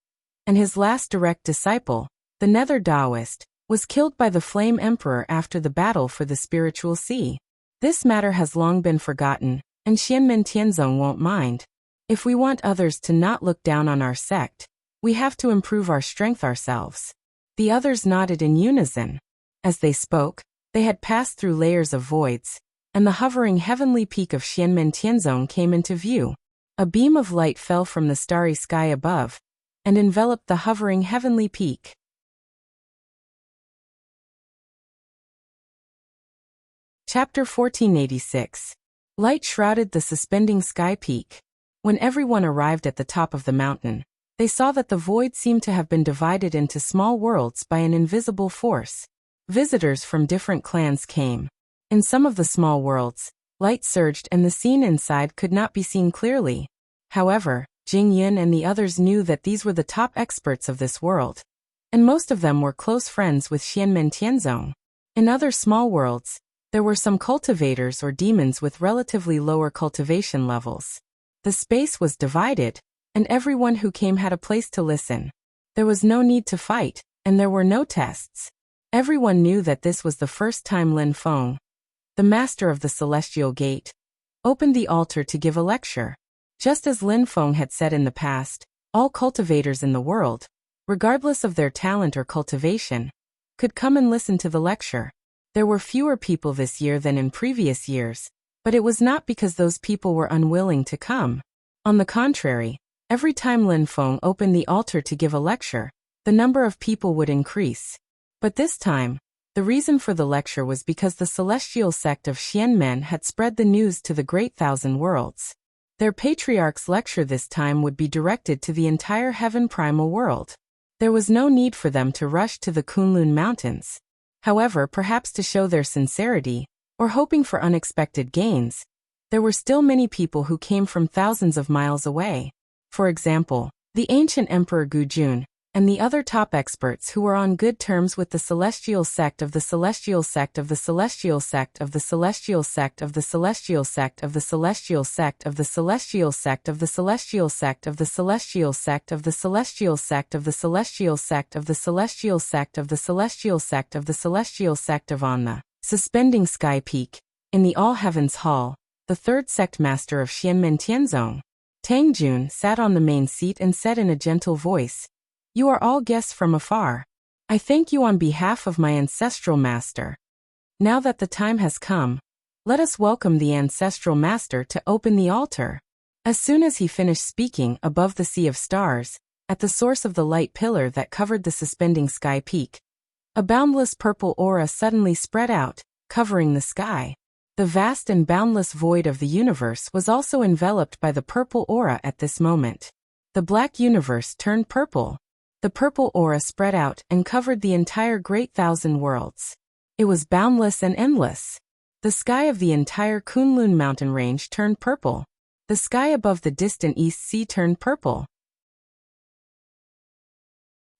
and his last direct disciple, the Nether Taoist, was killed by the Flame Emperor after the battle for the spiritual sea. This matter has long been forgotten, and Xianmen Tianzong won't mind. If we want others to not look down on our sect, we have to improve our strength ourselves. The others nodded in unison. As they spoke, they had passed through layers of voids, and the hovering heavenly peak of Xianmen Tianzong came into view. A beam of light fell from the starry sky above, and enveloped the hovering heavenly peak. Chapter 1486. Light shrouded the suspending sky peak. When everyone arrived at the top of the mountain, they saw that the void seemed to have been divided into small worlds by an invisible force. Visitors from different clans came. In some of the small worlds, light surged and the scene inside could not be seen clearly. However, Jing Yun and the others knew that these were the top experts of this world, and most of them were close friends with Xianmen Tianzong. In other small worlds, there were some cultivators or demons with relatively lower cultivation levels. The space was divided, and everyone who came had a place to listen. There was no need to fight, and there were no tests. Everyone knew that this was the first time Lin Feng, the master of the celestial gate, opened the altar to give a lecture. Just as Lin Feng had said in the past, all cultivators in the world, regardless of their talent or cultivation, could come and listen to the lecture. There were fewer people this year than in previous years, but it was not because those people were unwilling to come. On the contrary, every time Lin Feng opened the altar to give a lecture, the number of people would increase. But this time, the reason for the lecture was because the celestial sect of Xianmen had spread the news to the Great Thousand Worlds. Their patriarch's lecture this time would be directed to the entire heaven primal world. There was no need for them to rush to the Kunlun Mountains. However, perhaps to show their sincerity, or hoping for unexpected gains, there were still many people who came from thousands of miles away. For example, the ancient Emperor Gujun, and the other top experts who were on good terms with the celestial sect of the celestial sect of the celestial sect of the celestial sect of the celestial sect of the celestial sect of the celestial sect of the celestial sect of the celestial sect of the celestial sect of the celestial sect of the celestial sect of the celestial sect of the celestial sect of on the suspending sky peak, in the All Heavens Hall, the third sect master of Xianmen Tianzong, Tang Jun, sat on the main seat and said in a gentle voice, "You are all guests from afar. I thank you on behalf of my ancestral master. Now that the time has come, let us welcome the ancestral master to open the altar." As soon as he finished speaking, above the sea of stars, at the source of the light pillar that covered the suspending sky peak, a boundless purple aura suddenly spread out, covering the sky. The vast and boundless void of the universe was also enveloped by the purple aura at this moment. The black universe turned purple. The purple aura spread out and covered the entire Great Thousand Worlds. It was boundless and endless. The sky of the entire Kunlun mountain range turned purple. The sky above the distant East Sea turned purple.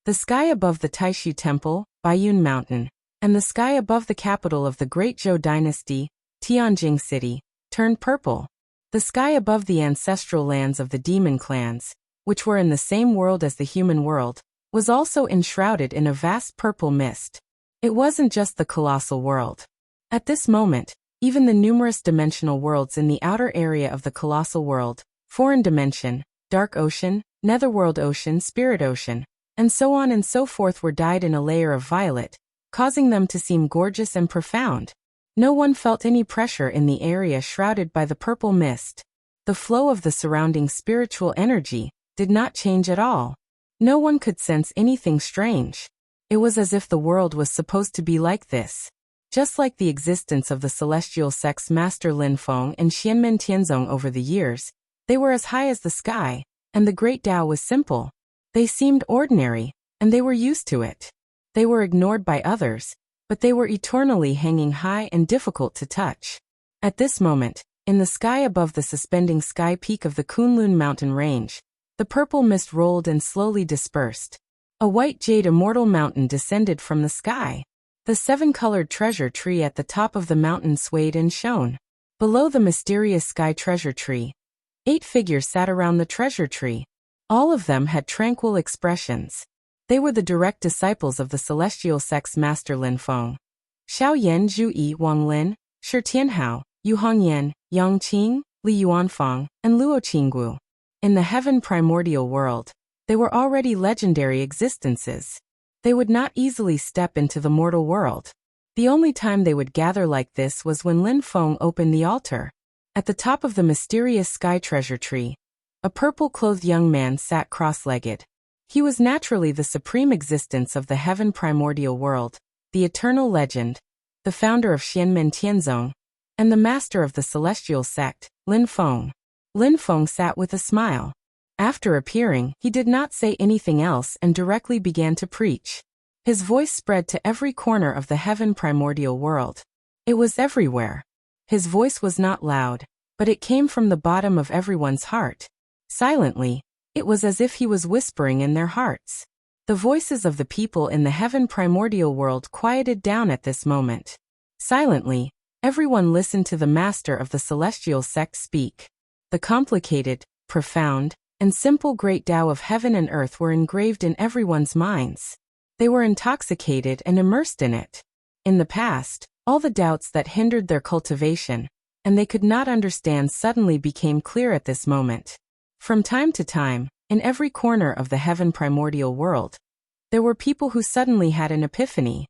The sky above the Taishu Temple, Baiyun Mountain, and the sky above the capital of the Great Zhou Dynasty, Tianjing City, turned purple. The sky above the ancestral lands of the demon clans, which were in the same world as the human world, was also enshrouded in a vast purple mist. It wasn't just the colossal world. At this moment, even the numerous dimensional worlds in the outer area of the colossal world, foreign dimension, dark ocean, netherworld ocean, spirit ocean, and so on and so forth were dyed in a layer of violet, causing them to seem gorgeous and profound. No one felt any pressure in the area shrouded by the purple mist. The flow of the surrounding spiritual energy did not change at all. No one could sense anything strange. It was as if the world was supposed to be like this. Just like the existence of the celestial sect's master Lin Feng and Xianmen Tianzong over the years, they were as high as the sky, and the great Tao was simple. They seemed ordinary, and they were used to it. They were ignored by others, but they were eternally hanging high and difficult to touch. At this moment, in the sky above the suspending sky peak of the Kunlun mountain range, the purple mist rolled and slowly dispersed. A white jade immortal mountain descended from the sky. The seven-colored treasure tree at the top of the mountain swayed and shone. Below the mysterious sky treasure tree, 8 figures sat around the treasure tree. All of them had tranquil expressions. They were the direct disciples of the celestial sect's master Lin Feng. Xiao Yan, Zhu Yi, Wang Lin, Shi Tianhao, Yu Hongyan, Yang Qing, Li Yuanfang, and Luo Qinggu. In the heaven primordial world, they were already legendary existences. They would not easily step into the mortal world. The only time they would gather like this was when Lin Feng opened the altar. At the top of the mysterious sky treasure tree, a purple-clothed young man sat cross-legged. He was naturally the supreme existence of the heaven primordial world, the eternal legend, the founder of Xianmen Tianzong, and the master of the celestial sect, Lin Feng. Lin Feng sat with a smile. After appearing, he did not say anything else and directly began to preach. His voice spread to every corner of the heaven primordial world. It was everywhere. His voice was not loud, but it came from the bottom of everyone's heart. Silently, it was as if he was whispering in their hearts. The voices of the people in the heaven primordial world quieted down at this moment. Silently, everyone listened to the master of the celestial sect speak. The complicated, profound, and simple great Tao of heaven and earth were engraved in everyone's minds. They were intoxicated and immersed in it. In the past, All the doubts that hindered their cultivation, and they could not understand, suddenly became clear at this moment. From time to time, in every corner of the heaven primordial world, there were people who suddenly had an epiphany.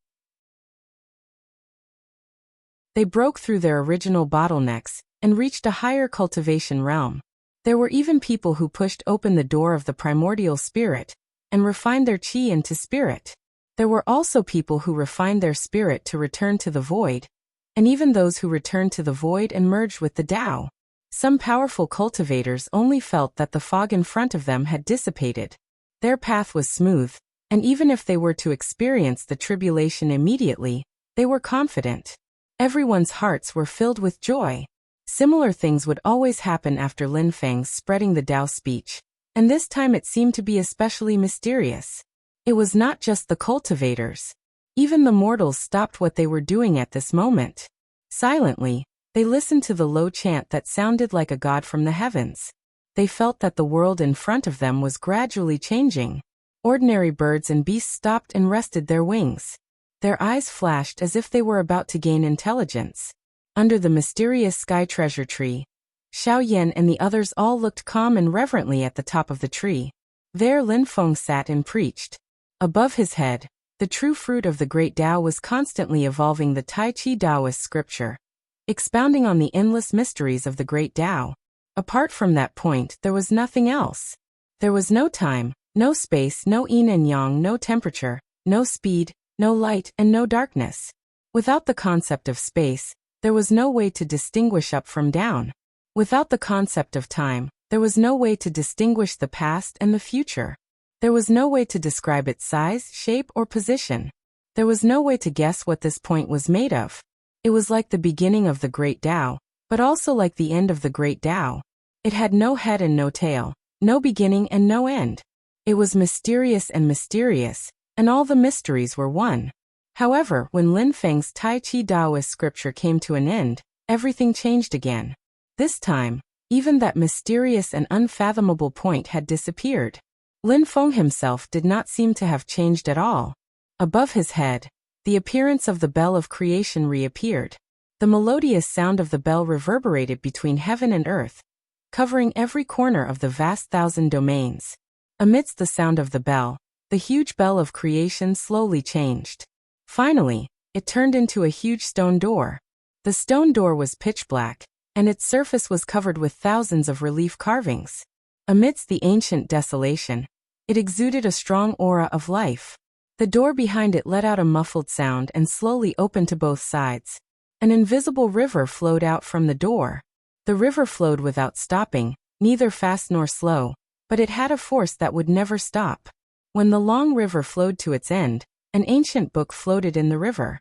They broke through their original bottlenecks and reached a higher cultivation realm. There were even people who pushed open the door of the primordial spirit and refined their chi into spirit. There were also people who refined their spirit to return to the void, and even those who returned to the void and merged with the Tao. Some powerful cultivators only felt that the fog in front of them had dissipated. Their path was smooth, and even if they were to experience the tribulation immediately, they were confident. Everyone's hearts were filled with joy. Similar things would always happen after Lin Feng's spreading the Tao speech, and this time it seemed to be especially mysterious. It was not just the cultivators. Even the mortals stopped what they were doing at this moment. Silently, they listened to the low chant that sounded like a god from the heavens. They felt that the world in front of them was gradually changing. Ordinary birds and beasts stopped and rested their wings. Their eyes flashed as if they were about to gain intelligence. Under the mysterious sky treasure tree, Xiao Yan and the others all looked calm and reverently at the top of the tree. There Lin Feng sat and preached. Above his head, the true fruit of the great Tao was constantly evolving the Tai Chi Taoist scripture, expounding on the endless mysteries of the great Tao. Apart from that point, there was nothing else. There was no time, no space, no yin and yang, no temperature, no speed, no light, and no darkness. Without the concept of space, there was no way to distinguish up from down. Without the concept of time, there was no way to distinguish the past and the future. There was no way to describe its size, shape, or position. There was no way to guess what this point was made of. It was like the beginning of the great Tao, but also like the end of the great Tao. It had no head and no tail, no beginning and no end. It was mysterious, and all the mysteries were one. However, when Lin Feng's Tai Chi Taoist scripture came to an end, everything changed again. This time, even that mysterious and unfathomable point had disappeared. Lin Feng himself did not seem to have changed at all. Above his head, the appearance of the bell of creation reappeared. The melodious sound of the bell reverberated between heaven and earth, covering every corner of the vast 1,000 domains. Amidst the sound of the bell, the huge bell of creation slowly changed. Finally, it turned into a huge stone door. The stone door was pitch black, and its surface was covered with thousands of relief carvings. Amidst the ancient desolation, it exuded a strong aura of life. The door behind it let out a muffled sound and slowly opened to both sides. An invisible river flowed out from the door. The river flowed without stopping, neither fast nor slow, but it had a force that would never stop. When the long river flowed to its end, an ancient book floated in the river.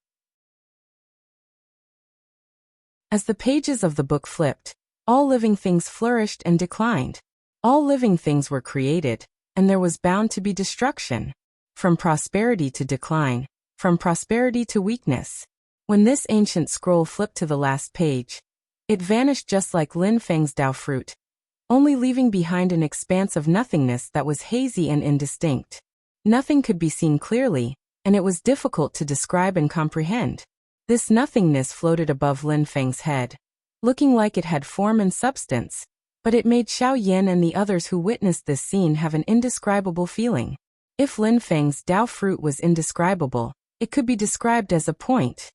As the pages of the book flipped, all living things flourished and declined. All living things were created, and there was bound to be destruction. From prosperity to decline, from prosperity to weakness. When this ancient scroll flipped to the last page, it vanished just like Lin Feng's Tao fruit, only leaving behind an expanse of nothingness that was hazy and indistinct. Nothing could be seen clearly, and it was difficult to describe and comprehend. This nothingness floated above Lin Feng's head, looking like it had form and substance, but it made Xiao Yan and the others who witnessed this scene have an indescribable feeling. If Lin Feng's Tao fruit was indescribable, it could be described as a point.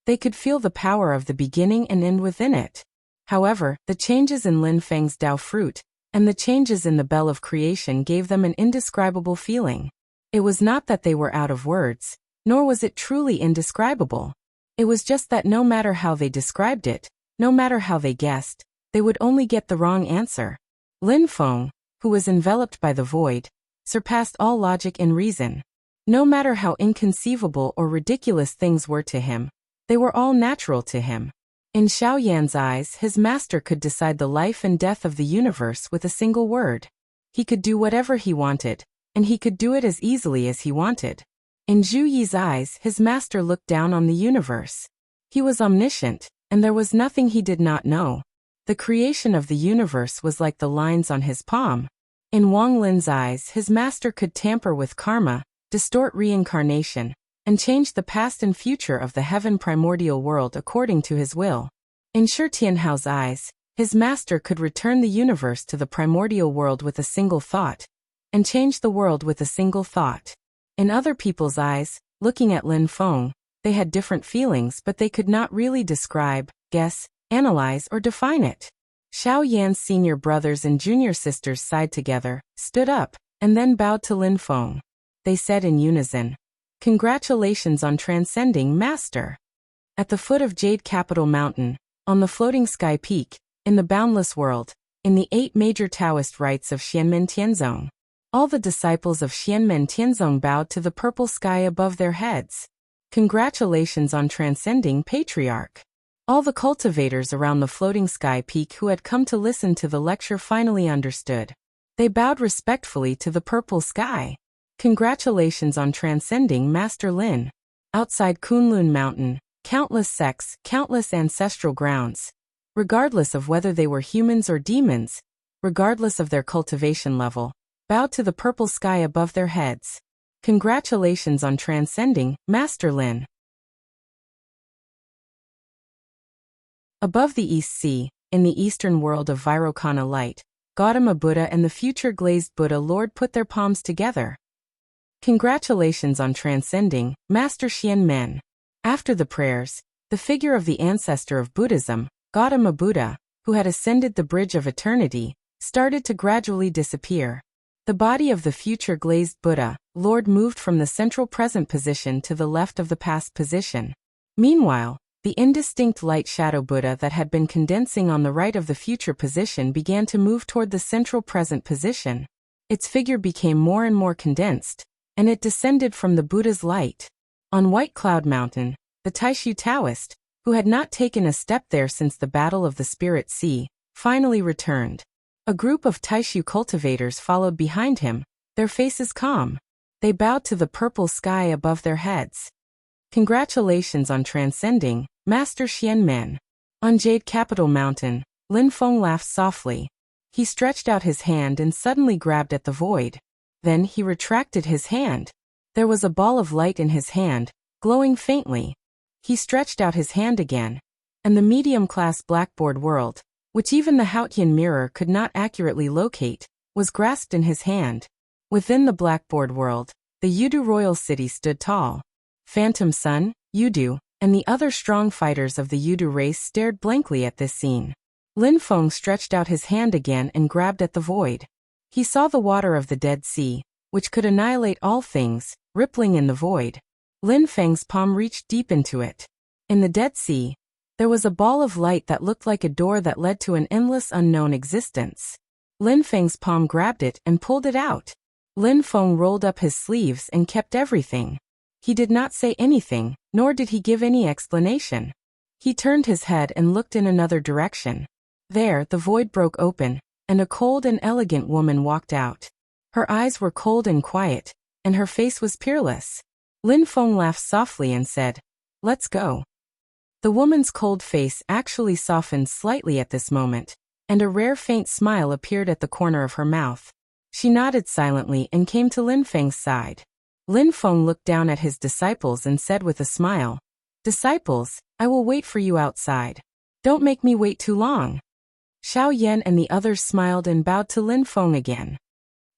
They could feel the power of the beginning and end within it. However, the changes in Lin Feng's Tao fruit, and the changes in the bell of creation gave them an indescribable feeling. It was not that they were out of words, nor was it truly indescribable. It was just that no matter how they described it, no matter how they guessed, they would only get the wrong answer. Lin Feng, who was enveloped by the void, surpassed all logic and reason. No matter how inconceivable or ridiculous things were to him, they were all natural to him. In Xiao Yan's eyes, his master could decide the life and death of the universe with a single word. He could do whatever he wanted, and he could do it as easily as he wanted. In Zhu Yi's eyes, his master looked down on the universe. He was omniscient, and there was nothing he did not know. The creation of the universe was like the lines on his palm. In Wang Lin's eyes, his master could tamper with karma, distort reincarnation, and change the past and future of the heaven primordial world according to his will. In Shi Tianhao's eyes, his master could return the universe to the primordial world with a single thought, and change the world with a single thought. In other people's eyes, looking at Lin Feng, they had different feelings, but they could not really describe, guess, analyze, or define it. Xiao Yan's senior brothers and junior sisters sighed together, stood up, and then bowed to Lin Feng. They said in unison, "Congratulations on transcending, Master." At the foot of Jade Capital Mountain, on the floating sky peak, in the boundless world, in the 8 major Taoist rites of Xianmen Tianzong, all the disciples of Xianmen Tianzong bowed to the purple sky above their heads. Congratulations on transcending, Patriarch. All the cultivators around the floating sky peak who had come to listen to the lecture finally understood. They bowed respectfully to the purple sky. Congratulations on transcending, Master Lin. Outside Kunlun Mountain, countless sects, countless ancestral grounds, regardless of whether they were humans or demons, regardless of their cultivation level, bowed to the purple sky above their heads. Congratulations on transcending, Master Lin. Above the East Sea, in the eastern world of Vairocana light, Gautama Buddha and the future glazed Buddha Lord put their palms together. Congratulations on transcending, Master Xianmen. After the prayers, the figure of the ancestor of Buddhism, Gautama Buddha, who had ascended the bridge of eternity, started to gradually disappear. The body of the future glazed Buddha, Lord, moved from the central present position to the left of the past position. Meanwhile, the indistinct light shadow Buddha that had been condensing on the right of the future position began to move toward the central present position. Its figure became more and more condensed, and it descended from the Buddha's light. On White Cloud Mountain, the Taishu Taoist, who had not taken a step there since the Battle of the Spirit Sea, finally returned. A group of Taishu cultivators followed behind him, their faces calm. They bowed to the purple sky above their heads. Congratulations on transcending, Master Xianmen. On Jade Capital Mountain, Lin Feng laughed softly. He stretched out his hand and suddenly grabbed at the void. Then he retracted his hand. There was a ball of light in his hand, glowing faintly. He stretched out his hand again, and the medium-class blackboard world, which even the Haotian mirror could not accurately locate, was grasped in his hand. Within the blackboard world, the Yudu royal city stood tall. Phantom Sun, Yudu, and the other strong fighters of the Yudu race stared blankly at this scene. Lin Feng stretched out his hand again and grabbed at the void. He saw the water of the Dead Sea, which could annihilate all things, rippling in the void. Lin Feng's palm reached deep into it. In the Dead Sea, there was a ball of light that looked like a door that led to an endless unknown existence. Lin Feng's palm grabbed it and pulled it out. Lin Feng rolled up his sleeves and kept everything. He did not say anything, nor did he give any explanation. He turned his head and looked in another direction. There, the void broke open, and a cold and elegant woman walked out. Her eyes were cold and quiet, and her face was peerless. Lin Feng laughed softly and said, "Let's go." The woman's cold face actually softened slightly at this moment, and a rare faint smile appeared at the corner of her mouth. She nodded silently and came to Lin Feng's side. Lin Feng looked down at his disciples and said with a smile, "Disciples, I will wait for you outside. Don't make me wait too long." Xiao Yan and the others smiled and bowed to Lin Feng again.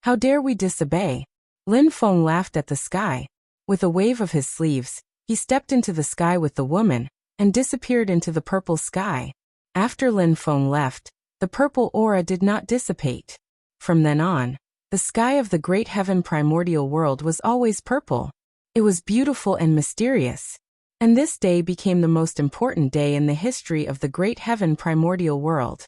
"How dare we disobey?" Lin Feng laughed at the sky. With a wave of his sleeves, he stepped into the sky with the woman, and disappeared into the purple sky. After Lin Feng left, the purple aura did not dissipate. From then on, the sky of the great heaven primordial world was always purple. It was beautiful and mysterious. And this day became the most important day in the history of the great heaven primordial world.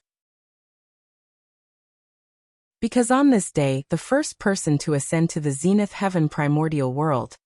Because on this day, the first person to ascend to the zenith heaven primordial world,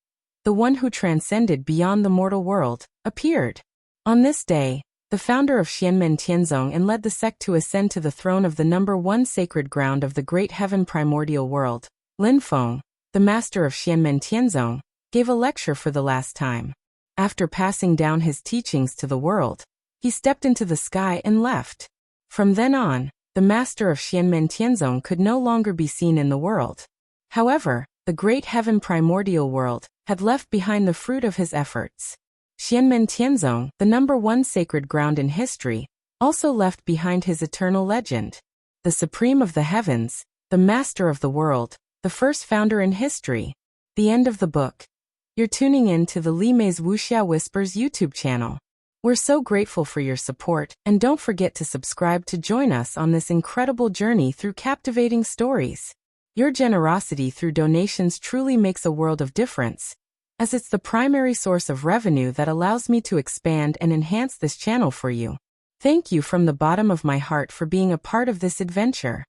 the one who transcended beyond the mortal world, appeared. On this day, the founder of Xianmen Tianzong and led the sect to ascend to the throne of the number 1 sacred ground of the great heaven primordial world, Lin Feng, the master of Xianmen Tianzong, gave a lecture for the last time. After passing down his teachings to the world, he stepped into the sky and left. From then on, the master of Xianmen Tianzong could no longer be seen in the world. However, the great heaven primordial world, had left behind the fruit of his efforts. Xianmen Tianzong, the #1 sacred ground in history, also left behind his eternal legend. The supreme of the heavens, the master of the world, the first founder in history. The end of the book. You're tuning in to the Li Mei's Wuxia Whispers YouTube channel. We're so grateful for your support, and don't forget to subscribe to join us on this incredible journey through captivating stories. Your generosity through donations truly makes a world of difference, as it's the primary source of revenue that allows me to expand and enhance this channel for you. Thank you from the bottom of my heart for being a part of this adventure.